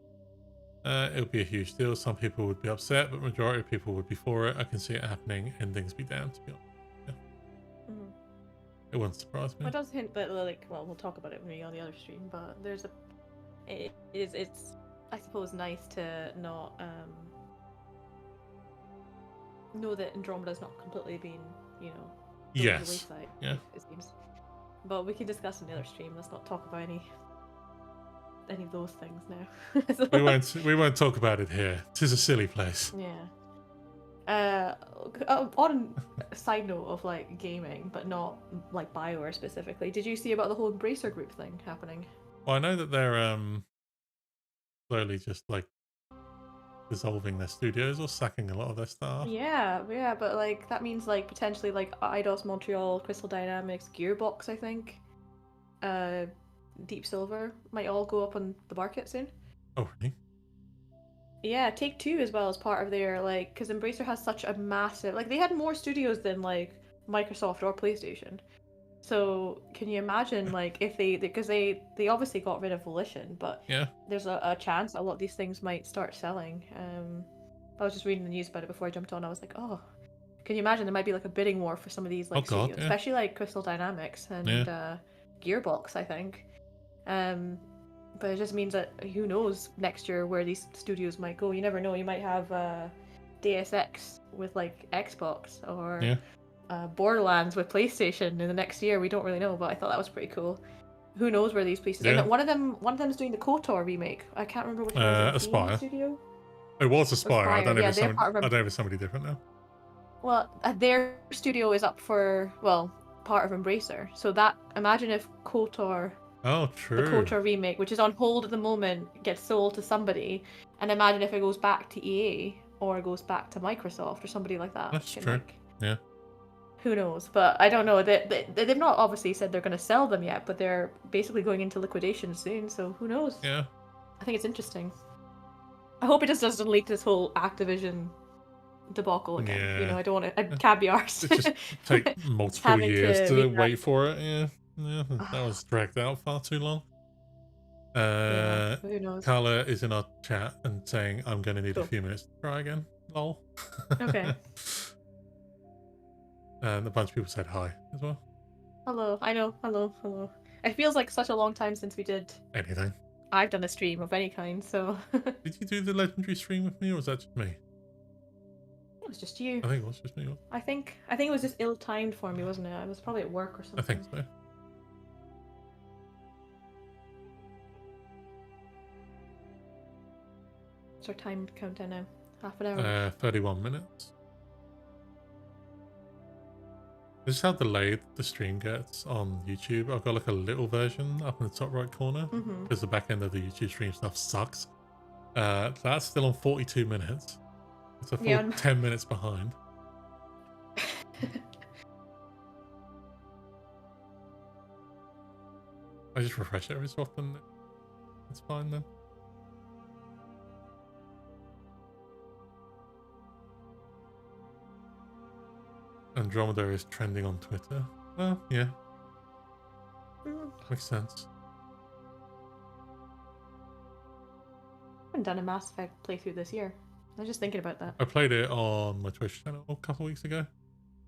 It would be a huge deal. Some people would be upset, but majority of people would be for it. I can see it happening, endings be down, to be honest. Yeah. It wouldn't surprise me. Well, it does hint that, like, well, we'll talk about it maybe on the other stream, but there's it's I suppose nice to not know that Andromeda's not completely been, you know, go to the Yes. wayside. Yeah. It seems. But we can discuss in the other stream. Let's not talk about any of those things now. So- We won't talk about it here. It is a silly place. Yeah. On a side note of like gaming, but not like BioWare specifically, did you see about the whole Embracer Group thing happening? Well, I know that they're slowly just like dissolving their studios or sacking a lot of their staff. Yeah, but like that means like potentially like Eidos Montreal, Crystal Dynamics, Gearbox, I think, Deep Silver might all go up on the market soon. Oh, really? Yeah, Take-Two as well as part of their like, because Embracer has such a massive like they had more studios than like Microsoft or PlayStation. So can you imagine like if because they obviously got rid of Volition, but Yeah. there's a chance a lot of these things might start selling. I was just reading the news about it before I jumped on. I was like, oh, can you imagine there might be like a bidding war for some of these like God, studios, yeah. especially like Crystal Dynamics and Gearbox, I think. But it just means that who knows next year where these studios might go. You never know. You might have Deus Ex with like Xbox or Borderlands with PlayStation in the next year. We don't really know, but I thought that was pretty cool. Who knows where these places? Yeah. And one of them is doing the KOTOR remake. I can't remember which one. Aspire. Studio. It was Aspire. I don't know if they're part of I don't know if somebody different now. Well, their studio is up for part of Embracer. So that imagine if KOTOR. Oh, true. The KOTOR remake, which is on hold at the moment, gets sold to somebody, and imagine if it goes back to EA or goes back to Microsoft or somebody like that. That's true. Yeah. Who knows? But I don't know. They've not obviously said they're going to sell them yet, but they're basically going into liquidation soon. So who knows? Yeah. I think it's interesting. I hope it just doesn't leak this whole Activision debacle again. Yeah. You know, I don't want to. I can't be arsed. It just take multiple years to wait for it. Yeah. Yeah, that was dragged out far too long. Who knows? Carla is in our chat and saying, I'm going to need a few minutes to try again. Lol. Okay. And a bunch of people said hi as well. Hello. I know. Hello. It feels like such a long time since we did anything. I've done a stream of any kind, so... Did you do the legendary stream with me, or was that just me? It was just you. I think it was just me. I think it was just ill-timed for me, wasn't it? I was probably at work or something. I think so. What's our time countdown now? Half an hour? 31 minutes. This is how delayed the stream gets on YouTube. I've got like a little version up in the top right corner because the back end of the YouTube stream stuff sucks. That's still on 42 minutes. It's a full 10 minutes behind. I just refresh it every so often. It's fine then. Andromeda is trending on Twitter. Oh, yeah. Makes sense. I haven't done a Mass Effect playthrough this year. I was just thinking about that. I played it on my Twitch channel a couple weeks ago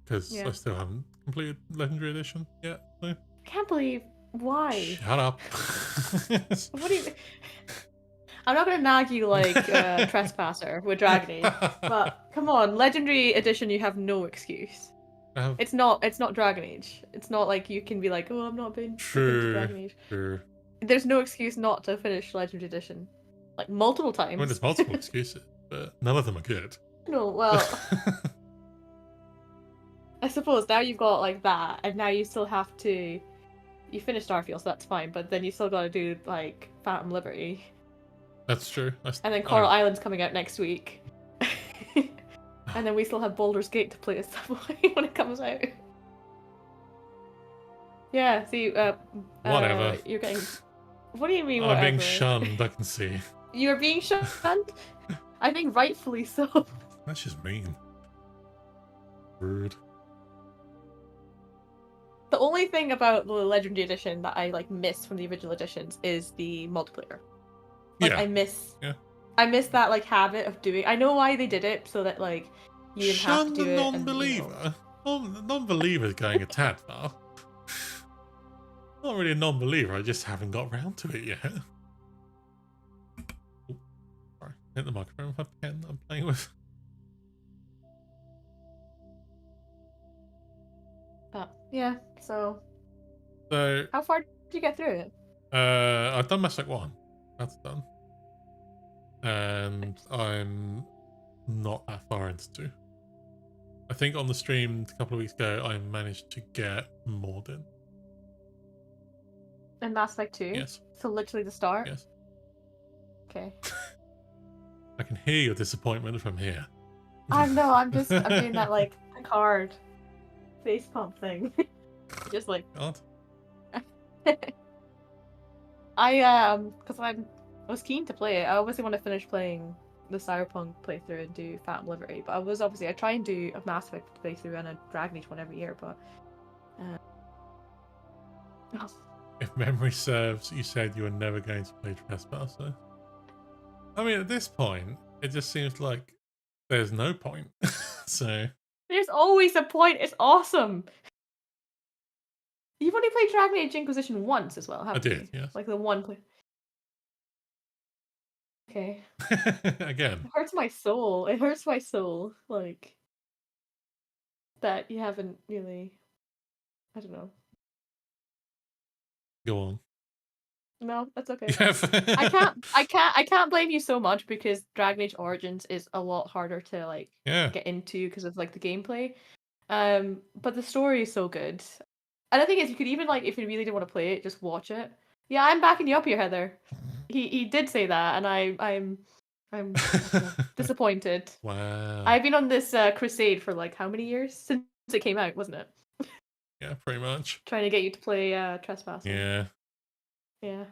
because I still haven't completed Legendary Edition yet. So. I can't believe why. Shut up. What do you? I'm not gonna nag you like Trespasser with Dragon Age, but come on, Legendary Edition, you have no excuse. It's not Dragon Age. It's not like you can be like, oh, I'm not been Dragon Age. True. There's no excuse not to finish Legendary Edition, like multiple times. I mean, there's multiple excuses, but none of them are good. No, well, I suppose now you've got like that, and now you still have to. You finished Starfield, so that's fine, but then you still got to do like Phantom Liberty. That's true. And then Coral Island's coming out next week. And then we still have Baldur's Gate to play at some point when it comes out. Yeah, see, whatever. You're getting... What do you mean, I'm whatever? being shunned, I can see. You're being shunned? I think rightfully so. That's just mean. Rude. The only thing about the Legendary Edition that I like miss from the original editions is the multiplayer. Like, yeah. I miss that like habit of doing. I know why they did it, so that like you didn't have to do it. Non-believer. Non-believer is going a tad far. Not really a non-believer. I just haven't got around to it yet. Oh, sorry, hit the microphone with my pen that I'm playing with. Yeah. So So how far did you get through it? I've done Mass Effect 1. That's done. And I'm not that far into 2. I think on the stream a couple of weeks ago, I managed to get Morden. In Mass Effect 2? Yes. So literally the start? Yes. Okay. I can hear your disappointment from here. I know, I'm doing that like card face pump thing. Just like God. because I was keen to play it. I obviously want to finish playing the Cyberpunk playthrough and do Phantom Liberty, but I try and do a Mass Effect playthrough and a Dragon Age one every year, but If memory serves, you said you were never going to play Trespasser. I mean, at this point, it just seems like there's no point. So there's always a point. It's awesome. You've only played Dragon Age Inquisition once as well, haven't you? I did, yes. Like the one play. Okay. Again. It hurts my soul. It hurts my soul. Like that you haven't really. I don't know. Go on. No, that's okay. Yeah. I can't blame you so much because Dragon Age Origins is a lot harder to like get into because of like the gameplay. But the story is so good. And the thing is, you could even like if you really didn't want to play it, just watch it. Yeah, I'm backing you up here, Heather. He did say that, and I'm disappointed. Wow. I've been on this crusade for like how many years since it came out, wasn't it? Yeah, pretty much. Trying to get you to play Trespassing. Yeah. Yeah.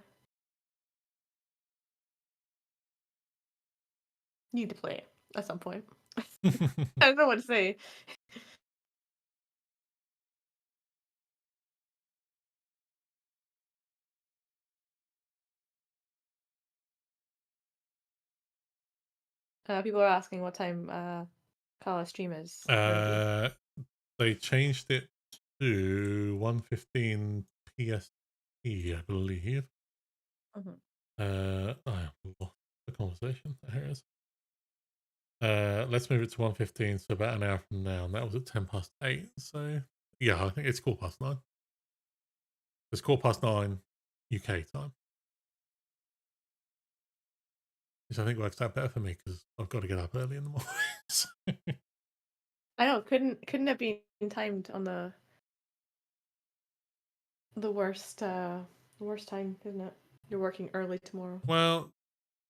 Need to play it at some point. I don't know what to say. People are asking what time Kala's stream is. They changed it to 1:15 PST, I believe. I lost the conversation. Here it is. Let's move it to 1:15, so about an hour from now, and that was at 8:10. So yeah, I think it's 9:15. It's 9:15 UK time, which I think works out better for me because I've got to get up early in the morning. I know, couldn't have been timed on the worst time, isn't it? You're working early tomorrow. Well,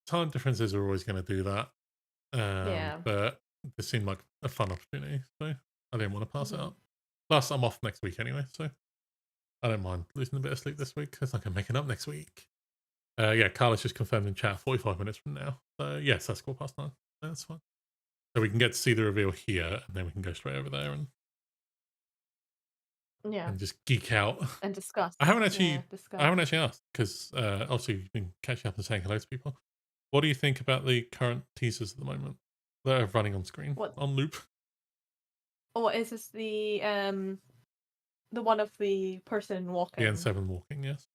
time differences are always going to do that. Yeah. But this seemed like a fun opportunity, so I didn't want to pass it up. Plus, I'm off next week anyway, so I don't mind losing a bit of sleep this week because I can make it up next week. Yeah, Carla's just confirmed in chat 45 minutes from now. So yes, that's 9:15. That's fine. So we can get to see the reveal here, and then we can go straight over there and just geek out and discuss. I haven't actually asked because obviously you've been catching up and saying hello to people. What do you think about the current teasers at the moment that are running on screen on loop? Oh, is this the one of the person walking? The N7 walking, yes.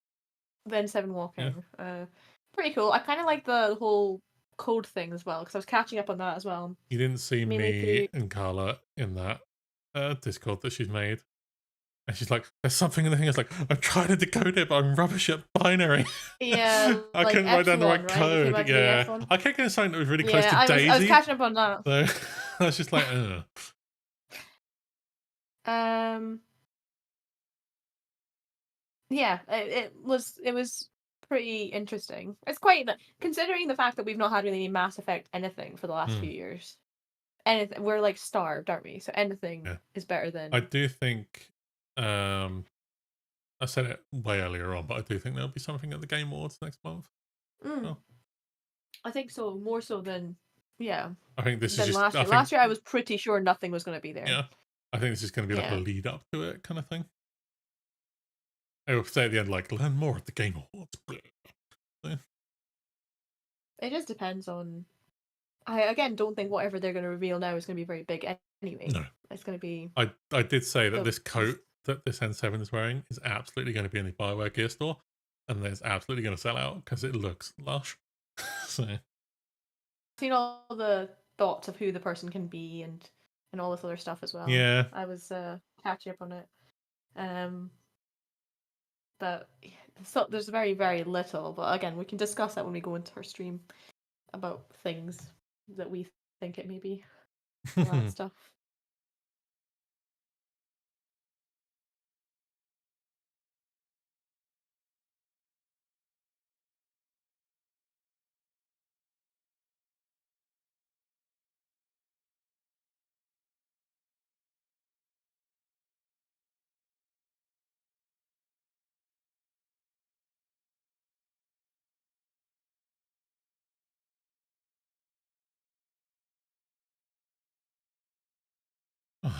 The N7 walking. Yeah. Pretty cool. I kind of like the whole code thing as well because I was catching up on that as well. You didn't see me and Carla in that Discord that she's made. And she's like, there's something in the thing. It's like, I'm trying to decode it, but I'm rubbish at binary. Yeah. I couldn't write down the right code. Yeah. I kept getting something that was really close to Daisy. I was catching up on that. So I was just like, ugh. Yeah, it was pretty interesting. It's quite considering the fact that we've not had really any Mass Effect anything for the last few years. And we're like starved, aren't we? So anything is better than. I do think. I said it way earlier on, but I do think there'll be something at the Game Awards next month. I think so, more so than I think this is just last year. Last year, I was pretty sure nothing was going to be there. Yeah, I think this is going to be like a lead up to it kind of thing. I will say at the end, like, learn more at the Game Awards. It just depends on. I again don't think whatever they're going to reveal now is going to be very big anyway. No, it's going to be. I did say that this coat that this N7 is wearing is absolutely going to be in the Bioware gear store, and it's absolutely going to sell out because it looks lush. So, seen all the thoughts of who the person can be and all this other stuff as well. Yeah, I was catching up on it. But so there's very, very little. But again, we can discuss that when we go into our stream about things that we think it may be. All that stuff. Right.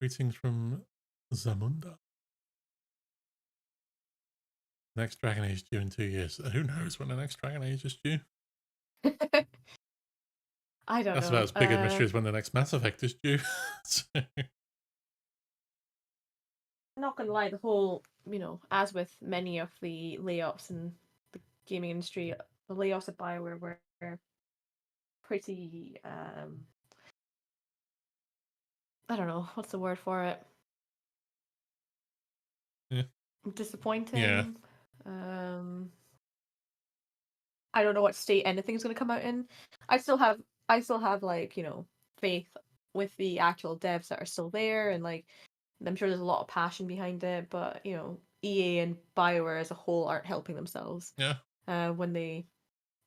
Greetings from Zamunda. Next Dragon Age due in 2 years. Who knows when the next Dragon Age is due? I don't That's know. about as big a mystery as when the next Mass Effect is due. So, I'm not gonna lie, the whole, as with many of the layoffs in the gaming industry, the layoffs at BioWare were pretty I don't know, what's the word for it? Yeah. Disappointing. Yeah. I don't know what state anything's gonna come out in. I still have like, faith with the actual devs that are still there, and like I'm sure there's a lot of passion behind it, but EA and BioWare as a whole aren't helping themselves. Yeah. When they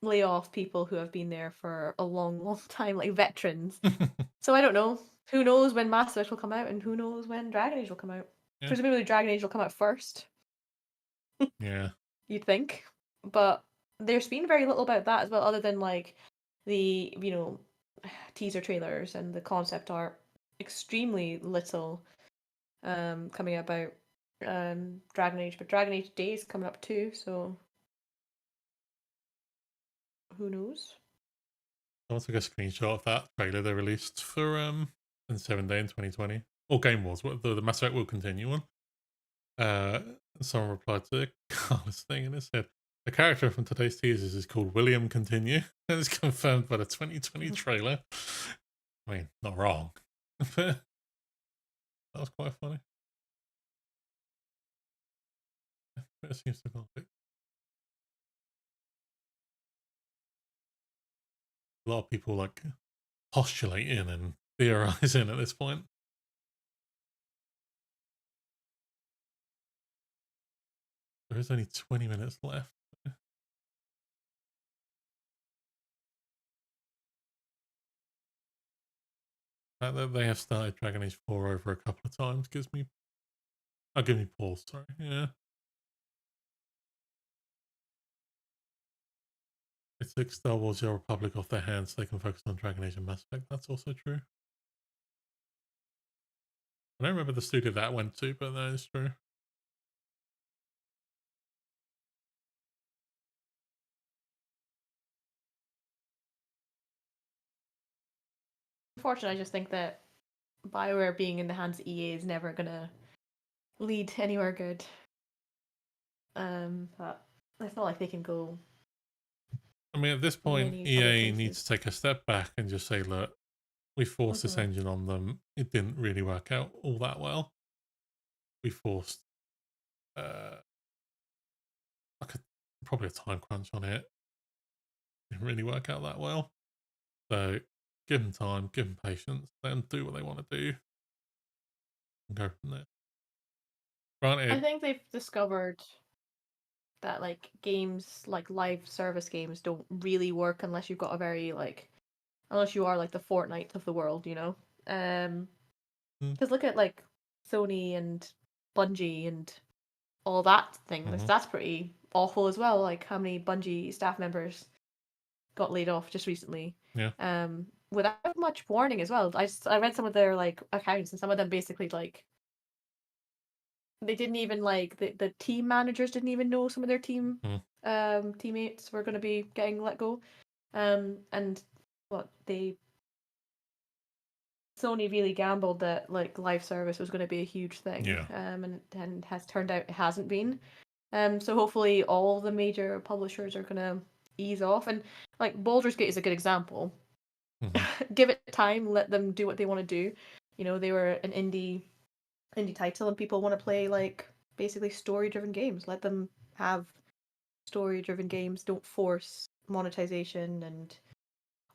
lay off people who have been there for a long, long time, like veterans. So I don't know. Who knows when Mass Effect will come out, and who knows when Dragon Age will come out. Yeah. Presumably Dragon Age will come out first. Yeah. You'd think. But there's been very little about that as well, other than like the, teaser trailers and the concept art. Extremely little coming about Dragon Age, but Dragon Age Day is coming up too, so who knows? I took a screenshot of that trailer they released for in 7 Day in 2020. Or Game Wars, the Mass Effect will continue on. Someone replied to Carla's thing and it said, the character from today's teasers is called William Continue, and it's confirmed by the 2020 trailer. I mean, not wrong. That was quite funny. It seems to be a lot of people like postulating and theorizing at this point. There is only 20 minutes left. The fact that they have started Dragon Age 4 over a couple of times gives me... Oh, give me pause, sorry. Yeah. It took Star Wars The Old Republic off their hands so they can focus on Dragon Age and Mass Effect. That's also true. I don't remember the studio that went to, but that is true. Unfortunately, I just think that BioWare being in the hands of EA is never gonna lead anywhere good. But it's not like they can go. I mean, at this point, Many other EA places. needs to take a step back and just say, look, we forced this engine on them. It didn't really work out all that well. We forced probably a time crunch on it. Didn't really work out that well. So give them time, give them patience, let them do what they want to do, and go from there. Granted, I think they've discovered that like games, like live service games, don't really work unless you've got a very unless you are like the Fortnite of the world, Because look at like Sony and Bungie and all that thing. That's pretty awful as well. Like how many Bungie staff members got laid off just recently. Yeah. Without much warning as well. I read some of their like accounts, and some of them basically like they didn't even like the team managers didn't even know some of their teammates were going to be getting let go. And what Sony really gambled that like live service was going to be a huge thing. Yeah. And has turned out it hasn't been. So hopefully all the major publishers are going to ease off, and like Baldur's Gate is a good example. Give it time, let them do what they want to do. They were an indie indie title and people want to play like basically story-driven games. Let them have story-driven games. Don't force monetization and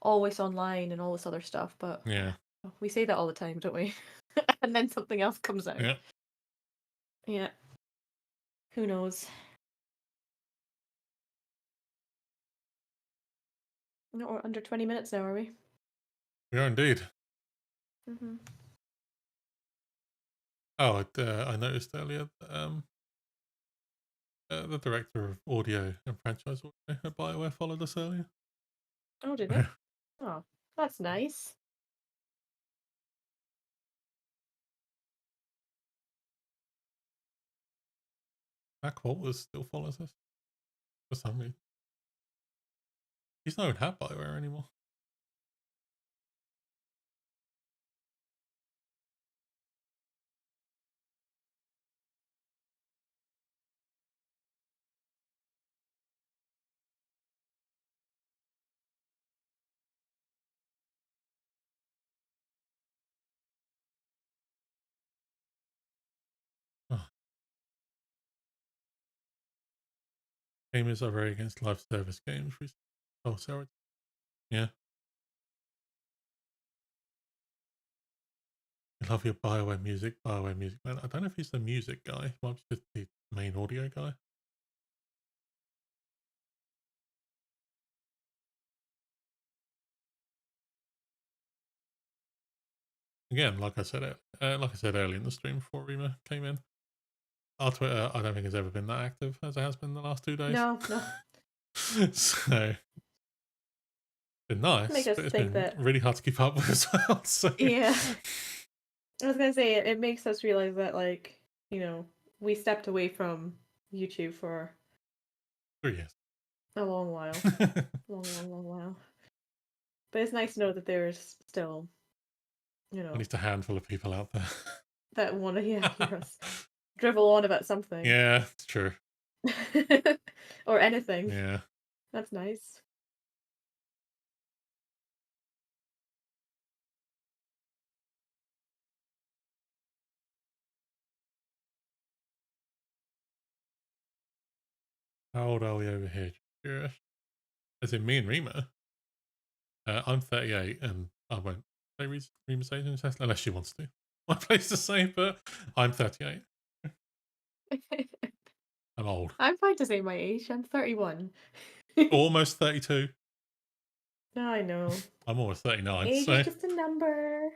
always online and all this other stuff. But Yeah. we say that all the time, don't we? And then something else comes out. Yeah. Yeah. Who knows? No, we're under 20 minutes now, are we? We are indeed. Mm-hmm. Oh, I noticed earlier that, the director of audio and franchise audio at BioWare followed us earlier. Oh, did it? Oh, that's nice. That Walters still follows us for some reason. He's not even at BioWare anymore. Oh. Gamers are very against live service games. Oh, sorry. Yeah. I love your BioWare music, man. I don't know if he's the music guy. He might be just the main audio guy. Again, like I said earlier in the stream before Rima came in, our Twitter, I don't think has ever been that active as it has been the last 2 days. No. So, been nice, Make us but it's think been that- really hard to keep up with as well. So. Yeah. I was gonna say it makes us realize that, like, we stepped away from YouTube for 3 years. a long while. long while. But it's nice to know that there's still, At least a handful of people out there. that want to hear us drivel on about something. Yeah, it's true. Or anything. Yeah. That's nice. How old are we over here? Josh? As in me and Rima. I'm 38 and I won't say Rima's age in test unless she wants to. My place to say, but I'm 38. I'm old. I'm fine to say my age. I'm 31. Almost 32. I know. I'm almost 39. Age So is just a number.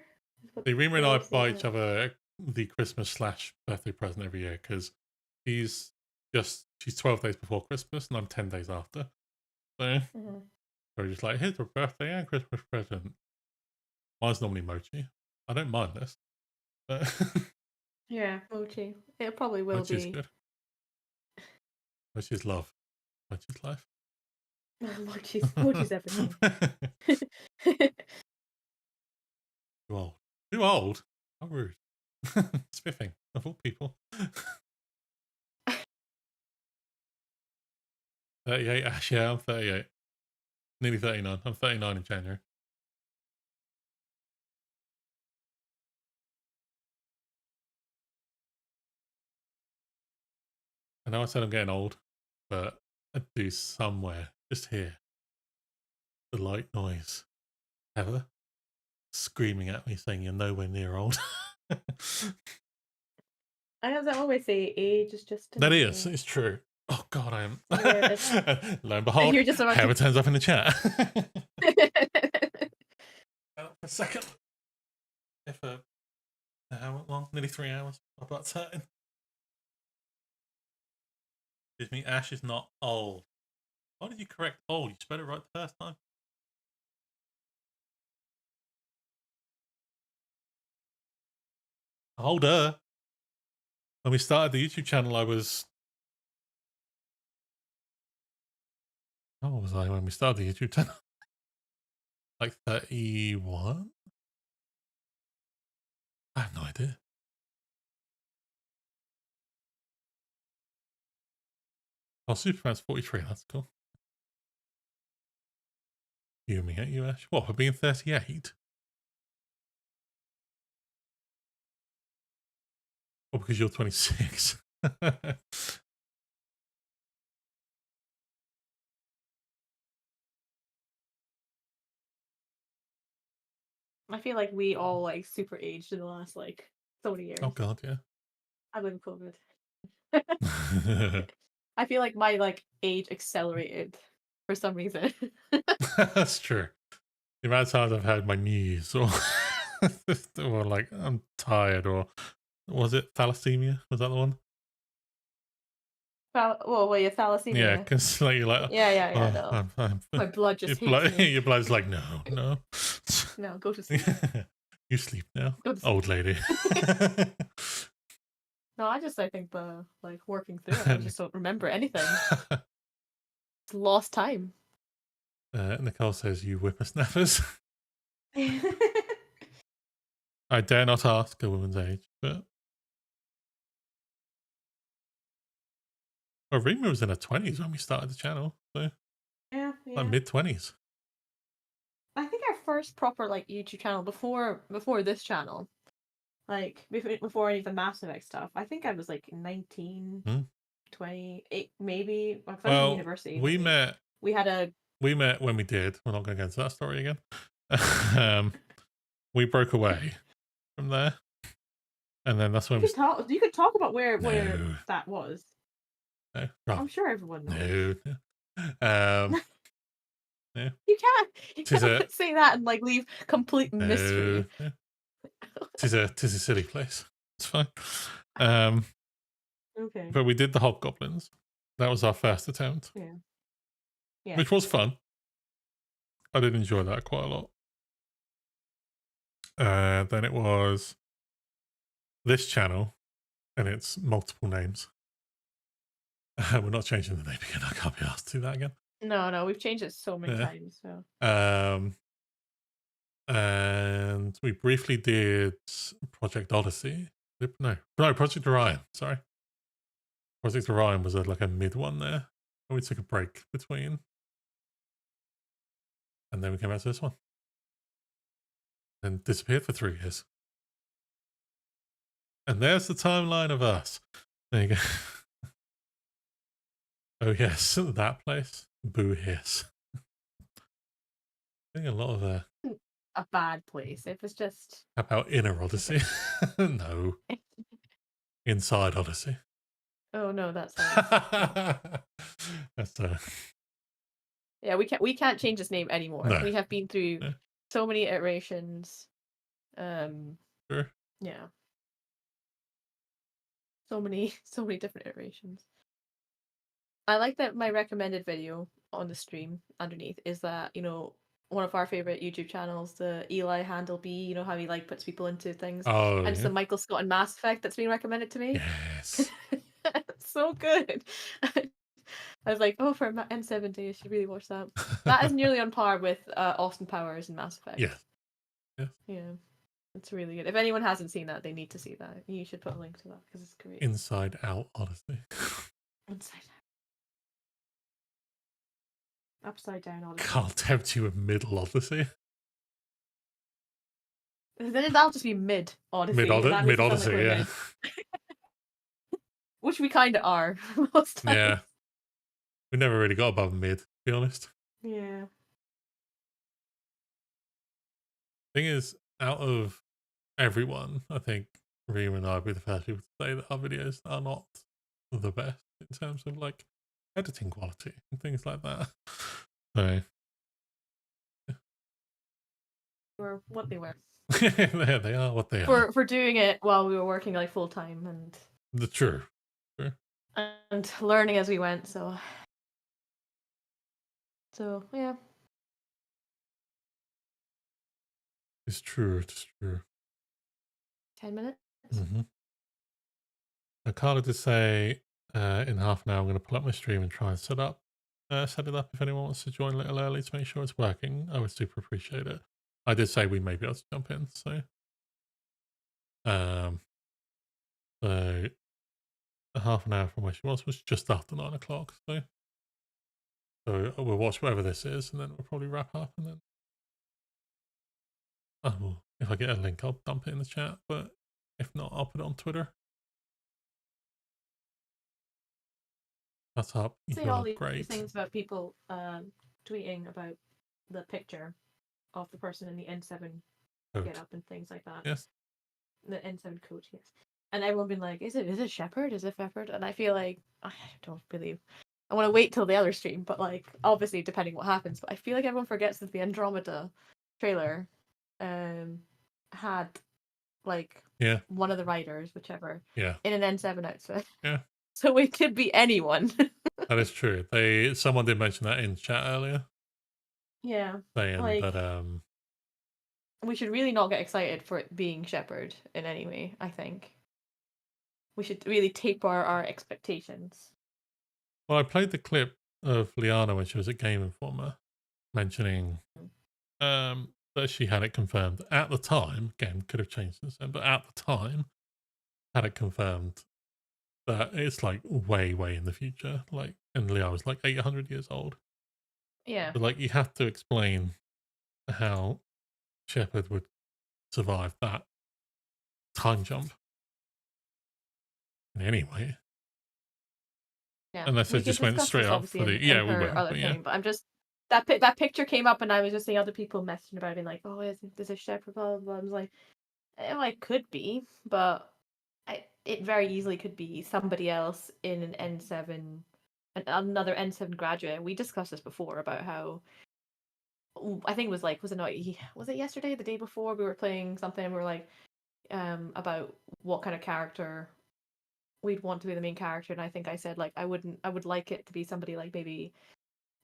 see, Rima and I Girls buy say each that. other the Christmas/birthday present every year because she's 12 days before Christmas and I'm 10 days after. So we're just like, here's your birthday and Christmas present. Mine's normally mochi. I don't mind this. But Yeah, mochi. It probably will mochi's be. good. Mochi's love. Mochi's life. Mochi's everything. Too old. Too old? How rude. Spiffing, of all people. 38, Ash, yeah, I'm 38. Nearly 39. I'm 39 in January. I know I said I'm getting old, but I do somewhere just hear the light noise. Heather screaming at me saying you're nowhere near old. As I always say, age is just a That number. is, it's true. Oh God, I am. Yeah, Lo and behold, You're just about Heather to... turns up in the chat. For a second. If an hour long, nearly 3 hours. I'm about certain. Excuse me, Ash is not old. Why did you correct old? You spelled it right the first time. Older. When we started the YouTube channel, I was... How old was I when we started the YouTube channel? Like 31? I have no idea. Oh, Superman's 43. That's cool. Fuming at you, Ash. What, for being 38? Or because you're 26. I feel like we all like super aged in the last like so many years. Oh god, yeah. I blame COVID. I feel like my like age accelerated for some reason. That's true. The amount of times I've had my knees or or like I'm tired, or was it thalassemia? Was that the one? Well, wait, Yeah, thalassemia. because like you're like, Yeah, oh, no. My blood your just blood, hates me. your blood's like, no. No, go to sleep. You sleep now, Go to sleep. old lady. No, I think the like working through it, I just don't remember anything. It's lost time. Nicole says, you whippersnappers. I dare not ask a woman's age, but well, Rima was in her 20s when we started the channel, so Yeah. like mid-20s. I think our first proper like YouTube channel before this channel, like before any of the Mass Effect stuff, I think I was like 19, 28, maybe. Well, 'cause I was in university. We met when we did. We're not going to go into that story again. We broke away from there, and then that's when you could talk about where that was. No. I'm sure everyone knows. No. Yeah. You can't say that and like leave complete mystery. Yeah. Tis a silly place. It's fine. Okay. But we did the Hobgoblins. That was our first attempt. Yeah. Which was fun. I did enjoy that quite a lot. Then it was this channel, and it's multiple names. We're not changing the name again. I can't be asked to do that again. No, we've changed it so many times. So. And we briefly did Project Odyssey. No, Project Orion. Sorry, Project Orion was like a mid one there, and we took a break between, and then we came back to this one, and disappeared for 3 years. And there's the timeline of us. There you go. Oh yes, that place. Boo hiss. I think a lot of a bad place. It was just. How about Inner Odyssey? No. Inside Odyssey. Oh no, that's. That's Yeah, we can't change his name anymore. No. We have been through so many iterations. Sure. Yeah. So many different iterations. I like that my recommended video on the stream underneath is that, one of our favorite YouTube channels, the Eli Handle B, how he like puts people into things. Oh, and it's the Michael Scott and Mass Effect that's been recommended to me. Yes. So good. I was like, oh, for N70, I should really watch that. That is nearly on par with Austin Powers and Mass Effect. Yes. Yeah. It's really good. If anyone hasn't seen that, they need to see that. You should put a link to that because it's great. Inside Out Odyssey. Inside Out. Upside Down Odyssey. Can't tempt you with Middle Odyssey. Then that'll just be Mid Odyssey. Mid Odyssey, yeah. Which we kind of are most times. Yeah. We never really got above mid, to be honest. Yeah. Thing is, out of everyone, I think Reem and I would be the first people to say that our videos are not the best in terms of like editing quality and things like that. So Or what they were. they are what they are. For doing it while we were working like full time and The true. And learning as we went, so yeah. It's true. 10 minutes? Mm-hmm. Carla did say in half an hour I'm going to pull up my stream and try and set it up if anyone wants to join a little early to make sure it's working. I would super appreciate it. I did say we may be able to jump in, so half an hour from where she was just after 9 o'clock, so we'll watch whatever this is and then we'll probably wrap up, and then if I get a link I'll dump it in the chat, but if not I'll put it on Twitter. Shut up. say You're all these great. things about people tweeting about the picture of the person in the N7 Coat. get up and things like that. Yes. The N7 coat, yes. And everyone been like, is it Shepard? Is it Shepard? And I feel like I don't really. I want to wait till the other stream, but like obviously depending what happens. But I feel like everyone forgets that the Andromeda trailer had like one of the riders, whichever, in an N7 outfit. Yeah. So it could be anyone. That is true. Someone did mention that in chat earlier. Yeah. Saying like, that we should really not get excited for it being Shepard in any way, I think. We should really taper our expectations. well, I played the clip of Liana when she was at Game Informer mentioning that she had it confirmed at the time. Game could have changed since then, but at the time had it confirmed that it's like way in the future. Like, and Liana was like 800 years old. Yeah. But like, you have to explain how Shepard would survive that time jump in any way. Yeah. Unless we it just went straight up for the we will. But I'm just that picture came up and I was just seeing other people messaging about it, being like, oh, is a Shepard? Blah blah blah. I was like, it could be, but it very easily could be somebody else in an N7, another N7 graduate. We discussed this before about how I think it was like, was it yesterday, the day before we were playing something and we were like about what kind of character we'd want to be the main character, and I think I said like I would like it to be somebody like maybe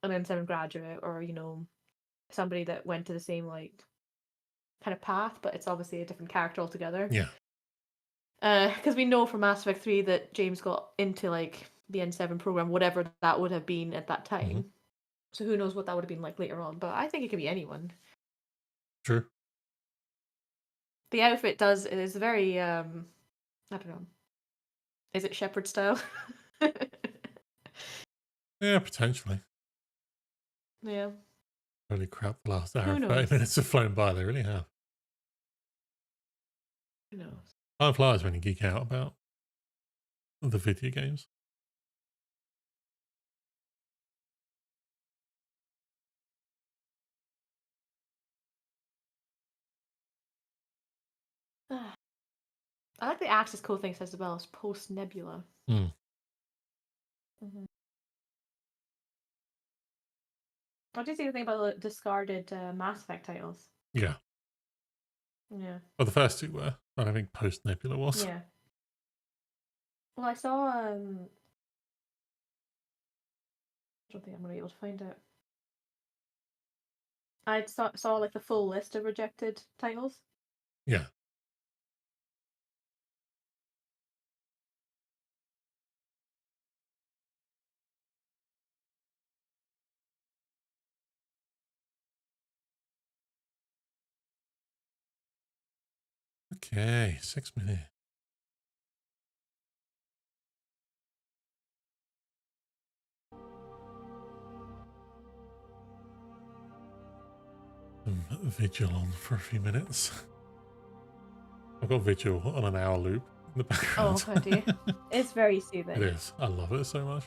an N7 graduate, or somebody that went to the same like kind of path, but it's obviously a different character altogether. Yeah. Because we know from Mass Effect 3 that James got into like the N7 program, whatever that would have been at that time. Mm-hmm. So who knows what that would have been like later on, but I think it could be anyone. True. The outfit is very I don't know. Is it Shepard style? Yeah, potentially. Yeah. Holy crap, the last hour and 30 knows? minutes have flown by, they really have. Who knows? Time flies when you geek out about the video games. I like the Axis Code thing says as well as post Nebula. Mm. Mm-hmm. What do you think about the discarded Mass Effect titles? Yeah. Yeah. Well, the first two were. I don't think post Nebula was. Yeah. Well, I saw. I don't think I'm gonna be able to find it. I saw like the full list of rejected titles. Yeah. Okay, 6 minutes. Vigil on for a few minutes. I've got Vigil on an hour loop in the background. Oh, dear. It's very soothing. It is. I love it so much.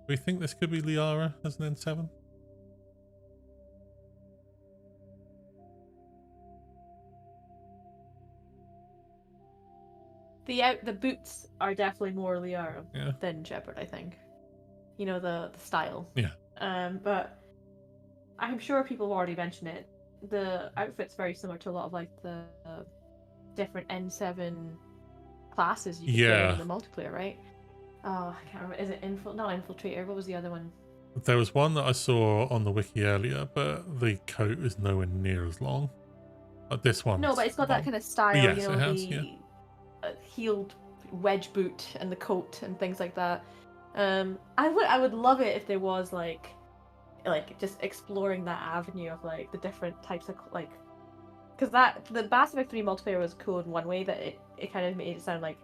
Do we think this could be Liara as an N7? The boots are definitely more Liara than Shepard, I think. The style. Yeah. But I'm sure people have already mentioned it. The outfit's very similar to a lot of like the different N7 classes you can play in the multiplayer, right? Oh, I can't remember. Is it not Infiltrator? What was the other one? There was one that I saw on the wiki earlier, but the coat is nowhere near as long. But this one. No, but it's got that kind of style, yes, it has, heeled wedge boot and the coat and things like that. I would love it if there was like just exploring that avenue of like the different types of like, because the Mass Effect 3 multiplayer was cool in one way that it kind of made it sound like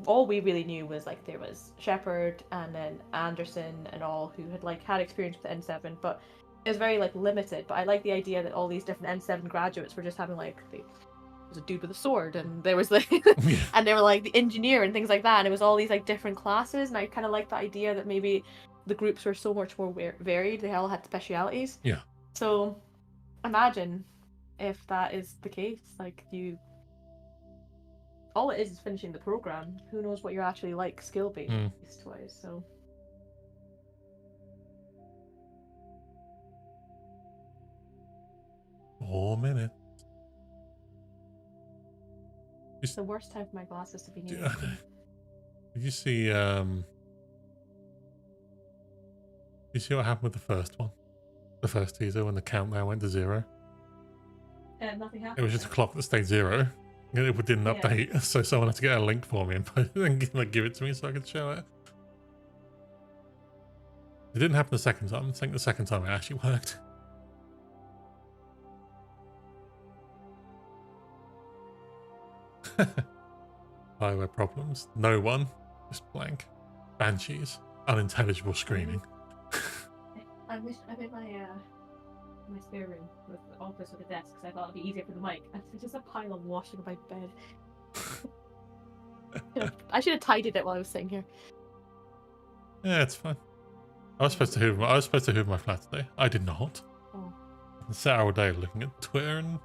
all we really knew was like there was Shepard and then Anderson and all who had like had experience with N7, but it was very like limited. But I like the idea that all these different N7 graduates were just having like there was a dude with a sword, and there was like and they were like the engineer and things like that, and it was all these like different classes, and I kind of like the idea that maybe the groups were so much more varied. They all had specialities. Yeah. So imagine if that is the case, like you. All it is finishing the program. Who knows what you're actually like skill based wise, so. 4 minutes. It's the worst time for my glasses to be new. Did you see you see what happened with the first one? The first teaser when the countdown went to 0? Nothing happened. It was just a clock that stayed 0. It didn't update, so someone had to get a link for me and give it to me so I could show it. It didn't happen the second time. I think the second time it actually worked. Highway problems. No one. Just blank. Banshees. Unintelligible screaming. I'm in my spare room with the office with a desk because I thought it'd be easier for the mic. And there's just a pile of washing on my bed. I should have tidied it while I was sitting here. Yeah, it's fine. I was supposed to hoover my flat today. I did not. Oh. I sat all day looking at Twitter and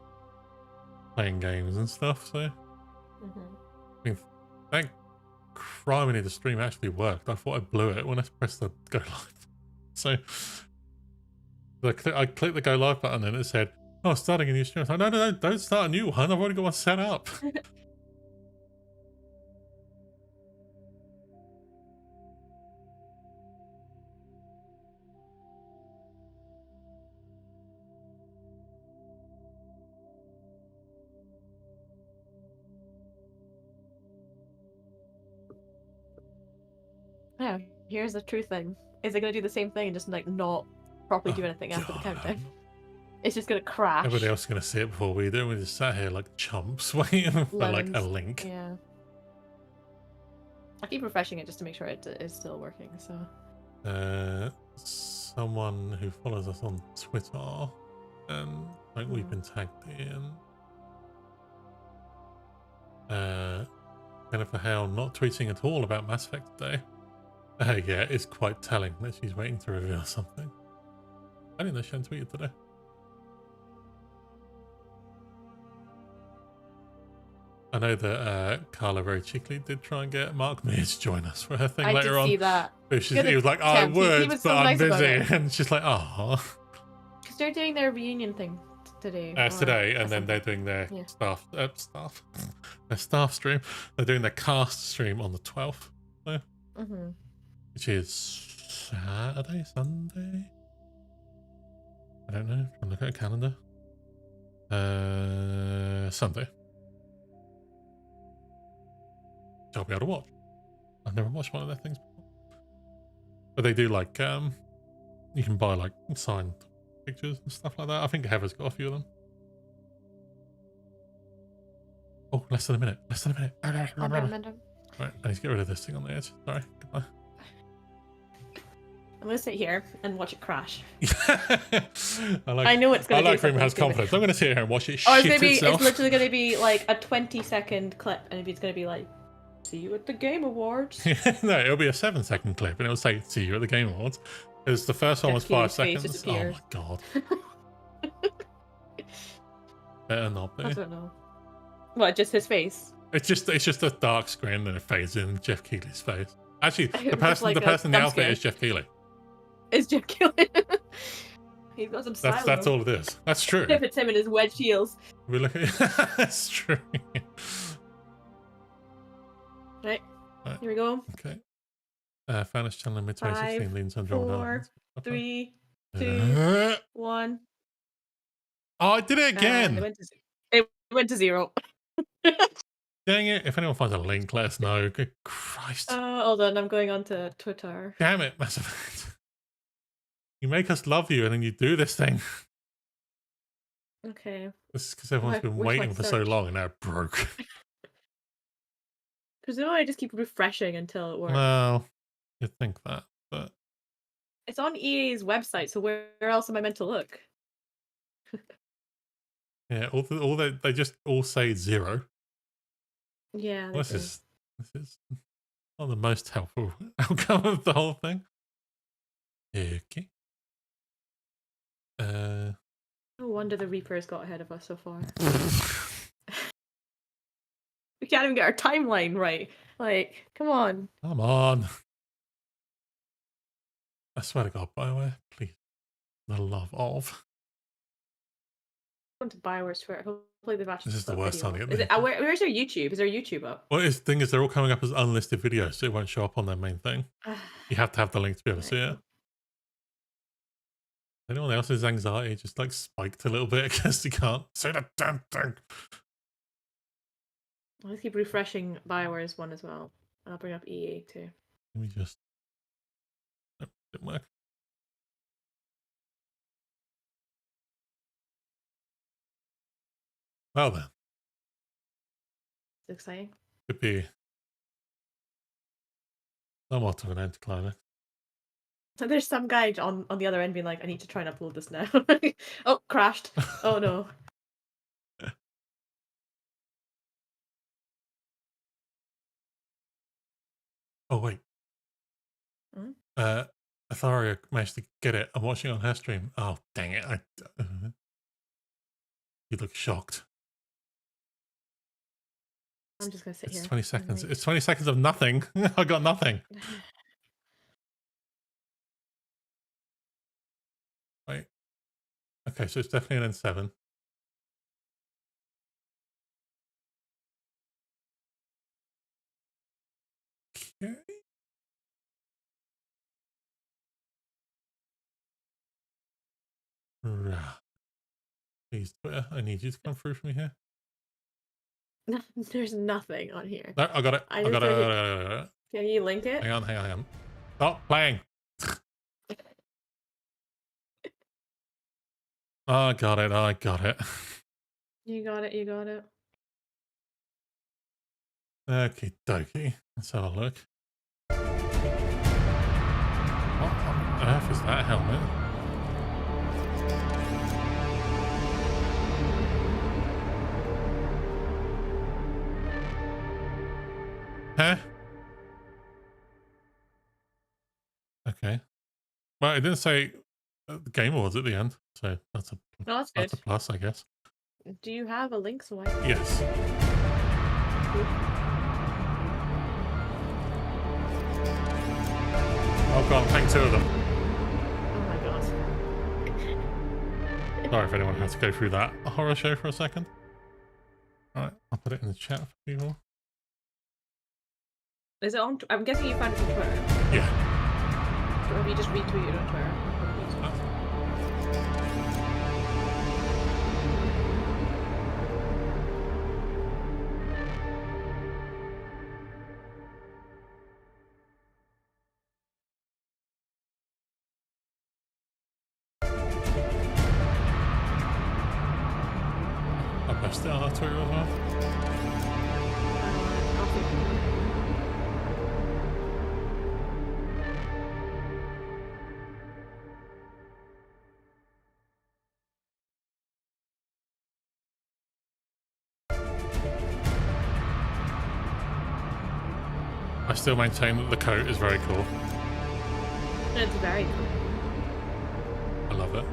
playing games and stuff. So, I mean, thank criminy the stream actually worked. I thought I blew it when I pressed the go live. So. I clicked the go live button and it said, "Oh, starting a new stream." I was like, no, don't start a new one. I've already got one set up. Yeah, here's the true thing. Is it going to do the same thing and just like not properly do anything after the countdown? It's just going to crash. Everybody else is going to see it before we do. We just sat here like chumps waiting for like a link. Yeah. I keep refreshing it just to make sure it is still working. So. Someone who follows us on Twitter, and I think we've been tagged in. Jennifer Hale not tweeting at all about Mass Effect today. Yeah, it's quite telling that she's waiting to reveal something. I didn't know she hadn't tweeted today. I know that Carla very cheekily did try and get Mark Meir to join us for her thing later on. I did see that. He was like, I would, but I'm busy. And she's like, oh. Because they're doing their reunion thing today. Today, and then they're doing their their staff stream. They're doing their cast stream on the 12th. So, which is Saturday, Sunday? I don't know. I'm trying to look at a calendar. Sunday. I'll be able to watch. I've never watched one of their things before. But they do like, you can buy like signed pictures and stuff like that. I think Heather's got a few of them. Oh, less than a minute. Less than a minute. Right, I need to get rid of this thing on the edge. Sorry. Goodbye. I'm going to sit here and watch it crash. I know it's going to I like Freeman has confidence. I'm going to sit here and watch it shit itself. It's literally going to be like a 20-second clip, and it's going to be like, "See you at the Game Awards." No, it'll be a 7-second clip, and it'll say, "See you at the Game Awards." Because the first one was 5 seconds. Oh my god. Better not be. I don't know. What, just his face? It's just a dark screen and it fades in Jeff Keighley's face. Actually, the person in the outfit is Jeff Keighley. Is Jeff Keighley? He's got some style. That's all it is. That's true. If it's him in his wedge heels. We look at that's true. Right. Here we go. Okay. Fanus channel in mid 2016 leans on John 4, 3, 2, 1. Oh, I did it again. It went to 0. Dang it. If anyone finds a link, let us know. Good Christ. Hold on. I'm going on to Twitter. Damn it, Mass Effect. You make us love you and then you do this thing. Okay. This is because everyone's been waiting for so long and now it broke. Presumably I just keep refreshing until it works. Well, you'd think that, but It's on EA's website, so where else am I meant to look? yeah, all they just all say 0. Yeah, Well, they do. this is not the most helpful outcome of the whole thing. Okay. No wonder the Reapers got ahead of us so far. We can't even get our timeline right. Like, come on. Come on. I swear to God, BioWare, please. The love of. Going to BioWare's Twitter. Hopefully they've actually This is put the a worst video time to up. get Is it, where's their YouTube? Is there YouTube up? Well, the thing is, they're all coming up as unlisted videos, so it won't show up on their main thing. You have to have the link to be able to see it. Anyone else's anxiety just like spiked a little bit because you can't say the damn thing. I'll just keep refreshing BioWare's one as well. And I'll bring up EA too. Let me just. Nope, didn't work. Well then, It's exciting. could be somewhat of an anticlimax. So there's some guy on the other end being like, I need to try and upload this now. Oh, crashed. Oh no. Oh wait. Hmm? Atharia managed to get it. I'm watching it on her stream. Oh dang it! You look shocked. I'm just gonna sit It's here. 20 seconds. It's 20 seconds of nothing. I got nothing. Wait. Okay, so it's definitely an N7. Okay. Right. Please, Twitter, I need you to come through for me here. There's nothing on here. No, I got it. I got it. I got it. Can you link it? Hang on. Stop playing. I got it. You got it. You got it. Okie dokie. Let's have a look. What on earth is that helmet? Huh? Okay. Well, it didn't say the Game Awards at the end, so that's a No, that's a plus, I guess. Do you have a link so I can... Yes. Oh god, I'm playing 2 of them. Oh my god. Sorry if anyone had to go through that horror show for a second. Alright, I'll put it in the chat for people. Is it on... I'm guessing you found it on Twitter. Yeah. Or have you just retweeted on Twitter? I posted it on our Twitter as well. I still maintain that the coat is very cool. It's very cool. I love it.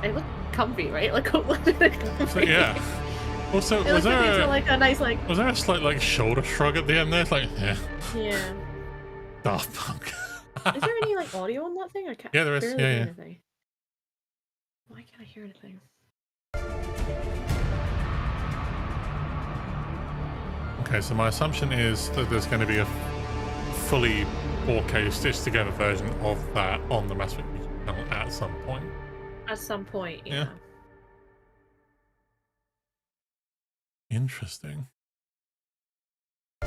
It looks comfy, right? Like, comfy. So, yeah. Also, It was looks like there it's like a nice, like... was there a slight like shoulder shrug at the end there? It's like, yeah, Yeah. Daft Punk. Is there any, like, audio on that thing? I can't... Yeah, there is. barely Yeah, hear yeah. anything. Why can't I hear anything? Okay, so my assumption is that there's going to be a fully 4K stitched together version of that on the Mass Effect channel at some point. At some point, yeah. Yeah. Interesting.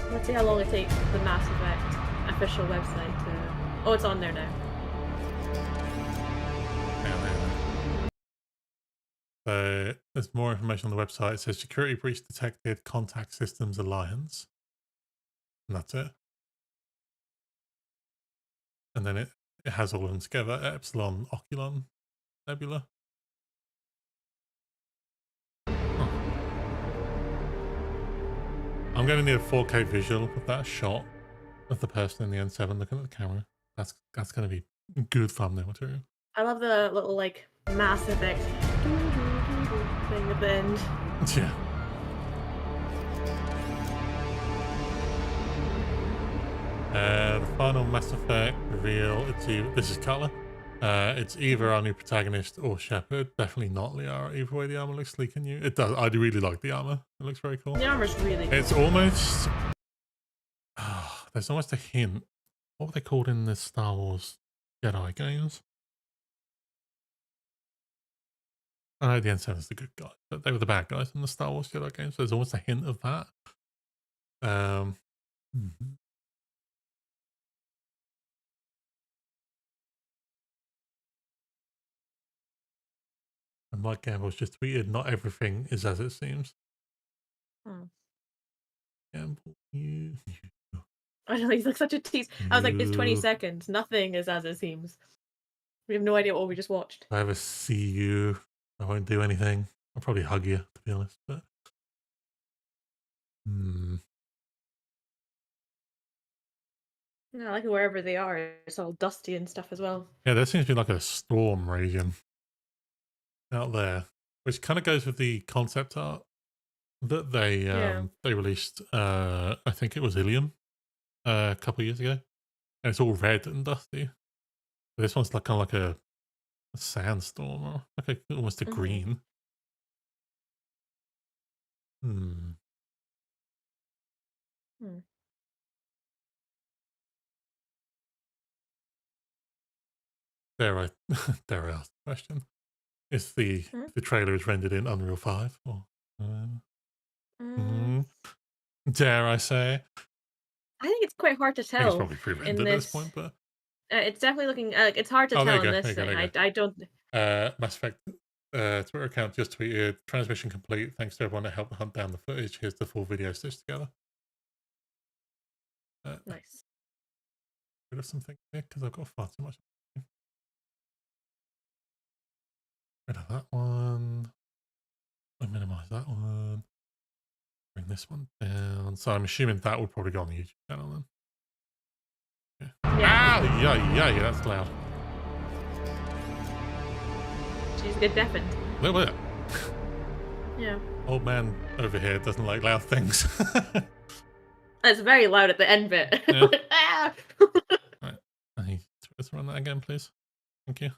Let's see how long it takes the Mass Effect official website. Oh, it's on there now. So there's more information on the website. It says security breach detected, contact systems alliance. And that's it. And then it has all of them together. Epsilon, Oculon, Nebula. Huh. I'm going to need a 4K visual of that shot of the person in the N7 looking at the camera. That's going to be good thumbnail material. I love the little like Mass Effect thing at the end. Yeah. The final Mass Effect reveal. This is Cutler. It's either our new protagonist or Shepard. Definitely not Liara. Either way, the armor looks sleek and new. It does. I do really like the armor. It looks very cool. The armor's really cool. It's almost. There's almost a hint. What were they called in the Star Wars Jedi games? I know the N7 is the good guy, but they were the bad guys in the Star Wars Jedi games. So there's almost a hint of that. And Mike Gamble's just tweeted, "Not everything is as it seems." Gamble, you. I know, he's like such a tease. I was like, it's 20 seconds. Nothing is as it seems. We have no idea what we just watched. If I ever see you, I won't do anything. I'll probably hug you, to be honest. But Yeah, I like wherever they are. It's all dusty and stuff as well. yeah, there seems to be like a storm raging out there, which kind of goes with the concept art that they released. I think it was Ilium a couple of years ago, and it's all red and dusty. But this one's like kind of like a sandstorm, or like almost a green. Dare I ask the question? Is the trailer is rendered in Unreal 5? Or, dare I say? I think it's quite hard to tell. It's probably pre-rendered at this point, but it's definitely looking. It's hard to tell in this thing. I don't. Mass Effect Twitter account just tweeted, "Transmission complete. Thanks to everyone that helped hunt down the footage. Here's the full video stitched together." Nice. Rid of something here because I've got far too much. Rid of that one. I minimize that one. Bring this one down. So I'm assuming that would probably go on the YouTube channel then. Yeah. Ah, yeah, that's loud. She's get deafened. A little bit. Yeah. Old man over here doesn't like loud things. It's very loud at the end bit. Yeah. Ah! Right. I need to run that again, please. Thank you.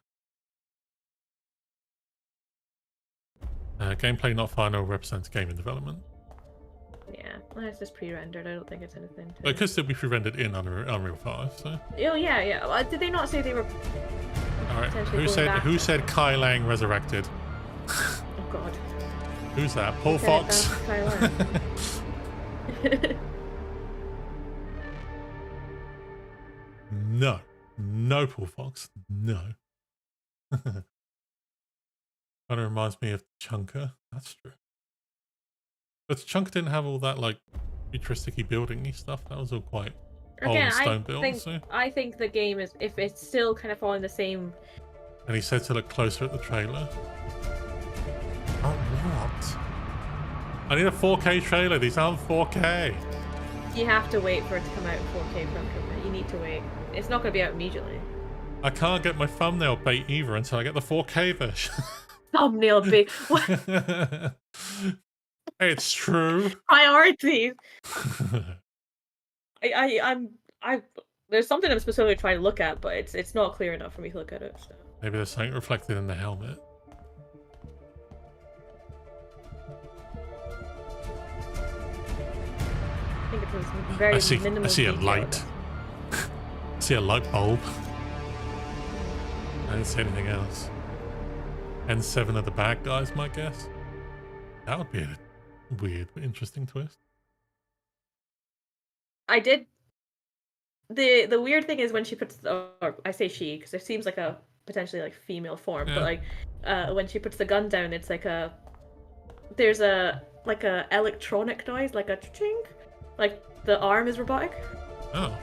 Gameplay not final represents game in development. Yeah, well, it's just pre-rendered. I don't think it's anything. But it could still be pre-rendered in Unreal 5. So. Oh yeah. Did they not say they were? All right. Who said Kai Lang resurrected? Oh God. Who's that? Paul Fox. Kai Lang. No, Paul Fox. No. Kind of reminds me of Chunker. That's true. But Chunker didn't have all that like futuristic-y building-y stuff. That was all quite old stone builds. I think the game is, if it's still kind of following the same. And he said to look closer at the trailer. Oh, what? I need a 4K trailer. These aren't 4K. You have to wait for it to come out in 4K for improvement. You need to wait. It's not going to be out immediately. I can't get my thumbnail bait either until I get the 4K version. Thumbnail bait. It's true. Priorities. There's something I'm specifically trying to look at, but it's not clear enough for me to look at it. So. Maybe there's something reflected in the helmet. I think it's very minimal. I see a light. I see a light bulb. I didn't see anything else. N7 are the bad guys, my guess. That would be a weird but interesting twist. I did the weird thing is when she puts, or I say she because it seems like a potentially like female form, Yeah. but like when she puts the gun down, it's like there's a electronic noise, like a ching, like the arm is robotic. Oh.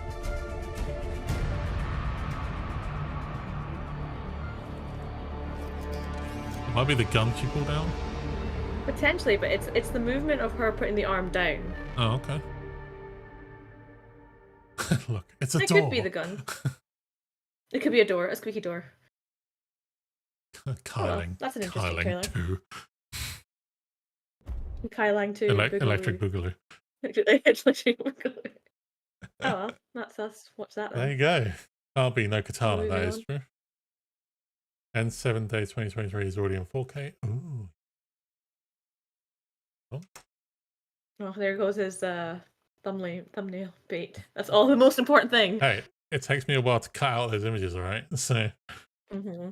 It might be the gun she pulled out. Potentially, but it's the movement of her putting the arm down. Oh, okay. Look, it's a It door. could be the gun. It could be a door, a squeaky door. Kyling. That's an interesting Kyling trailer. 2. Kylang 2. Electric Boogaloo. Electric Boogaloo. Oh well, that's watch that then. There you go. Can't be no katana, that Moving is on. true. And 7 days 2023 is already in 4K. Ooh. Oh, there goes his thumbnail bait. That's all the most important thing. Hey, it takes me a while to cut out those images, alright? So Mm-hmm.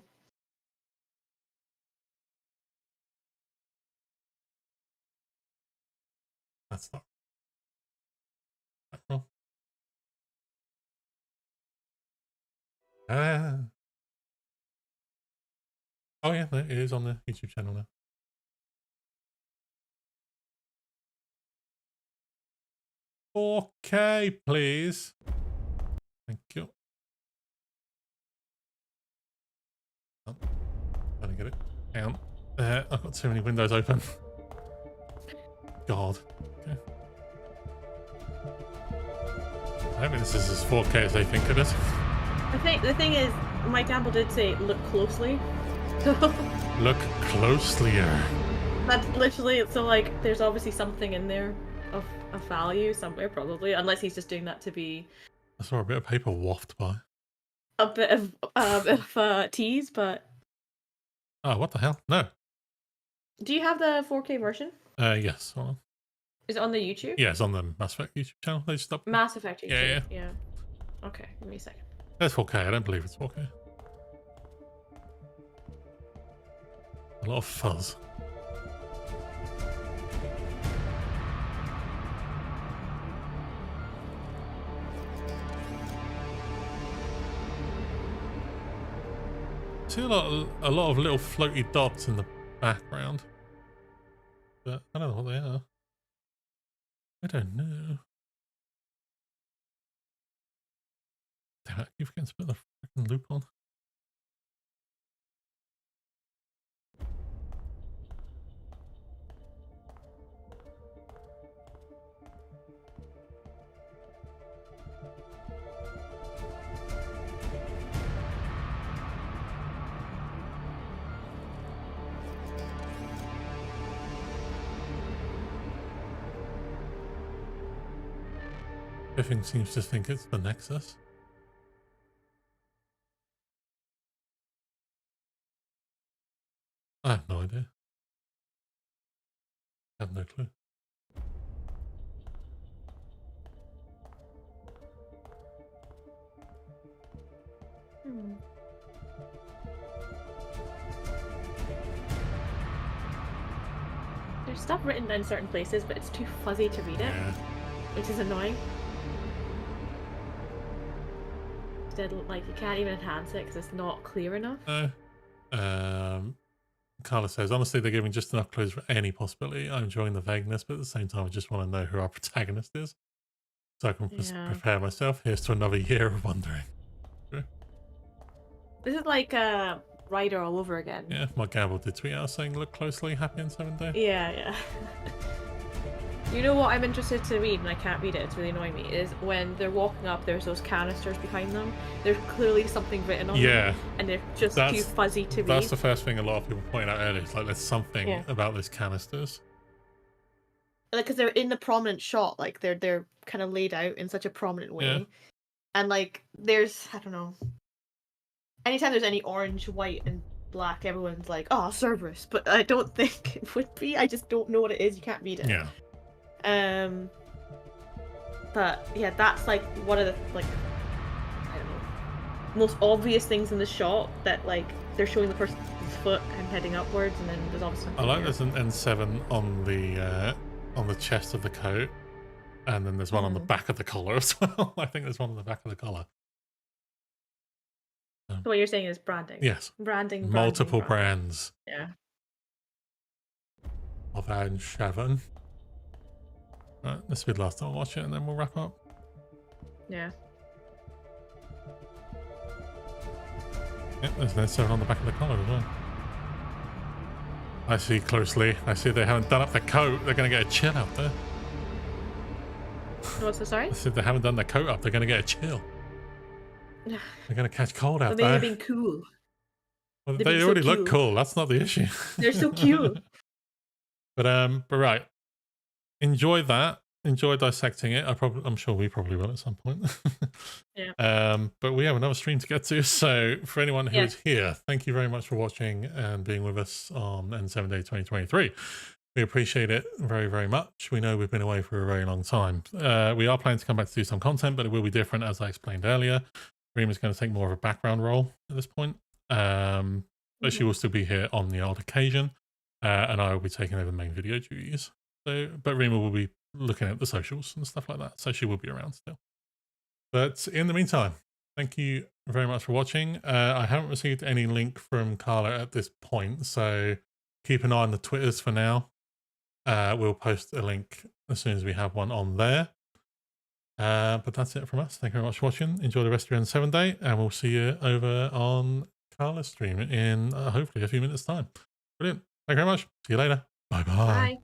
that's not wrong. Oh yeah, it is on the YouTube channel now. Okay, please. Thank you. Oh, trying to get it down. I've got too many windows open. God. Okay. I think this is as 4K as they think it is. I think the thing is, Mike Gamble did say look closely. Look closelier. That's literally, so like there's obviously something in there of value somewhere probably, unless he's just doing that to be I saw a bit of paper waft by. a bit of tease. But Oh, what the hell? No. do you have the 4K version? Yes. Hold on. Is it on the YouTube? Yeah, it's on the Mass Effect YouTube channel. They just up. Mass Effect YouTube. Yeah. Okay, give me a second. That's 4K. I don't believe it's 4K. A lot of fuzz. See a lot of little floaty dots in the background, but I don't know what they are. I don't know. Damn it, you forget to put the freaking loop on. Everything seems to think it's the Nexus. I have no idea. I have no clue. There's stuff written in certain places, but it's too fuzzy to read it, Yeah. which is annoying. Like you can't even enhance it because it's not clear enough. No. Carla says, honestly, they're giving just enough clues for any possibility. I'm enjoying the vagueness, but at the same time, I just want to know who our protagonist is, so I can prepare myself. Here's to another year of wondering. This is like Rider all over again. Yeah, my Gamble did tweet out saying, look closely, happy in 7 days. Yeah. You know what I'm interested to read and I can't read it, it's really annoying me, is when they're walking up, there's those canisters behind them. There's clearly something written on them, and they're just too fuzzy to read. That's the first thing a lot of people point out earlier. It's like there's something about those canisters. Like, because they're in the prominent shot, like they're kind of laid out in such a prominent way. And like there's, I don't know, anytime there's any orange, white, and black, everyone's like, oh, Cerberus. But I don't think it would be. I just don't know what it is. You can't read it. Yeah. But yeah, that's like one of the, like, I don't know, most obvious things in the shot, that like they're showing the person's foot and heading upwards, and then there's obviously I like there's an N7 on the chest of the coat. And then there's one on the back of the collar as well. I think there's one on the back of the collar. So what you're saying is branding. Yes. Branding. Multiple brands. Yeah. Of Anne Shavon. Right, this will be the last time I'll watch it and then we'll wrap up. Yeah. Yep, there's no 7 on the back of the collar as well. I see closely. I see they haven't done up the coat. They're going to get a chill out there. What's the sorry? I said they haven't done the coat up. They're going to get a chill. They're going to catch cold out They're there. being cool. Well, they're they being so already look cute. cool. That's not the issue. They're so cute. But right. Enjoy that. Enjoy dissecting it. I'm sure we probably will at some point. Yeah. But we have another stream to get to. So for anyone who Yeah. is here, thank you very much for watching and being with us on N7 Day 2023. We appreciate it very, very much. We know we've been away for a very long time. We are planning to come back to do some content, but it will be different, as I explained earlier. Reem is going to take more of a background role at this point. But she will still be here on the odd occasion. And I will be taking over main video duties. So, but Rima will be looking at the socials and stuff like that. So she will be around still. But in the meantime, thank you very much for watching. I haven't received any link from Carla at this point. So keep an eye on the Twitters for now. We'll post a link as soon as we have one on there. But that's it from us. Thank you very much for watching. Enjoy the rest of your N7 Day. And we'll see you over on Carla's stream in hopefully a few minutes' time. Brilliant. Thank you very much. See you later. Bye-bye. Bye.